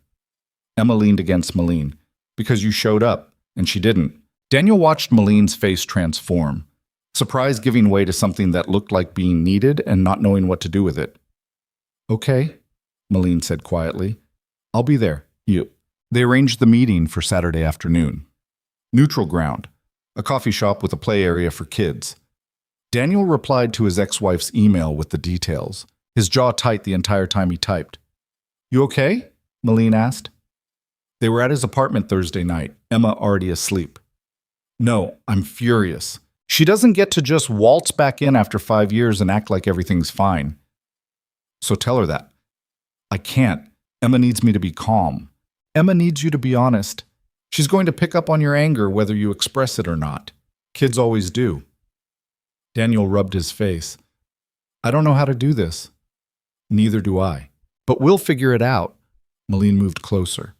Emma leaned against Molen. "Because you showed up, and she didn't." Daniel watched Molen's face transform, surprise giving way to something that looked like being needed and not knowing what to do with it. "Okay," Molen said quietly. "I'll be there. You." They arranged the meeting for Saturday afternoon. Neutral ground, a coffee shop with a play area for kids. Daniel replied to his ex-wife's email with the details, his jaw tight the entire time he typed. "You okay?" Molen asked. They were at his apartment Thursday night, Emma already asleep. "No, I'm furious. She doesn't get to just waltz back in after 5 years and act like everything's fine." "So tell her that." "I can't. Emma needs me to be calm. Emma needs you to be honest. She's going to pick up on your anger whether you express it or not. Kids always do." Daniel rubbed his face. "I don't know how to do this." "Neither do I. But we'll figure it out." Molen moved closer.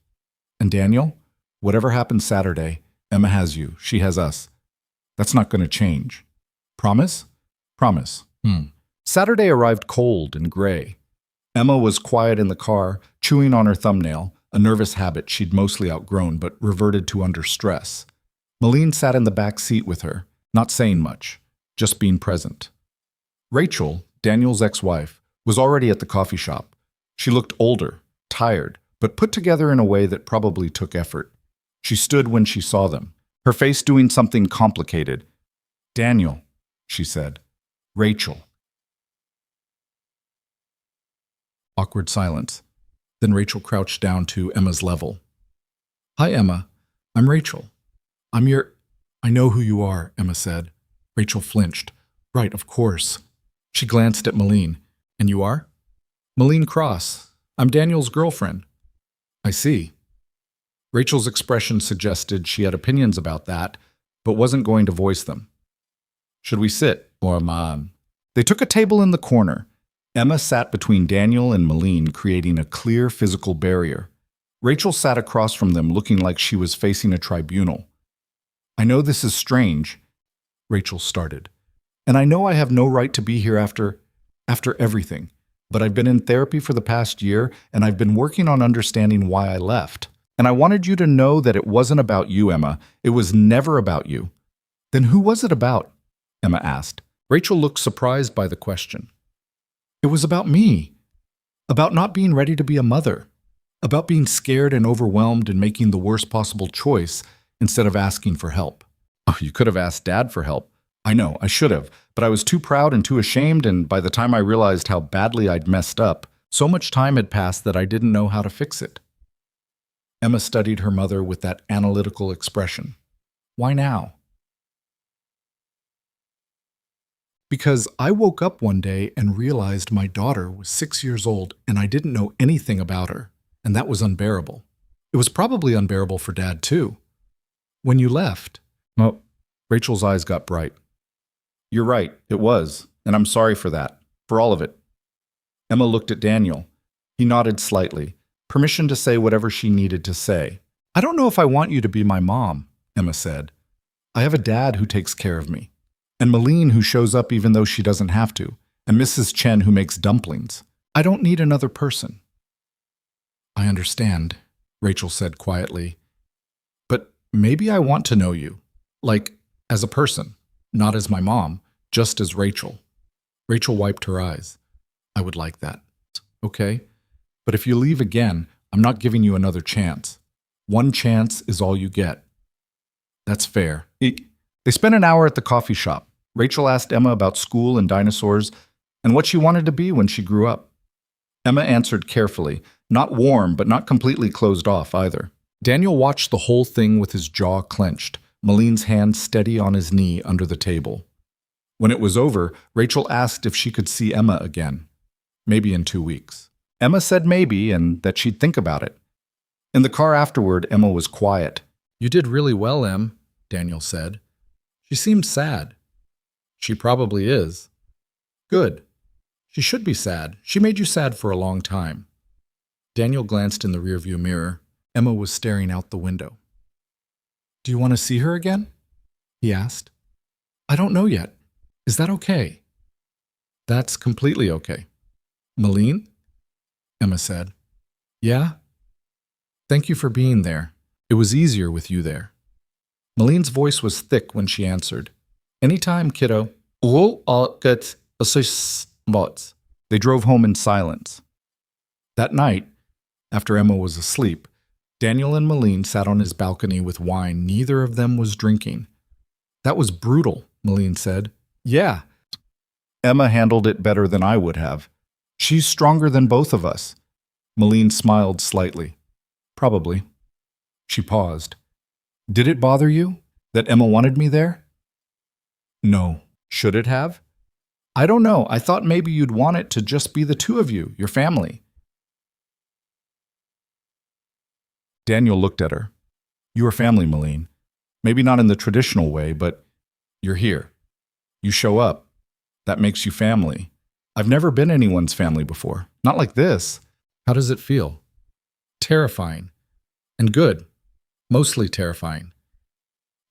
"And Daniel, whatever happens Saturday, Emma has you. She has us. That's not going to change. Promise?" "Promise." Saturday arrived cold and gray. Emma was quiet in the car, chewing on her thumbnail, a nervous habit she'd mostly outgrown but reverted to under stress. Molen sat in the back seat with her, not saying much, just being present. Rachel, Daniel's ex-wife, was already at the coffee shop. She looked older, tired, but put together in a way that probably took effort. She stood when she saw them, her face doing something complicated. "Daniel," she said. "Rachel." Awkward silence. Then Rachel crouched down to Emma's level. "Hi, Emma. I'm Rachel. I'm your—" "I know who you are," Emma said. Rachel flinched. "Right, of course." She glanced at Molen. "And you are?" "Molen Cross. I'm Daniel's girlfriend." "I see." Rachel's expression suggested she had opinions about that, but wasn't going to voice them. "Should we sit, or Mom?" They took a table in the corner. Emma sat between Daniel and Molen, creating a clear physical barrier. Rachel sat across from them, looking like she was facing a tribunal. "I know this is strange," Rachel started. "And I know I have no right to be here after everything. But I've been in therapy for the past year, and I've been working on understanding why I left. And I wanted you to know that it wasn't about you, Emma. It was never about you." "Then who was it about?" Emma asked. Rachel looked surprised by the question. "It was about me. About not being ready to be a mother. About being scared and overwhelmed and making the worst possible choice instead of asking for help." "Oh, you could have asked Dad for help." "I know, I should have, but I was too proud and too ashamed, and by the time I realized how badly I'd messed up, so much time had passed that I didn't know how to fix it." Emma studied her mother with that analytical expression. "Why now?" Because I woke up one day and realized my daughter was 6 years old and I didn't know anything about her, and that was unbearable. It was probably unbearable for Dad, too. When you left... Oh, Rachel's eyes got bright. You're right, it was, and I'm sorry for that, for all of it. Emma looked at Daniel. He nodded slightly, permission to say whatever she needed to say. I don't know if I want you to be my mom, Emma said. I have a dad who takes care of me, and Molen who shows up even though she doesn't have to, and Mrs. Chen who makes dumplings. I don't need another person. I understand, Rachel said quietly. But maybe I want to know you, like as a person, not as my mom, just as Rachel. Rachel wiped her eyes. I would like that. Okay, but if you leave again, I'm not giving you another chance. One chance is all you get. That's fair. They spent an hour at the coffee shop. Rachel asked Emma about school and dinosaurs and what she wanted to be when she grew up. Emma answered carefully, not warm but not completely closed off either. Daniel watched the whole thing with his jaw clenched, Molen's hand steady on his knee under the table. When it was over, Rachel asked if she could see Emma again. Maybe in 2 weeks. Emma said maybe and that she'd think about it. In the car afterward, Emma was quiet. You did really well, Em, Daniel said. She seemed sad. She probably is. Good. She should be sad. She made you sad for a long time. Daniel glanced in the rearview mirror. Emma was staring out the window. Do you want to see her again? He asked. I don't know yet. Is that okay? That's completely okay. Molen? Emma said. Yeah? Thank you for being there. It was easier with you there. Molen's voice was thick when she answered. Anytime, kiddo. They drove home in silence. That night, after Emma was asleep, Daniel and Molen sat on his balcony with wine neither of them was drinking. That was brutal, Molen said. Yeah. Emma handled it better than I would have. She's stronger than both of us. Molen smiled slightly. Probably. She paused. Did it bother you that Emma wanted me there? No. Should it have? I don't know. I thought maybe you'd want it to just be the two of you, your family. Daniel looked at her. You are family, Molen. Maybe not in the traditional way, but you're here. You show up. That makes you family. I've never been anyone's family before. Not like this. How does it feel? Terrifying. And good. Mostly terrifying.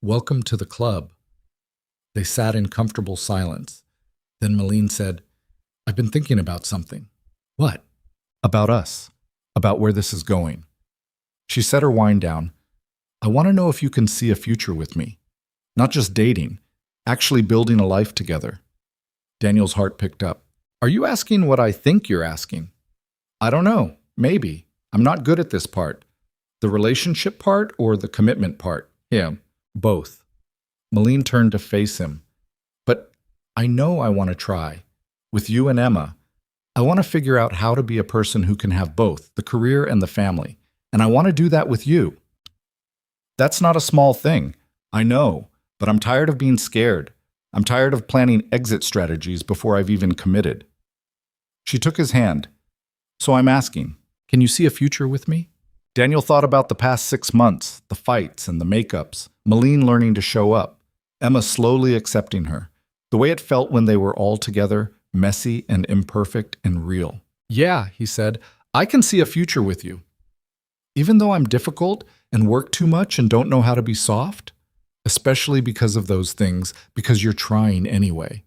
Welcome to the club. They sat in comfortable silence. Then Molen said, I've been thinking about something. What? About us. About where this is going. She set her wine down. I want to know if you can see a future with me. Not just dating, actually building a life together. Daniel's heart picked up. Are you asking what I think you're asking? I don't know. Maybe. I'm not good at this part. The relationship part or the commitment part? Him. Both. Molen turned to face him. But I know I want to try. With you and Emma. I want to figure out how to be a person who can have both, the career and the family. And I want to do that with you. That's not a small thing. I know. But I'm tired of being scared. I'm tired of planning exit strategies before I've even committed. She took his hand. So I'm asking, can you see a future with me? Daniel thought about the past 6 months, the fights and the makeups, Molen learning to show up, Emma slowly accepting her, the way it felt when they were all together, messy and imperfect and real. Yeah, he said, I can see a future with you. Even though I'm difficult and work too much and don't know how to be soft, especially because of those things, because you're trying anyway.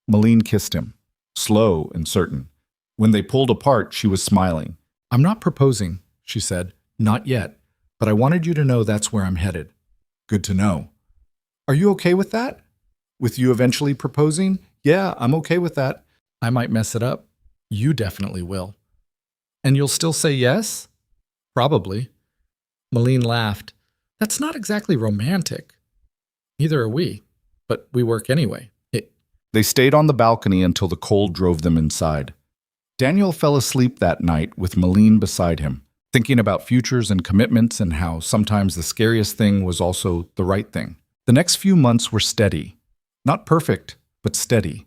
Molen kissed him, slow and certain. When they pulled apart, she was smiling. I'm not proposing, she said. Not yet, but I wanted you to know that's where I'm headed. Good to know. Are you okay with that? With you eventually proposing? Yeah, I'm okay with that. I might mess it up. You definitely will. And you'll still say yes? Probably. Molen laughed. That's not exactly romantic. Neither are we, but we work anyway. They stayed on the balcony until the cold drove them inside. Daniel fell asleep that night with Molen beside him, thinking about futures and commitments and how sometimes the scariest thing was also the right thing. The next few months were steady. Not perfect, but steady.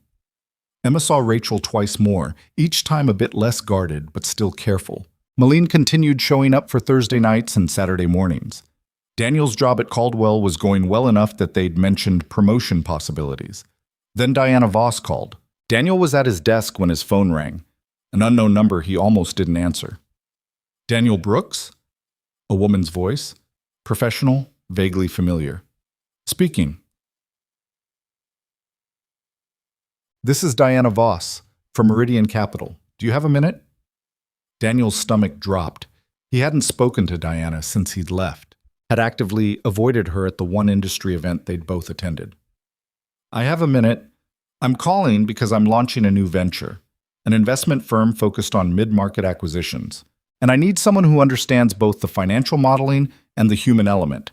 Emma saw Rachel twice more, each time a bit less guarded but still careful. Molen continued showing up for Thursday nights and Saturday mornings. Daniel's job at Caldwell was going well enough that they'd mentioned promotion possibilities. Then Diana Voss called. Daniel was at his desk when his phone rang, an unknown number he almost didn't answer. Daniel Brooks? A woman's voice, professional, vaguely familiar. Speaking. This is Diana Voss, from Meridian Capital. Do you have a minute? Daniel's stomach dropped. He hadn't spoken to Diana since he'd left, had actively avoided her at the one industry event they'd both attended. I have a minute. I'm calling because I'm launching a new venture, an investment firm focused on mid-market acquisitions, and I need someone who understands both the financial modeling and the human element,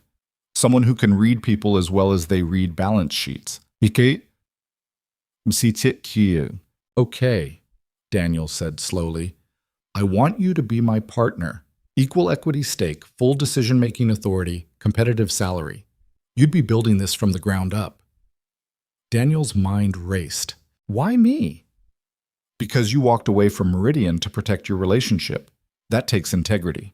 someone who can read people as well as they read balance sheets. Okay, Daniel said slowly. I want you to be my partner. Equal equity stake, full decision-making authority, competitive salary. You'd be building this from the ground up. Daniel's mind raced. Why me? Because you walked away from Meridian to protect your relationship. That takes integrity.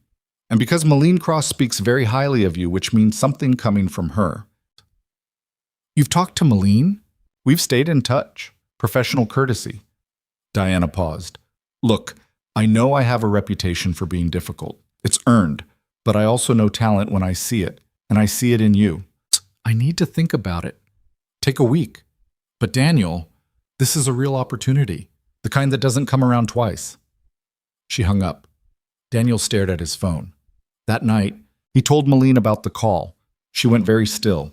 And because Molen Cross speaks very highly of you, which means something coming from her. You've talked to Molen? We've stayed in touch. Professional courtesy. Diana paused. Look, I know I have a reputation for being difficult. It's earned, but I also know talent when I see it, and I see it in you. I need to think about it. Take a week. But Daniel, this is a real opportunity, the kind that doesn't come around twice. She hung up. Daniel stared at his phone. That night, he told Molen about the call. She went very still.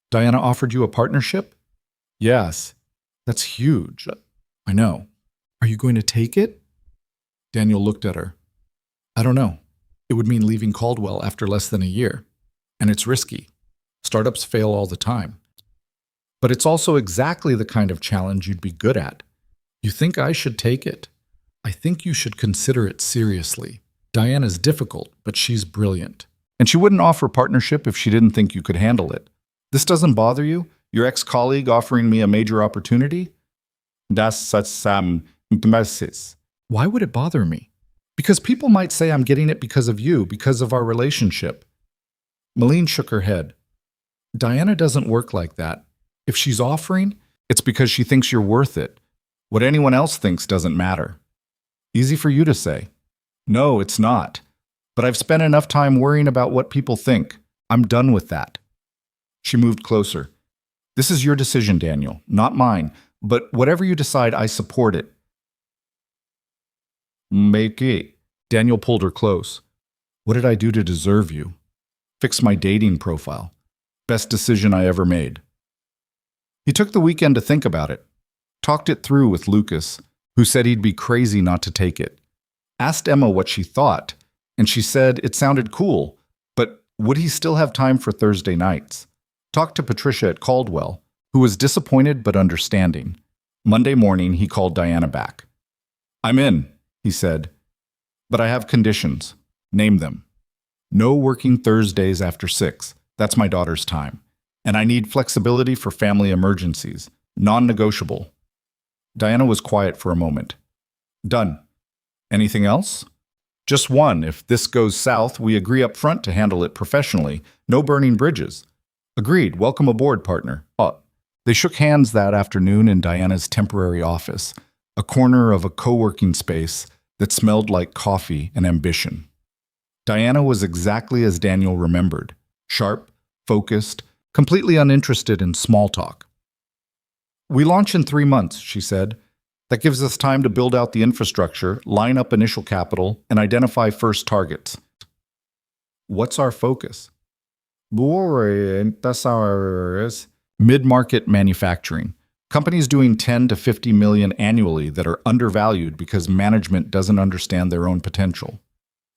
Diana offered you a partnership? Yes. That's huge. I know. Are you going to take it? Daniel looked at her. I don't know. It would mean leaving Caldwell after less than a year. And it's risky. Startups fail all the time. But it's also exactly the kind of challenge you'd be good at. You think I should take it? I think you should consider it seriously. Diana's difficult, but she's brilliant. And she wouldn't offer partnership if she didn't think you could handle it. This doesn't bother you? Your ex-colleague offering me a major opportunity? That's such some emphasis. Why would it bother me? Because people might say I'm getting it because of you, because of our relationship. Molen shook her head. Diana doesn't work like that. If she's offering, it's because she thinks you're worth it. What anyone else thinks doesn't matter. Easy for you to say. No, it's not. But I've spent enough time worrying about what people think. I'm done with that. She moved closer. This is your decision, Daniel, not mine. But whatever you decide, I support it. Make it. Daniel pulled her close. What did I do to deserve you? Fix my dating profile. Best decision I ever made. He took the weekend to think about it. Talked it through with Lucas, who said he'd be crazy not to take it. Asked Emma what she thought, and she said it sounded cool, but would he still have time for Thursday nights? Talked to Patricia at Caldwell, who was disappointed but understanding. Monday morning, he called Diana back. I'm in, he said, but I have conditions. Name them. No working Thursdays after 6. That's my daughter's time. And I need flexibility for family emergencies. Non-negotiable. Diana was quiet for a moment. Done. Anything else? Just one. If this goes south, we agree up front to handle it professionally. No burning bridges. Agreed. Welcome aboard, partner. They shook hands that afternoon in Diana's temporary office, a corner of a co-working space that smelled like coffee and ambition. Diana was exactly as Daniel remembered. Sharp, focused, completely uninterested in small talk. We launch in 3 months, she said. That gives us time to build out the infrastructure, line up initial capital, and identify first targets. What's our focus? Mid-market manufacturing. Companies doing 10 to 50 million annually that are undervalued because management doesn't understand their own potential.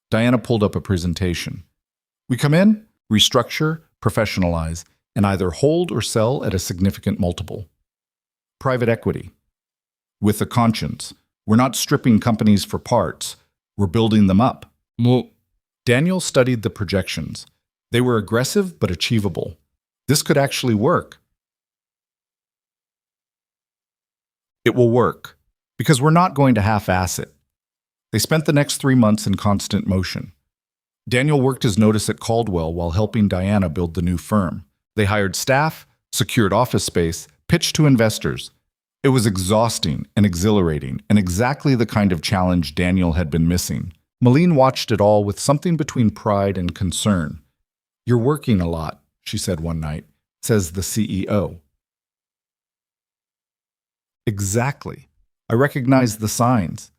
Diana pulled up a presentation. We come in, restructure, professionalize, and either hold or sell at a significant multiple. Private equity. With a conscience. We're not stripping companies for parts. We're building them up. Daniel studied the projections. They were aggressive but achievable. This could actually work. It will work, because we're not going to half-ass it. They spent the next 3 months in constant motion. Daniel worked his notice at Caldwell while helping Diana build the new firm. They hired staff, secured office space, pitched to investors. It was exhausting and exhilarating, and exactly the kind of challenge Daniel had been missing. Molen watched it all with something between pride and concern. "You're working a lot," she said one night, says the CEO. "Exactly. I recognize the signs."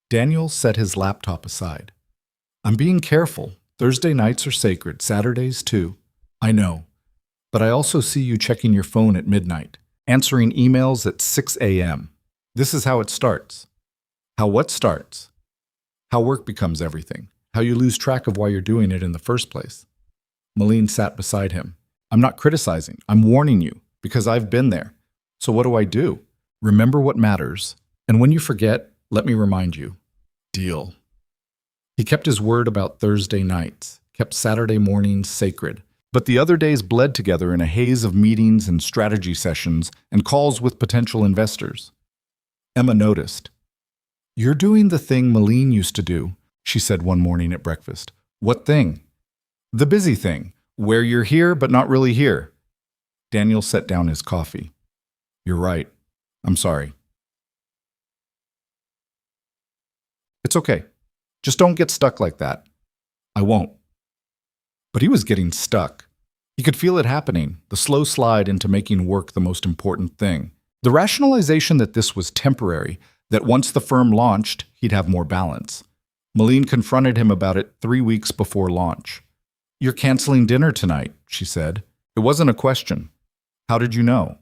Daniel set his laptop aside. "I'm being careful. Thursday nights are sacred, Saturdays too." "I know. But I also see you checking your phone at midnight, answering emails at 6 a.m. This is how it starts." "How what starts?" "How work becomes everything. How you lose track of why you're doing it in the first place." Molen sat beside him. "I'm not criticizing. I'm warning you, because I've been there. So what do I do? Remember what matters. And when you forget, let me remind you." "Deal." He kept his word about Thursday nights, kept Saturday mornings sacred. But the other days bled together in a haze of meetings and strategy sessions and calls with potential investors. Emma noticed. "You're doing the thing Molen used to do," she said one morning at breakfast. "What thing?" "The busy thing, where you're here but not really here." Daniel set down his coffee. "You're right. I'm sorry." "It's okay. Just don't get stuck like that." "I won't." But he was getting stuck. He could feel it happening, the slow slide into making work the most important thing. The rationalization that this was temporary, that once the firm launched, he'd have more balance. Molen confronted him about it 3 weeks before launch. "You're canceling dinner tonight," she said. It wasn't a question. "How did you know?"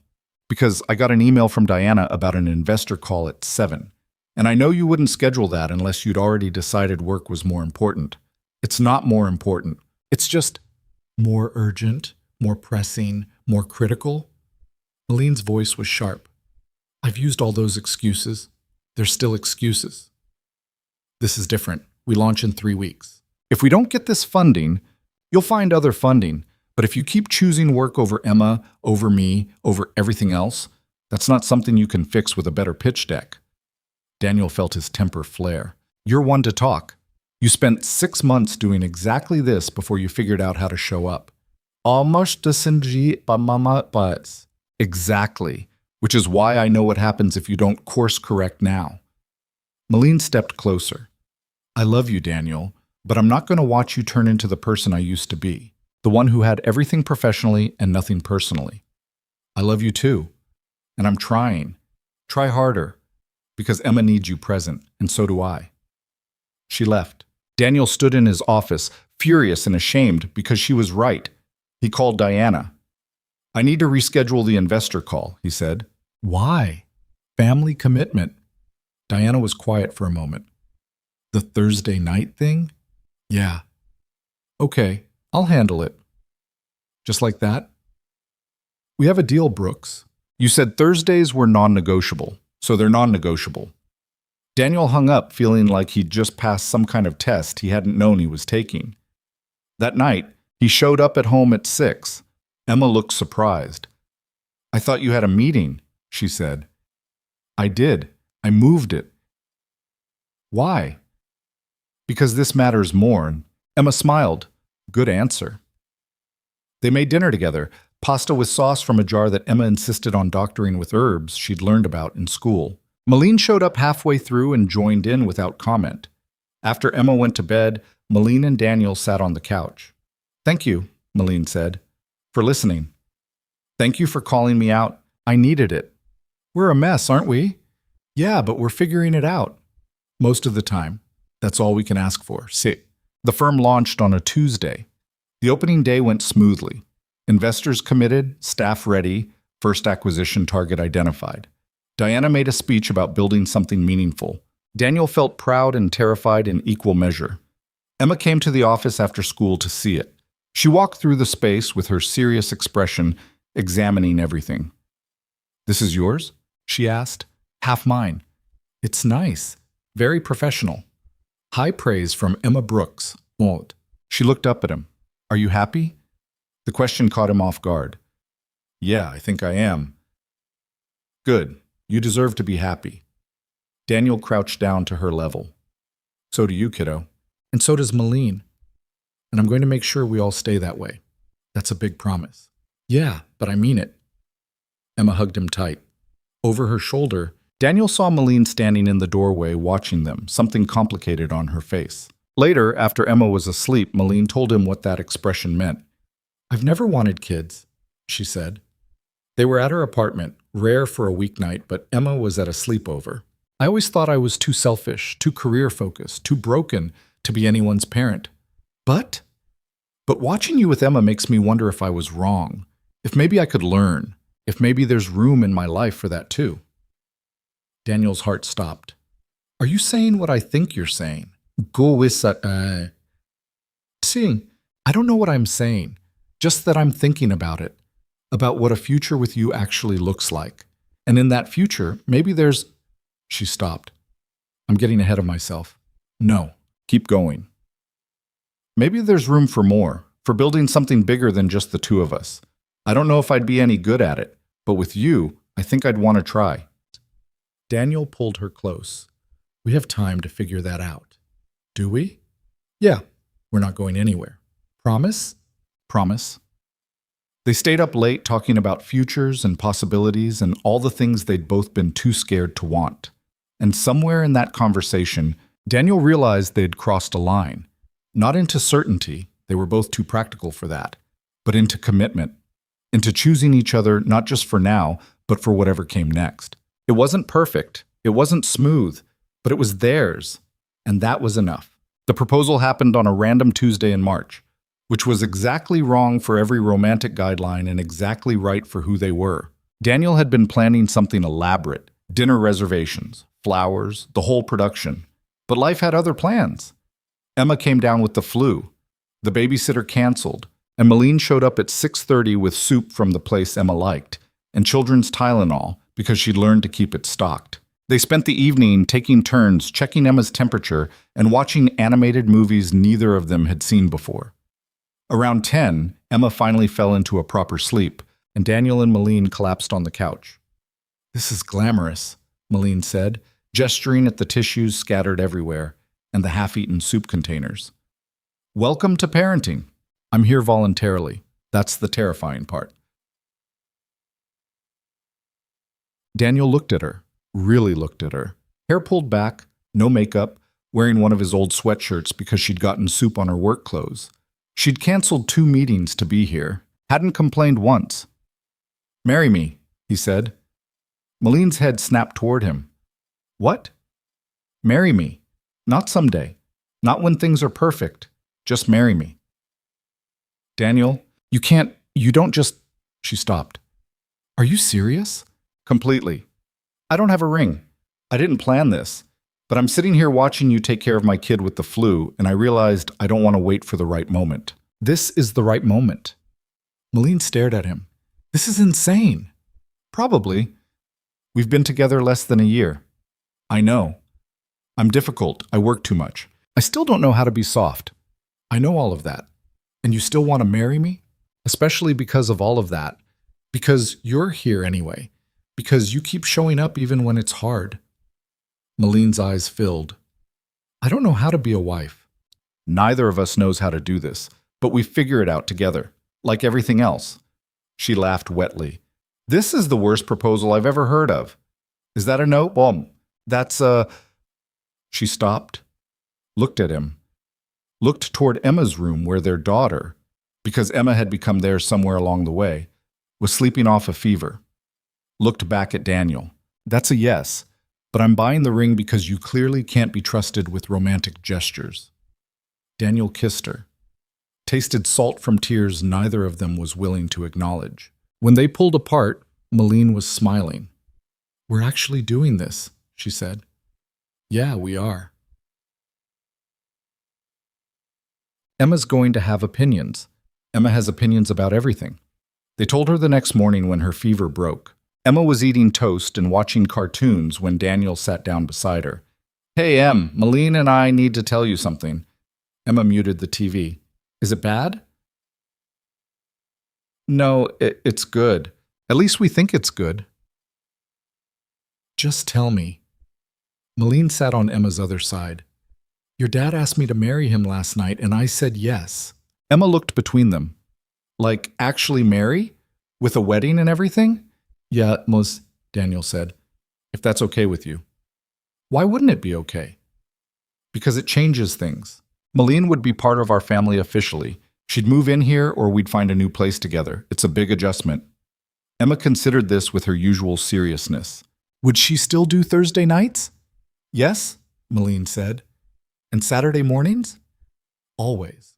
"Because I got an email from Diana about an investor call at 7. And I know you wouldn't schedule that unless you'd already decided work was more important." "It's not more important. It's just more urgent, more pressing, more critical." Molen's voice was sharp. "I've used all those excuses. They're still excuses. This is different. We launch in 3 weeks. If we don't get this funding, you'll find other funding. But if you keep choosing work over Emma, over me, over everything else, that's not something you can fix with a better pitch deck." Daniel felt his temper flare. "You're one to talk. You spent 6 months doing exactly this before you figured out how to show up." "Exactly, which is why I know what happens if you don't course correct now." Molen stepped closer. "I love you, Daniel, but I'm not going to watch you turn into the person I used to be, the one who had everything professionally and nothing personally. I love you too, and I'm trying. Try harder, because Emma needs you present, and so do I." She left. Daniel stood in his office, furious and ashamed because she was right. He called Diana. "I need to reschedule the investor call," he said. "Why?" "Family commitment." Diana was quiet for a moment. "The Thursday night thing?" "Yeah." "Okay, I'll handle it." "Just like that?" "We have a deal, Brooks. You said Thursdays were non-negotiable, so they're non-negotiable." Daniel hung up, feeling like he'd just passed some kind of test he hadn't known he was taking. That night, he showed up at home at 6. Emma looked surprised. "I thought you had a meeting," she said. "I did. I moved it." "Why?" "Because this matters more." Emma smiled. Good answer. They made dinner together, pasta with sauce from a jar that Emma insisted on doctoring with herbs she'd learned about in school. Molen showed up halfway through and joined in without comment. After Emma went to bed, Molen and Daniel sat on the couch. "Thank you," Molen said, "for listening. Thank you for calling me out. I needed it. We're a mess, aren't we?" "Yeah, but we're figuring it out." "Most of the time. That's all we can ask for." The firm launched on a Tuesday. The opening day went smoothly. Investors committed, staff ready, first acquisition target identified. Diana made a speech about building something meaningful. Daniel felt proud and terrified in equal measure. Emma came to the office after school to see it. She walked through the space with her serious expression, examining everything. "This is yours?" she asked. "Half mine." "It's nice. Very professional." High praise from Emma Brooks. She looked up at him. "Are you happy?" The question caught him off guard. "Yeah, I think I am." "Good. You deserve to be happy. Daniel crouched down to her level. So do you, kiddo. And so does Molen. And I'm going to make sure we all stay that way. That's a big promise. Yeah, but I mean it. Emma hugged him tight. Over her shoulder, Daniel saw Molen standing in the doorway watching them, something complicated on her face. Later, after Emma was asleep, Molen told him what that expression meant. I've never wanted kids, she said. They were at her apartment, rare for a weeknight, but Emma was at a sleepover. I always thought I was too selfish, too career-focused, too broken to be anyone's parent. But watching you with Emma makes me wonder if I was wrong, if maybe I could learn, if maybe there's room in my life for that too. Daniel's heart stopped. Are you saying what I think you're saying? Go with that, Seeing, I don't know what I'm saying, just that I'm thinking about it, about what a future with you actually looks like. And in that future, maybe there's... She stopped. I'm getting ahead of myself. No, keep going. Maybe there's room for more, for building something bigger than just the two of us. I don't know if I'd be any good at it, but with you, I think I'd want to try. Daniel pulled her close. We have time to figure that out. Do we? Yeah, we're not going anywhere. Promise? Promise. They stayed up late talking about futures and possibilities and all the things they'd both been too scared to want. And somewhere in that conversation, Daniel realized they'd crossed a line. Not into certainty, they were both too practical for that, but into commitment, into choosing each other not just for now, but for whatever came next. It wasn't perfect, it wasn't smooth, but it was theirs, and that was enough. The proposal happened on a random Tuesday in March, which was exactly wrong for every romantic guideline and exactly right for who they were. Daniel had been planning something elaborate, dinner reservations, flowers, the whole production. But life had other plans. Emma came down with the flu. The babysitter canceled, and Molen showed up at 6:30 with soup from the place Emma liked, and children's Tylenol because she'd learned to keep it stocked. They spent the evening taking turns checking Emma's temperature and watching animated movies neither of them had seen before. Around 10, Emma finally fell into a proper sleep, and Daniel and Molen collapsed on the couch. This is glamorous, Molen said, gesturing at the tissues scattered everywhere and the half-eaten soup containers. Welcome to parenting. I'm here voluntarily. That's the terrifying part. Daniel looked at her, really looked at her. Hair pulled back, no makeup, wearing one of his old sweatshirts because she'd gotten soup on her work clothes. She'd canceled 2 meetings to be here, hadn't complained once. Marry me, he said. Molen's head snapped toward him. What? Marry me. Not someday. Not when things are perfect. Just marry me. Daniel, you don't just... She stopped. Are you serious? Completely. I don't have a ring. I didn't plan this. But I'm sitting here watching you take care of my kid with the flu, and I realized I don't want to wait for the right moment. This is the right moment. Molen stared at him. This is insane. Probably. We've been together less than a year. I know. I'm difficult. I work too much. I still don't know how to be soft. I know all of that. And you still want to marry me? Especially because of all of that. Because you're here anyway. Because you keep showing up even when it's hard. Molen's eyes filled. I don't know how to be a wife. Neither of us knows how to do this, but we figure it out together, like everything else. She laughed wetly. This is the worst proposal I've ever heard of. Is that a no? Well, that's a... She stopped, looked at him, looked toward Emma's room where their daughter, because Emma had become theirs somewhere along the way, was sleeping off a fever. Looked back at Daniel. That's a yes, but I'm buying the ring because you clearly can't be trusted with romantic gestures. Daniel kissed her. Tasted salt from tears neither of them was willing to acknowledge. When they pulled apart, Molen was smiling. We're actually doing this, she said. Yeah, we are. Emma's going to have opinions. Emma has opinions about everything. They told her the next morning when her fever broke. Emma was eating toast and watching cartoons when Daniel sat down beside her. Hey, Em, Molen and I need to tell you something. Emma muted the TV. Is it bad? No, it's good. At least we think it's good. Just tell me. Molen sat on Emma's other side. Your dad asked me to marry him last night, and I said yes. Emma looked between them. Like, actually marry? With a wedding and everything? Yeah, Mos, Daniel said, if that's okay with you. Why wouldn't it be okay? Because it changes things. Molen would be part of our family officially. She'd move in here or we'd find a new place together. It's a big adjustment. Emma considered this with her usual seriousness. Would she still do Thursday nights? Yes, Molen said. And Saturday mornings? Always.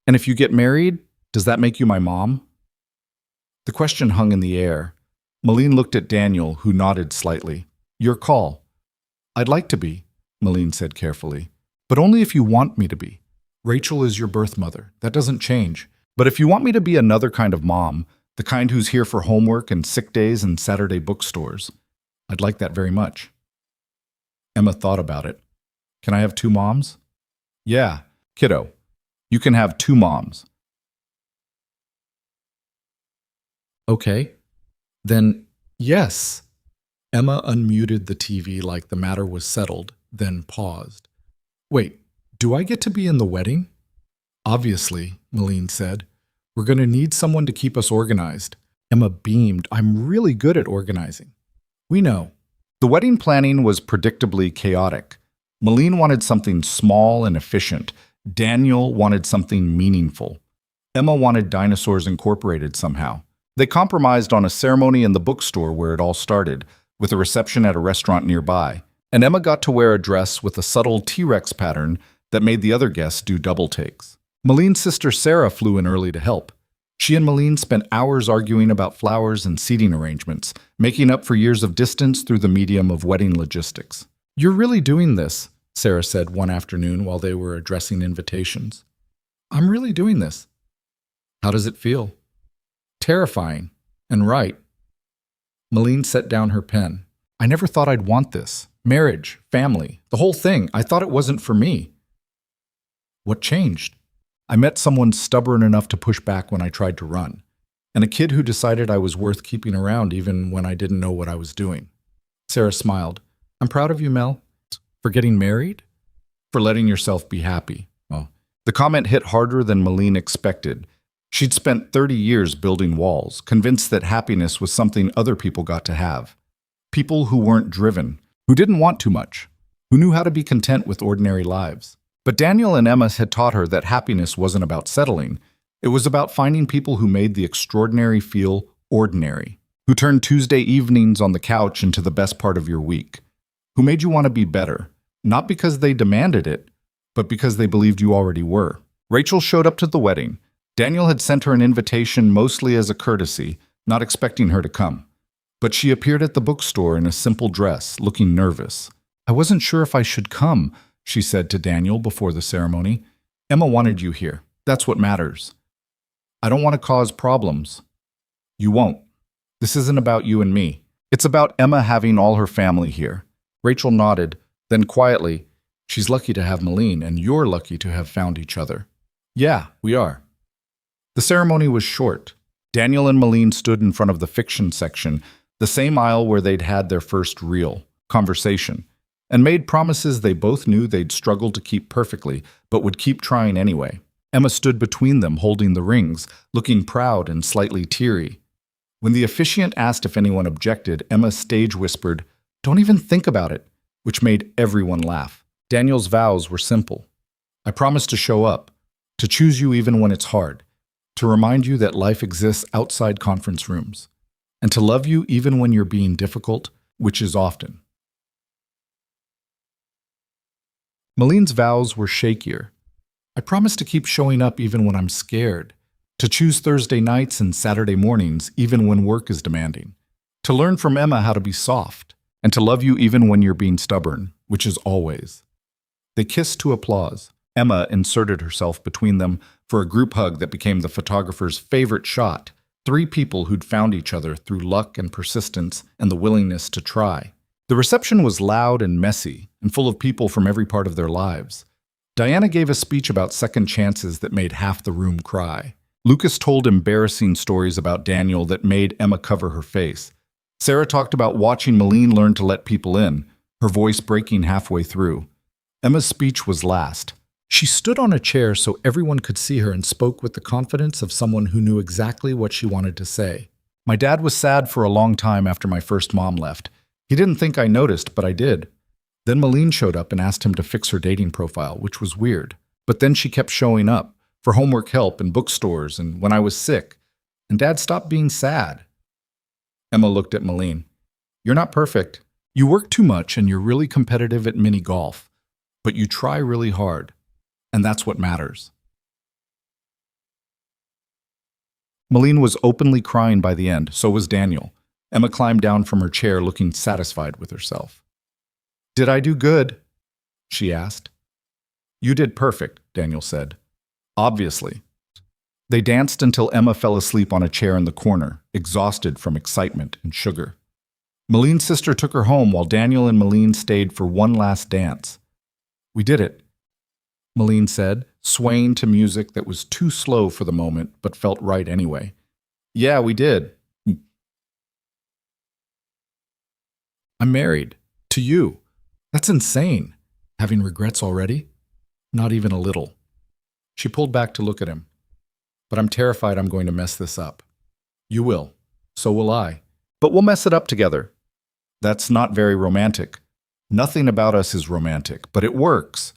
And if you get married, does that make you my mom? The question hung in the air. Molen looked at Daniel, who nodded slightly. Your call. I'd like to be, Molen said carefully, but only if you want me to be. Rachel is your birth mother. That doesn't change. But if you want me to be another kind of mom, the kind who's here for homework and sick days and Saturday bookstores, I'd like that very much. Emma thought about it. Can I have 2 moms? Yeah, kiddo. You can have 2 moms. Okay. Then, yes. Emma unmuted the TV like the matter was settled, then paused. Wait, do I get to be in the wedding? Obviously, Molen said. We're going to need someone to keep us organized. Emma beamed. I'm really good at organizing. We know. The wedding planning was predictably chaotic. Molen wanted something small and efficient. Daniel wanted something meaningful. Emma wanted Dinosaurs Incorporated somehow. They compromised on a ceremony in the bookstore where it all started, with a reception at a restaurant nearby. And Emma got to wear a dress with a subtle T-Rex pattern that made the other guests do double takes. Molen's sister Sarah flew in early to help. She and Molen spent hours arguing about flowers and seating arrangements, making up for years of distance through the medium of wedding logistics. You're really doing this, Sarah said one afternoon while they were addressing invitations. I'm really doing this. How does it feel? Terrifying. And right. Molen set down her pen. I never thought I'd want this. Marriage, family, the whole thing. I thought it wasn't for me. What changed? I met someone stubborn enough to push back when I tried to run, and a kid who decided I was worth keeping around even when I didn't know what I was doing. Sarah smiled. I'm proud of you, Mel. For getting married? For letting yourself be happy. Oh. The comment hit harder than Molen expected. She'd spent 30 years building walls, convinced that happiness was something other people got to have. People who weren't driven, who didn't want too much, who knew how to be content with ordinary lives. But Daniel and Emma had taught her that happiness wasn't about settling. It was about finding people who made the extraordinary feel ordinary, who turned Tuesday evenings on the couch into the best part of your week, who made you want to be better, not because they demanded it, but because they believed you already were. Rachel showed up to the wedding. Daniel had sent her an invitation mostly as a courtesy, not expecting her to come. But she appeared at the bookstore in a simple dress, looking nervous. I wasn't sure if I should come, she said to Daniel before the ceremony. Emma wanted you here. That's what matters. I don't want to cause problems. You won't. This isn't about you and me. It's about Emma having all her family here. Rachel nodded, then quietly, she's lucky to have Molen, and you're lucky to have found each other. Yeah, we are. The ceremony was short. Daniel and Molen stood in front of the fiction section, the same aisle where they'd had their first real conversation, and made promises they both knew they'd struggle to keep perfectly, but would keep trying anyway. Emma stood between them, holding the rings, looking proud and slightly teary. When the officiant asked if anyone objected, Emma stage whispered, "Don't even think about it," which made everyone laugh. Daniel's vows were simple. I promise to show up, to choose you even when it's hard, to remind you that life exists outside conference rooms, and to love you even when you're being difficult, which is often. Molen's vows were shakier. I promise to keep showing up even when I'm scared, to choose Thursday nights and Saturday mornings even when work is demanding, to learn from Emma how to be soft, and to love you even when you're being stubborn, which is always. They kissed to applause. Emma inserted herself between them for a group hug that became the photographer's favorite shot. 3 people who'd found each other through luck and persistence and the willingness to try. The reception was loud and messy and full of people from every part of their lives. Diana gave a speech about second chances that made half the room cry. Lucas told embarrassing stories about Daniel that made Emma cover her face. Sarah talked about watching Molen learn to let people in, her voice breaking halfway through. Emma's speech was last. She stood on a chair so everyone could see her and spoke with the confidence of someone who knew exactly what she wanted to say. My dad was sad for a long time after my first mom left. He didn't think I noticed, but I did. Then Molen showed up and asked him to fix her dating profile, which was weird. But then she kept showing up, for homework help in bookstores and when I was sick. And Dad stopped being sad. Emma looked at Molen. You're not perfect. You work too much and you're really competitive at mini golf. But you try really hard. And that's what matters. Molen was openly crying by the end, so was Daniel. Emma climbed down from her chair looking satisfied with herself. Did I do good? She asked. You did perfect, Daniel said. Obviously. They danced until Emma fell asleep on a chair in the corner, exhausted from excitement and sugar. Molen's sister took her home while Daniel and Molen stayed for one last dance. We did it, Molen said, swaying to music that was too slow for the moment but felt right anyway. Yeah, we did. I'm married. To you. That's insane. Having regrets already? Not even a little. She pulled back to look at him. But I'm terrified I'm going to mess this up. You will. So will I. But we'll mess it up together. That's not very romantic. Nothing about us is romantic, but it works.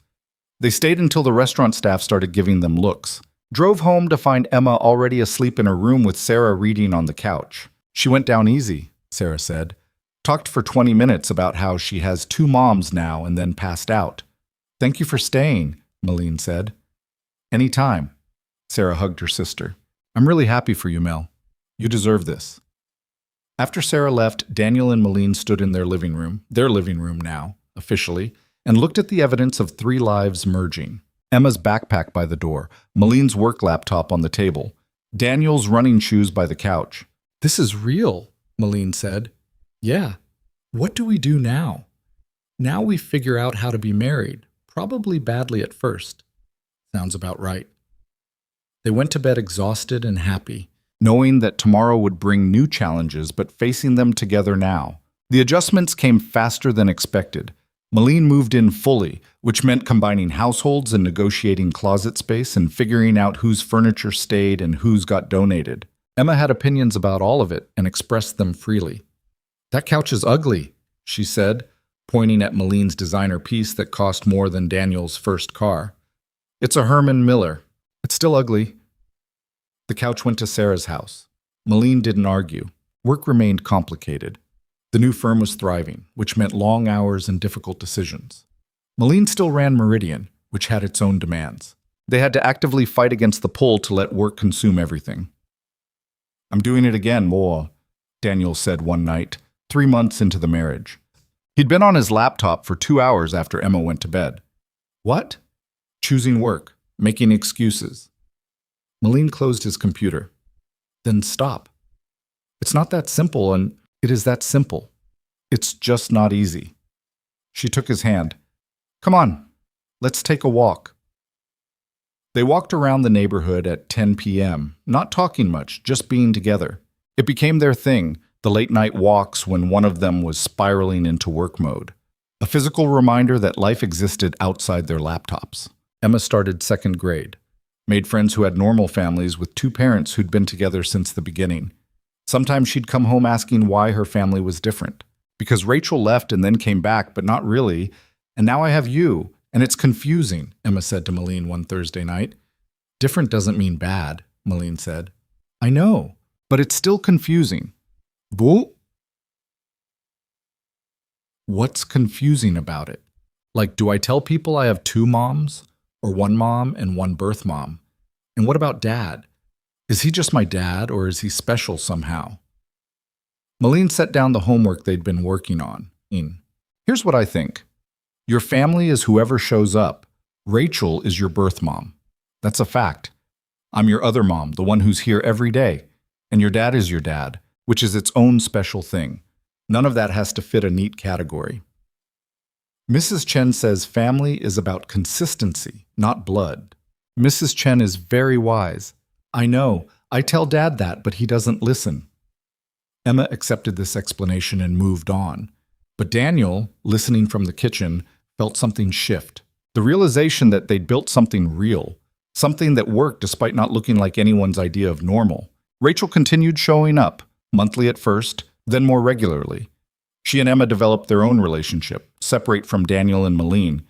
They stayed until the restaurant staff started giving them looks. Drove home to find Emma already asleep in her room with Sarah reading on the couch. She went down easy, Sarah said. Talked for 20 minutes about how she has 2 moms now and then passed out. Thank you for staying, Molen said. Anytime. Sarah hugged her sister. I'm really happy for you, Mel. You deserve this. After Sarah left, Daniel and Molen stood in their living room now, officially, and looked at the evidence of 3 lives merging. Emma's backpack by the door, Molen's work laptop on the table, Daniel's running shoes by the couch. This is real, Molen said. Yeah. What do we do now? Now we figure out how to be married, probably badly at first. Sounds about right. They went to bed exhausted and happy, knowing that tomorrow would bring new challenges, but facing them together now. The adjustments came faster than expected. Molen moved in fully, which meant combining households and negotiating closet space and figuring out whose furniture stayed and whose got donated. Emma had opinions about all of it and expressed them freely. That couch is ugly, she said, pointing at Molen's designer piece that cost more than Daniel's first car. It's a Herman Miller. It's still ugly. The couch went to Sarah's house. Molen didn't argue. Work remained complicated. The new firm was thriving, which meant long hours and difficult decisions. Molen still ran Meridian, which had its own demands. They had to actively fight against the pull to let work consume everything. I'm doing it again, more, Daniel said one night, 3 months into the marriage. He'd been on his laptop for 2 hours after Emma went to bed. What? Choosing work, making excuses. Molen closed his computer. Then stop. It's not that simple, and it is that simple. It's just not easy. She took his hand. Come on, let's take a walk. They walked around the neighborhood at 10 p.m., not talking much, just being together. It became their thing, the late-night walks when one of them was spiraling into work mode. A physical reminder that life existed outside their laptops. Emma started 2nd grade. Made friends who had normal families with 2 parents who'd been together since the beginning. Sometimes she'd come home asking why her family was different. Because Rachel left and then came back, but not really. And now I have you, and it's confusing, Emma said to Molen one Thursday night. Different doesn't mean bad, Molen said. I know, but it's still confusing. Boo? What's confusing about it? Like, do I tell people I have 2 moms? Or 1 mom and 1 birth mom? And what about Dad? Is he just my dad, or is he special somehow? Molen set down the homework they'd been working on. Here's what I think. Your family is whoever shows up. Rachel is your birth mom. That's a fact. I'm your other mom, the one who's here every day. And your dad is your dad, which is its own special thing. None of that has to fit a neat category. Mrs. Chen says family is about consistency, not blood. Mrs. Chen is very wise. I know. I tell Dad that, but he doesn't listen. Emma accepted this explanation and moved on. But Daniel, listening from the kitchen, felt something shift. The realization that they'd built something real, something that worked despite not looking like anyone's idea of normal. Rachel continued showing up, monthly at first, then more regularly. She and Emma developed their own relationship, separate from Daniel and Molen.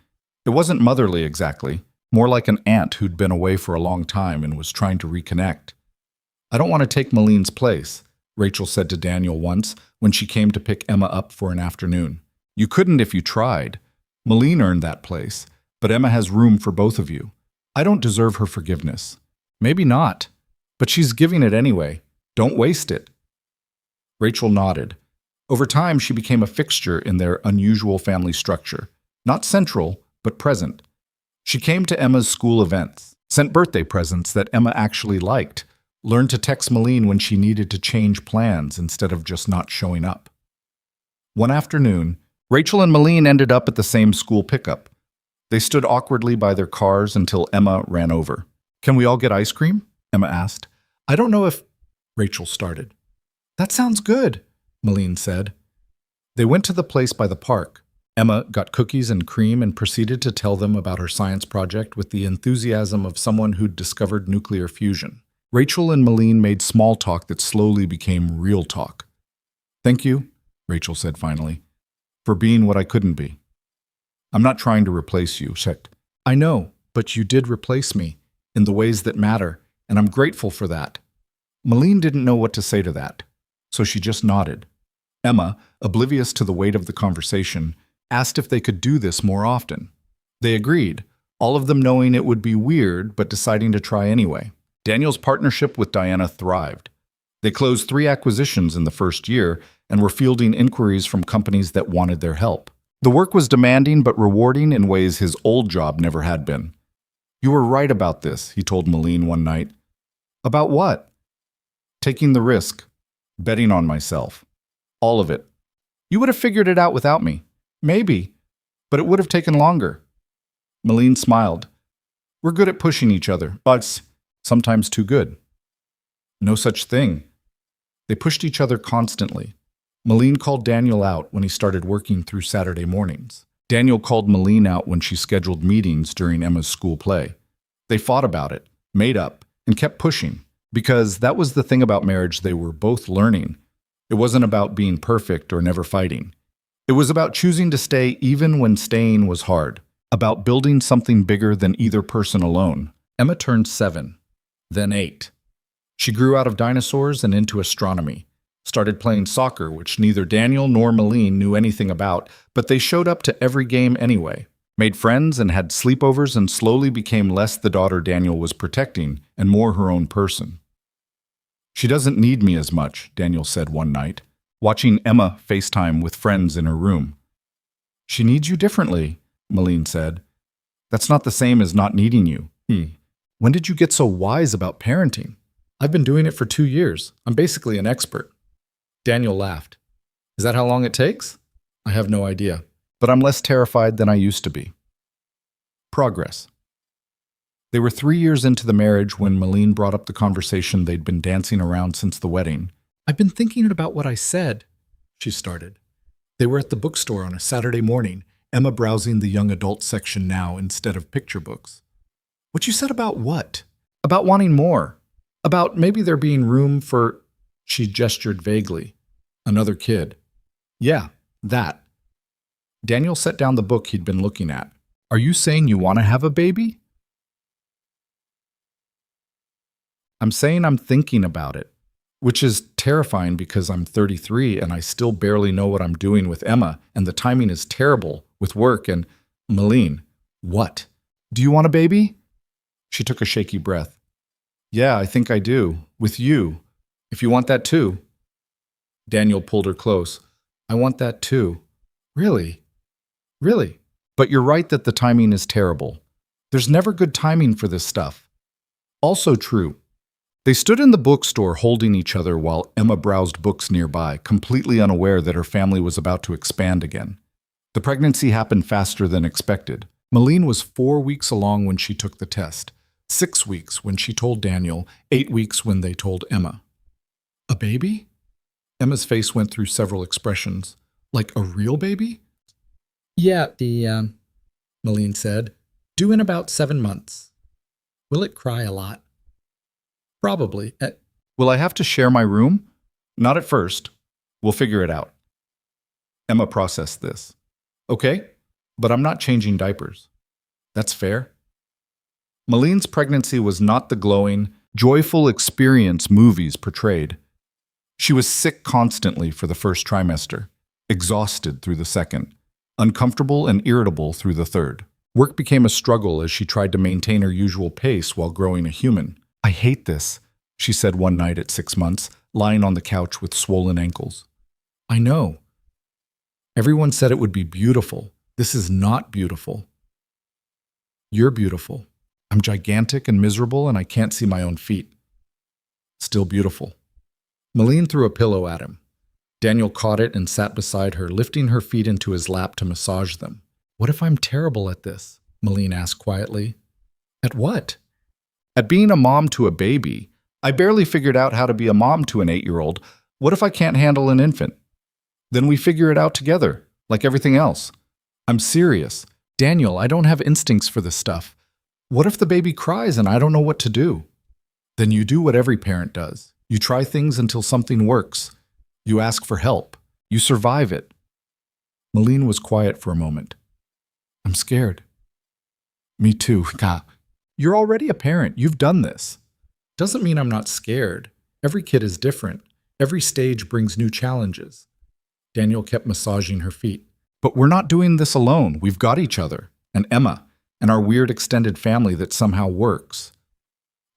It wasn't motherly exactly, more like an aunt who'd been away for a long time and was trying to reconnect. "I don't want to take Molen's place," Rachel said to Daniel once when she came to pick Emma up for an afternoon. "You couldn't if you tried. Molen earned that place, but Emma has room for both of you. I don't deserve her forgiveness." "Maybe not, but she's giving it anyway. Don't waste it." Rachel nodded. Over time, she became a fixture in their unusual family structure. Not central, but present. She came to Emma's school events, sent birthday presents that Emma actually liked, learned to text Molen when she needed to change plans instead of just not showing up. One afternoon, Rachel and Molen ended up at the same school pickup. They stood awkwardly by their cars until Emma ran over. "Can we all get ice cream?" Emma asked. "I don't know if—" Rachel started. "That sounds good," Molen said. They went to the place by the park. Emma got cookies and cream and proceeded to tell them about her science project with the enthusiasm of someone who'd discovered nuclear fusion. Rachel and Molen made small talk that slowly became real talk. "Thank you," Rachel said finally, "for being what I couldn't be. I'm not trying to replace you, Shet. I know, but you did replace me, in the ways that matter, and I'm grateful for that." Molen didn't know what to say to that, so she just nodded. Emma, oblivious to the weight of the conversation, asked if they could do this more often. They agreed, all of them knowing it would be weird, but deciding to try anyway. Daniel's partnership with Diana thrived. They closed 3 acquisitions in the first year and were fielding inquiries from companies that wanted their help. The work was demanding but rewarding in ways his old job never had been. "You were right about this," he told Molen one night. "About what?" "Taking the risk. Betting on myself. All of it. You would have figured it out without me. Maybe, but it would have taken longer." Molen smiled. "We're good at pushing each other, but sometimes too good." "No such thing." They pushed each other constantly. Molen called Daniel out when he started working through Saturday mornings. Daniel called Molen out when she scheduled meetings during Emma's school play. They fought about it, made up, and kept pushing, because that was the thing about marriage they were both learning. It wasn't about being perfect or never fighting. It was about choosing to stay even when staying was hard, about building something bigger than either person alone. Emma turned 7, then 8. She grew out of dinosaurs and into astronomy, started playing soccer, which neither Daniel nor Molen knew anything about, but they showed up to every game anyway, made friends and had sleepovers, and slowly became less the daughter Daniel was protecting and more her own person. "She doesn't need me as much," Daniel said one night, watching Emma FaceTime with friends in her room. "She needs you differently," Molen said. "That's not the same as not needing you." "When did you get so wise about parenting?" "I've been doing it for 2 years. I'm basically an expert." Daniel laughed. "Is that how long it takes?" "I have no idea, but I'm less terrified than I used to be." Progress. They were 3 years into the marriage when Molen brought up the conversation they'd been dancing around since the wedding. "I've been thinking about what I said," she started. They were at the bookstore on a Saturday morning, Emma browsing the young adult section now instead of picture books. "What you said about what?" "About wanting more. About maybe there being room for—" She gestured vaguely. "Another kid." "Yeah, that." Daniel set down the book he'd been looking at. "Are you saying you want to have a baby?" "I'm saying I'm thinking about it, which is terrifying because I'm 33 and I still barely know what I'm doing with Emma, and the timing is terrible with work and—" "Molen, what? Do you want a baby?" She took a shaky breath. "Yeah, I think I do. With you. If you want that too." Daniel pulled her close. "I want that too." "Really? Really? But you're right that the timing is terrible. There's never good timing for this stuff." "Also true." They stood in the bookstore holding each other while Emma browsed books nearby, completely unaware that her family was about to expand again. The pregnancy happened faster than expected. Molen was 4 weeks along when she took the test, 6 weeks when she told Daniel, 8 weeks when they told Emma. "A baby?" Emma's face went through several expressions. Like a real baby? Yeah, Molen said. Due in about 7 months. Will it cry a lot? Probably. Will I have to share my room? Not at first. We'll figure it out. Emma processed this. Okay, but I'm not changing diapers. That's fair. Molen's pregnancy was not the glowing, joyful experience movies portrayed. She was sick constantly for the first trimester, exhausted through the second, uncomfortable and irritable through the third. Work became a struggle as she tried to maintain her usual pace while growing a human. I hate this, she said one night at 6 months, lying on the couch with swollen ankles. I know. Everyone said it would be beautiful. This is not beautiful. You're beautiful. I'm gigantic and miserable and I can't see my own feet. Still beautiful. Molen threw a pillow at him. Daniel caught it and sat beside her, lifting her feet into his lap to massage them. What if I'm terrible at this? Molen asked quietly. At what? At being a mom to a baby. I barely figured out how to be a mom to an 8-year-old. What if I can't handle an infant? Then we figure it out together, like everything else. I'm serious. Daniel, I don't have instincts for this stuff. What if the baby cries and I don't know what to do? Then you do what every parent does. You try things until something works. You ask for help. You survive it. Molen was quiet for a moment. I'm scared. Me too. You're already a parent. You've done this. Doesn't mean I'm not scared. Every kid is different. Every stage brings new challenges. Daniel kept massaging her feet. But we're not doing this alone. We've got each other, and Emma, and our weird extended family that somehow works.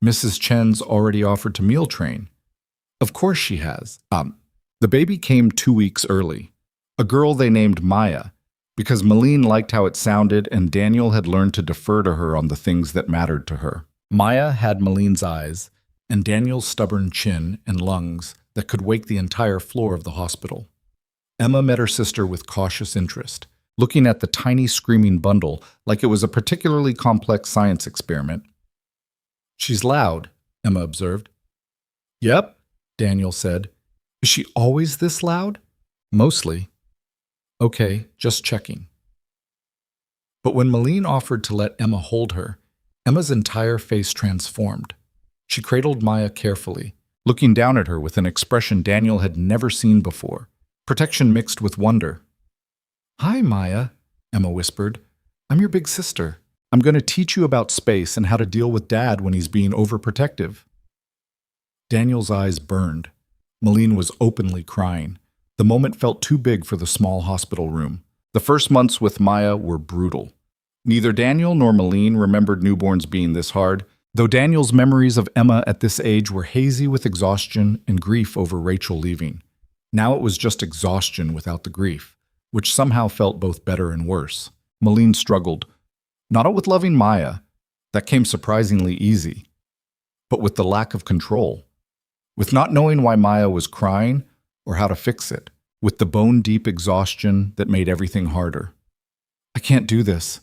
Mrs. Chen's already offered to meal train. Of course she has. The baby came 2 weeks early. A girl they named Maya, because Molen liked how it sounded and Daniel had learned to defer to her on the things that mattered to her. Maya had Molen's eyes and Daniel's stubborn chin and lungs that could wake the entire floor of the hospital. Emma met her sister with cautious interest, looking at the tiny screaming bundle like it was a particularly complex science experiment. She's loud, Emma observed. Yep, Daniel said. Is she always this loud? Mostly. Okay, just checking. But when Molen offered to let Emma hold her, Emma's entire face transformed. She cradled Maya carefully, looking down at her with an expression Daniel had never seen before. Protection mixed with wonder. Hi, Maya, Emma whispered. I'm your big sister. I'm going to teach you about space and how to deal with Dad when he's being overprotective. Daniel's eyes burned. Molen was openly crying. The moment felt too big for the small hospital room. The first months with Maya were brutal. Neither Daniel nor Molen remembered newborns being this hard, though Daniel's memories of Emma at this age were hazy with exhaustion and grief over Rachel leaving. Now it was just exhaustion without the grief, which somehow felt both better and worse. Molen struggled, not with loving Maya, that came surprisingly easy, but with the lack of control, with not knowing why Maya was crying or how to fix it, with the bone-deep exhaustion that made everything harder. I can't do this,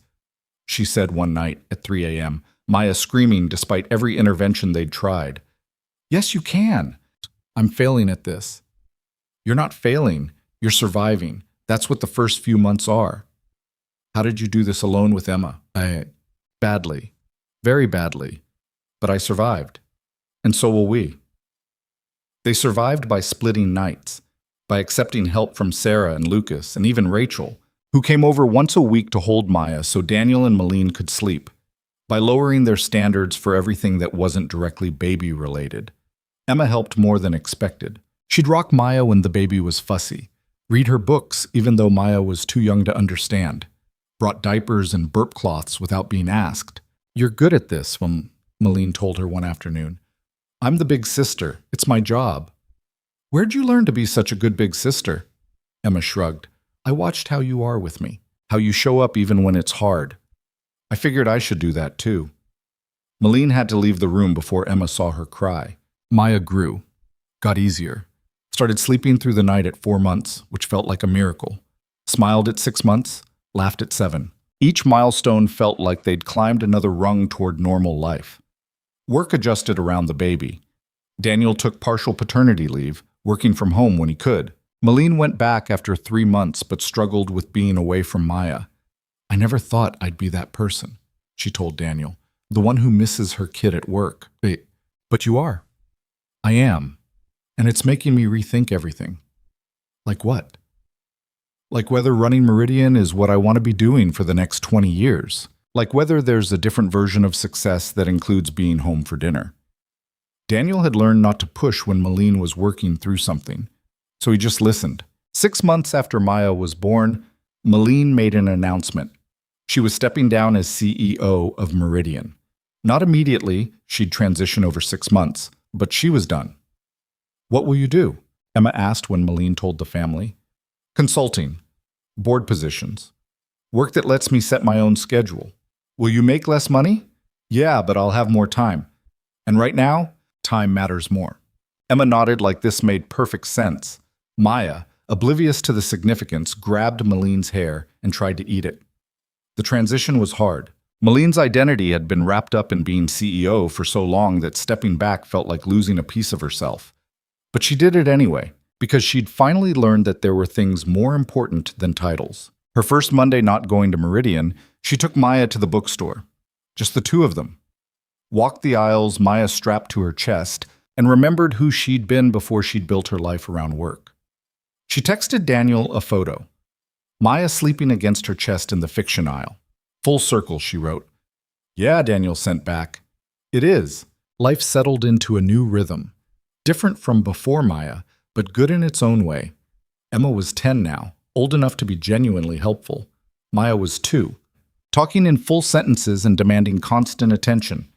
she said one night at 3 a.m., Maya screaming despite every intervention they'd tried. Yes, you can. I'm failing at this. You're not failing, you're surviving. That's what the first few months are. How did you do this alone with Emma? Badly. Very badly. But I survived. And so will we. They survived by splitting nights, by accepting help from Sarah and Lucas and even Rachel, who came over once a week to hold Maya so Daniel and Molen could sleep, by lowering their standards for everything that wasn't directly baby-related. Emma helped more than expected. She'd rock Maya when the baby was fussy, read her books even though Maya was too young to understand, brought diapers and burp cloths without being asked. You're good at this, Molen told her one afternoon. I'm the big sister. It's my job. Where'd you learn to be such a good big sister? Emma shrugged. I watched how you are with me, how you show up even when it's hard. I figured I should do that too. Molen had to leave the room before Emma saw her cry. Maya grew, got easier, started sleeping through the night at 4 months, which felt like a miracle, smiled at 6 months, laughed at 7. Each milestone felt like they'd climbed another rung toward normal life. Work adjusted around the baby. Daniel took partial paternity leave, working from home when he could. Molen went back after 3 months but struggled with being away from Maya. "I never thought I'd be that person," she told Daniel. "The one who misses her kid at work." But you are." "I am. And it's making me rethink everything." "Like what?" "Like whether running Meridian is what I want to be doing for the next 20 years. Like whether there's a different version of success that includes being home for dinner." Daniel had learned not to push when Molen was working through something, so he just listened. 6 months after Maya was born, Molen made an announcement. She was stepping down as CEO of Meridian. Not immediately, she'd transition over 6 months, but she was done. "What will you do?" Emma asked when Molen told the family. "Consulting. Board positions. Work that lets me set my own schedule." "Will you make less money?" "Yeah, but I'll have more time. And right now, time matters more." Emma nodded like this made perfect sense. Maya, oblivious to the significance, grabbed Molen's hair and tried to eat it. The transition was hard. Molen's identity had been wrapped up in being CEO for so long that stepping back felt like losing a piece of herself. But she did it anyway, because she'd finally learned that there were things more important than titles. Her first Monday not going to Meridian, she took Maya to the bookstore. Just the two of them. Walked the aisles, Maya strapped to her chest, and remembered who she'd been before she'd built her life around work. She texted Daniel a photo. Maya sleeping against her chest in the fiction aisle. "Full circle," she wrote. "Yeah," Daniel sent back. "It is." Life settled into a new rhythm. Different from before Maya, but good in its own way. Emma was 10 now, old enough to be genuinely helpful. Maya was 2, talking in full sentences and demanding constant attention.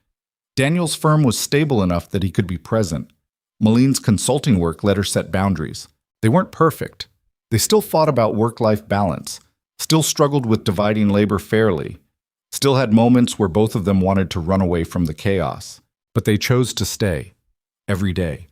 Daniel's firm was stable enough that he could be present. Molen's consulting work let her set boundaries. They weren't perfect. They still fought about work-life balance, still struggled with dividing labor fairly, still had moments where both of them wanted to run away from the chaos. But they chose to stay, every day,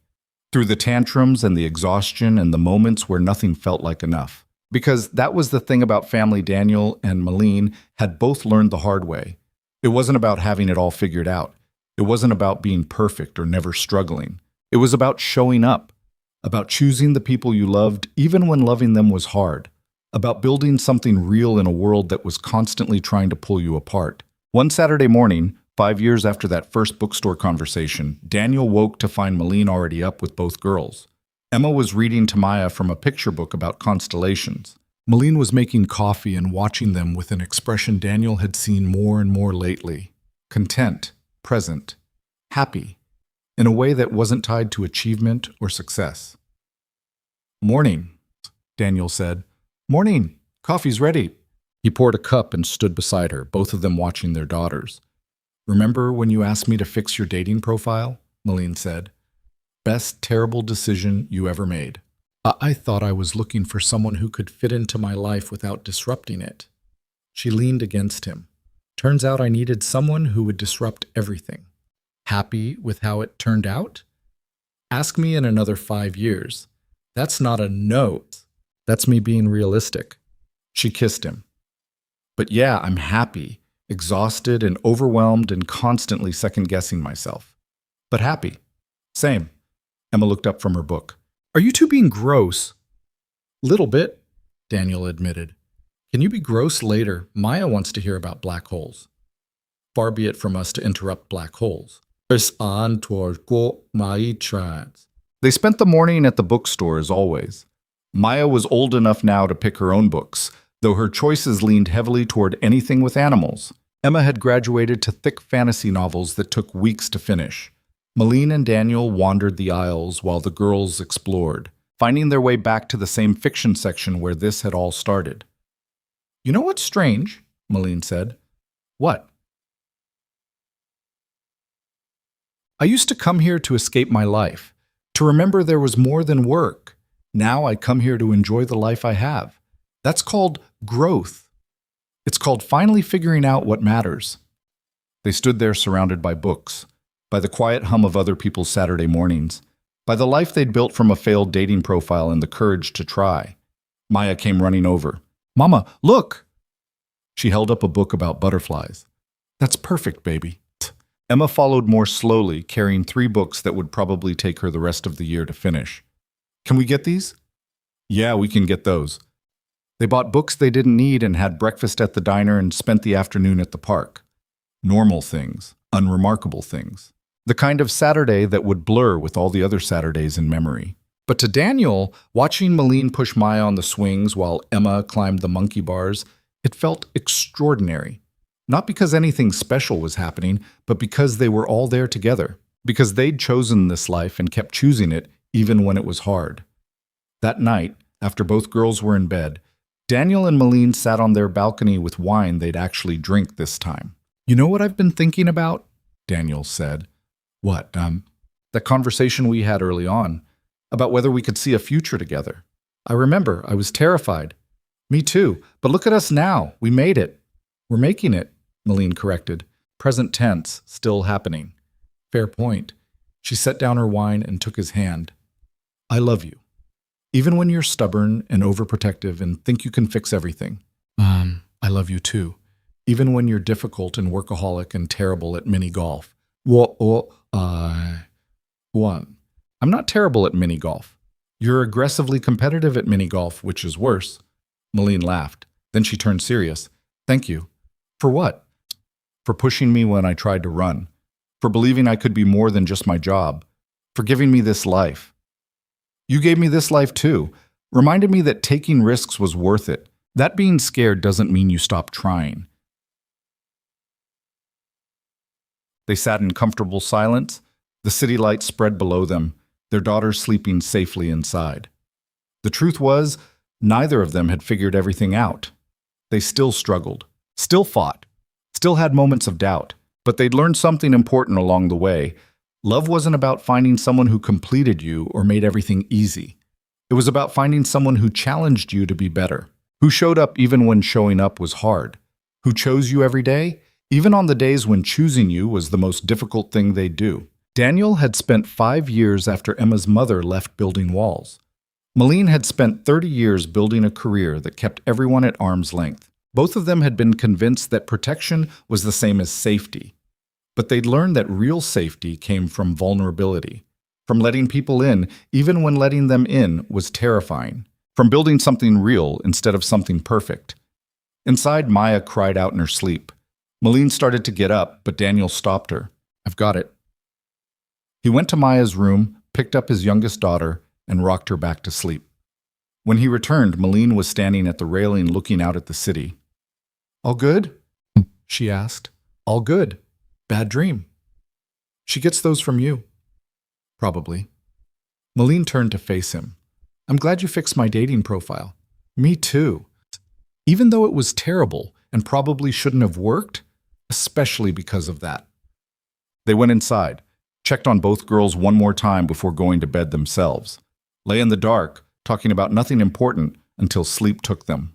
through the tantrums and the exhaustion and the moments where nothing felt like enough. Because that was the thing about family. Daniel and Molen had both learned the hard way. It wasn't about having it all figured out. It wasn't about being perfect or never struggling. It was about showing up, about choosing the people you loved even when loving them was hard, about building something real in a world that was constantly trying to pull you apart. One Saturday morning, 5 years after that first bookstore conversation, Daniel woke to find Molen already up with both girls. Emma was reading to Maya from a picture book about constellations. Molen was making coffee and watching them with an expression Daniel had seen more and more lately. Content, present, happy, in a way that wasn't tied to achievement or success. "Morning," Daniel said. "Morning. Coffee's ready." He poured a cup and stood beside her, both of them watching their daughters. "Remember when you asked me to fix your dating profile?" Molen said. "Best terrible decision you ever made." I thought I was looking for someone who could fit into my life without disrupting it." She leaned against him. "Turns out I needed someone who would disrupt everything." "Happy with how it turned out?" "Ask me in another 5 years. That's not a no. That's me being realistic." She kissed him. "But yeah, I'm happy, exhausted and overwhelmed and constantly second-guessing myself. But happy. Same." Emma looked up from her book. "Are you two being gross?" "Little bit," Daniel admitted. "Can you be gross later? Maya wants to hear about black holes." "Far be it from us to interrupt black holes." They spent the morning at the bookstore as always. Maya was old enough now to pick her own books, though her choices leaned heavily toward anything with animals. Emma had graduated to thick fantasy novels that took weeks to finish. Molen and Daniel wandered the aisles while the girls explored, finding their way back to the same fiction section where this had all started. "You know what's strange?" Molen said. "What?" "I used to come here to escape my life, to remember there was more than work. Now I come here to enjoy the life I have. That's called growth. It's called finally figuring out what matters." They stood there surrounded by books, by the quiet hum of other people's Saturday mornings, by the life they'd built from a failed dating profile and the courage to try. Maya came running over. "Mama, look!" She held up a book about butterflies. "That's perfect, baby." Emma followed more slowly, carrying 3 books that would probably take her the rest of the year to finish. Can we get these? Yeah, we can get those. They bought books they didn't need and had breakfast at the diner and spent the afternoon at the park. Normal things, unremarkable things. The kind of Saturday that would blur with all the other Saturdays in memory. But to Daniel, watching Molen push Maya on the swings while Emma climbed the monkey bars, it felt extraordinary. Not because anything special was happening, but because they were all there together. Because they'd chosen this life and kept choosing it even when it was hard. That night, after both girls were in bed, Daniel and Molen sat on their balcony with wine they'd actually drink this time. You know what I've been thinking about? Daniel said. What, that conversation we had early on, about whether we could see a future together. I remember, I was terrified. Me too, but look at us now, we made it. We're making it, Molen corrected. Present tense, still happening. Fair point. She set down her wine and took his hand. I love you. Even when you're stubborn and overprotective and think you can fix everything. I love you too. Even when you're difficult and workaholic and terrible at mini golf. I'm not terrible at mini golf. You're aggressively competitive at mini golf, which is worse. Molen laughed. Then she turned serious. Thank you. For what? For pushing me when I tried to run. For believing I could be more than just my job. For giving me this life. You gave me this life too. Reminded me that taking risks was worth it. That being scared doesn't mean you stop trying. They sat in comfortable silence, the city lights spread below them, their daughter sleeping safely inside. The truth was, neither of them had figured everything out. They still struggled, still fought, still had moments of doubt, but they'd learned something important along the way. Love wasn't about finding someone who completed you or made everything easy. It was about finding someone who challenged you to be better, who showed up even when showing up was hard, who chose you every day, even on the days when choosing you was the most difficult thing they'd do. Daniel had spent 5 years after Emma's mother left building walls. Molen had spent 30 years building a career that kept everyone at arm's length. Both of them had been convinced that protection was the same as safety. But they'd learned that real safety came from vulnerability, from letting people in, even when letting them in was terrifying, from building something real instead of something perfect. Inside, Maya cried out in her sleep. Molen started to get up, but Daniel stopped her. I've got it. He went to Maya's room, picked up his youngest daughter, and rocked her back to sleep. When he returned, Molen was standing at the railing looking out at the city. All good? She asked. All good. Bad dream. She gets those from you. Probably. Molen turned to face him. I'm glad you fixed my dating profile. Me too. Even though it was terrible and probably shouldn't have worked, especially because of that. They went inside, checked on both girls one more time before going to bed themselves. Lay in the dark, talking about nothing important until sleep took them.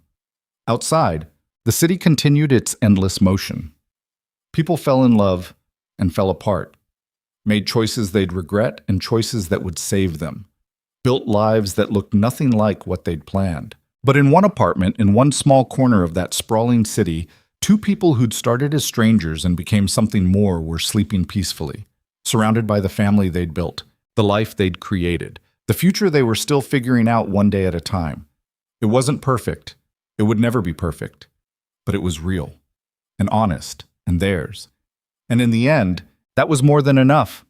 Outside, the city continued its endless motion. People fell in love and fell apart, made choices they'd regret and choices that would save them, built lives that looked nothing like what they'd planned. But in one apartment, in one small corner of that sprawling city, two people who'd started as strangers and became something more were sleeping peacefully, surrounded by the family they'd built, the life they'd created, the future they were still figuring out one day at a time. It wasn't perfect. It would never be perfect. But it was real and honest and theirs. And in the end, that was more than enough.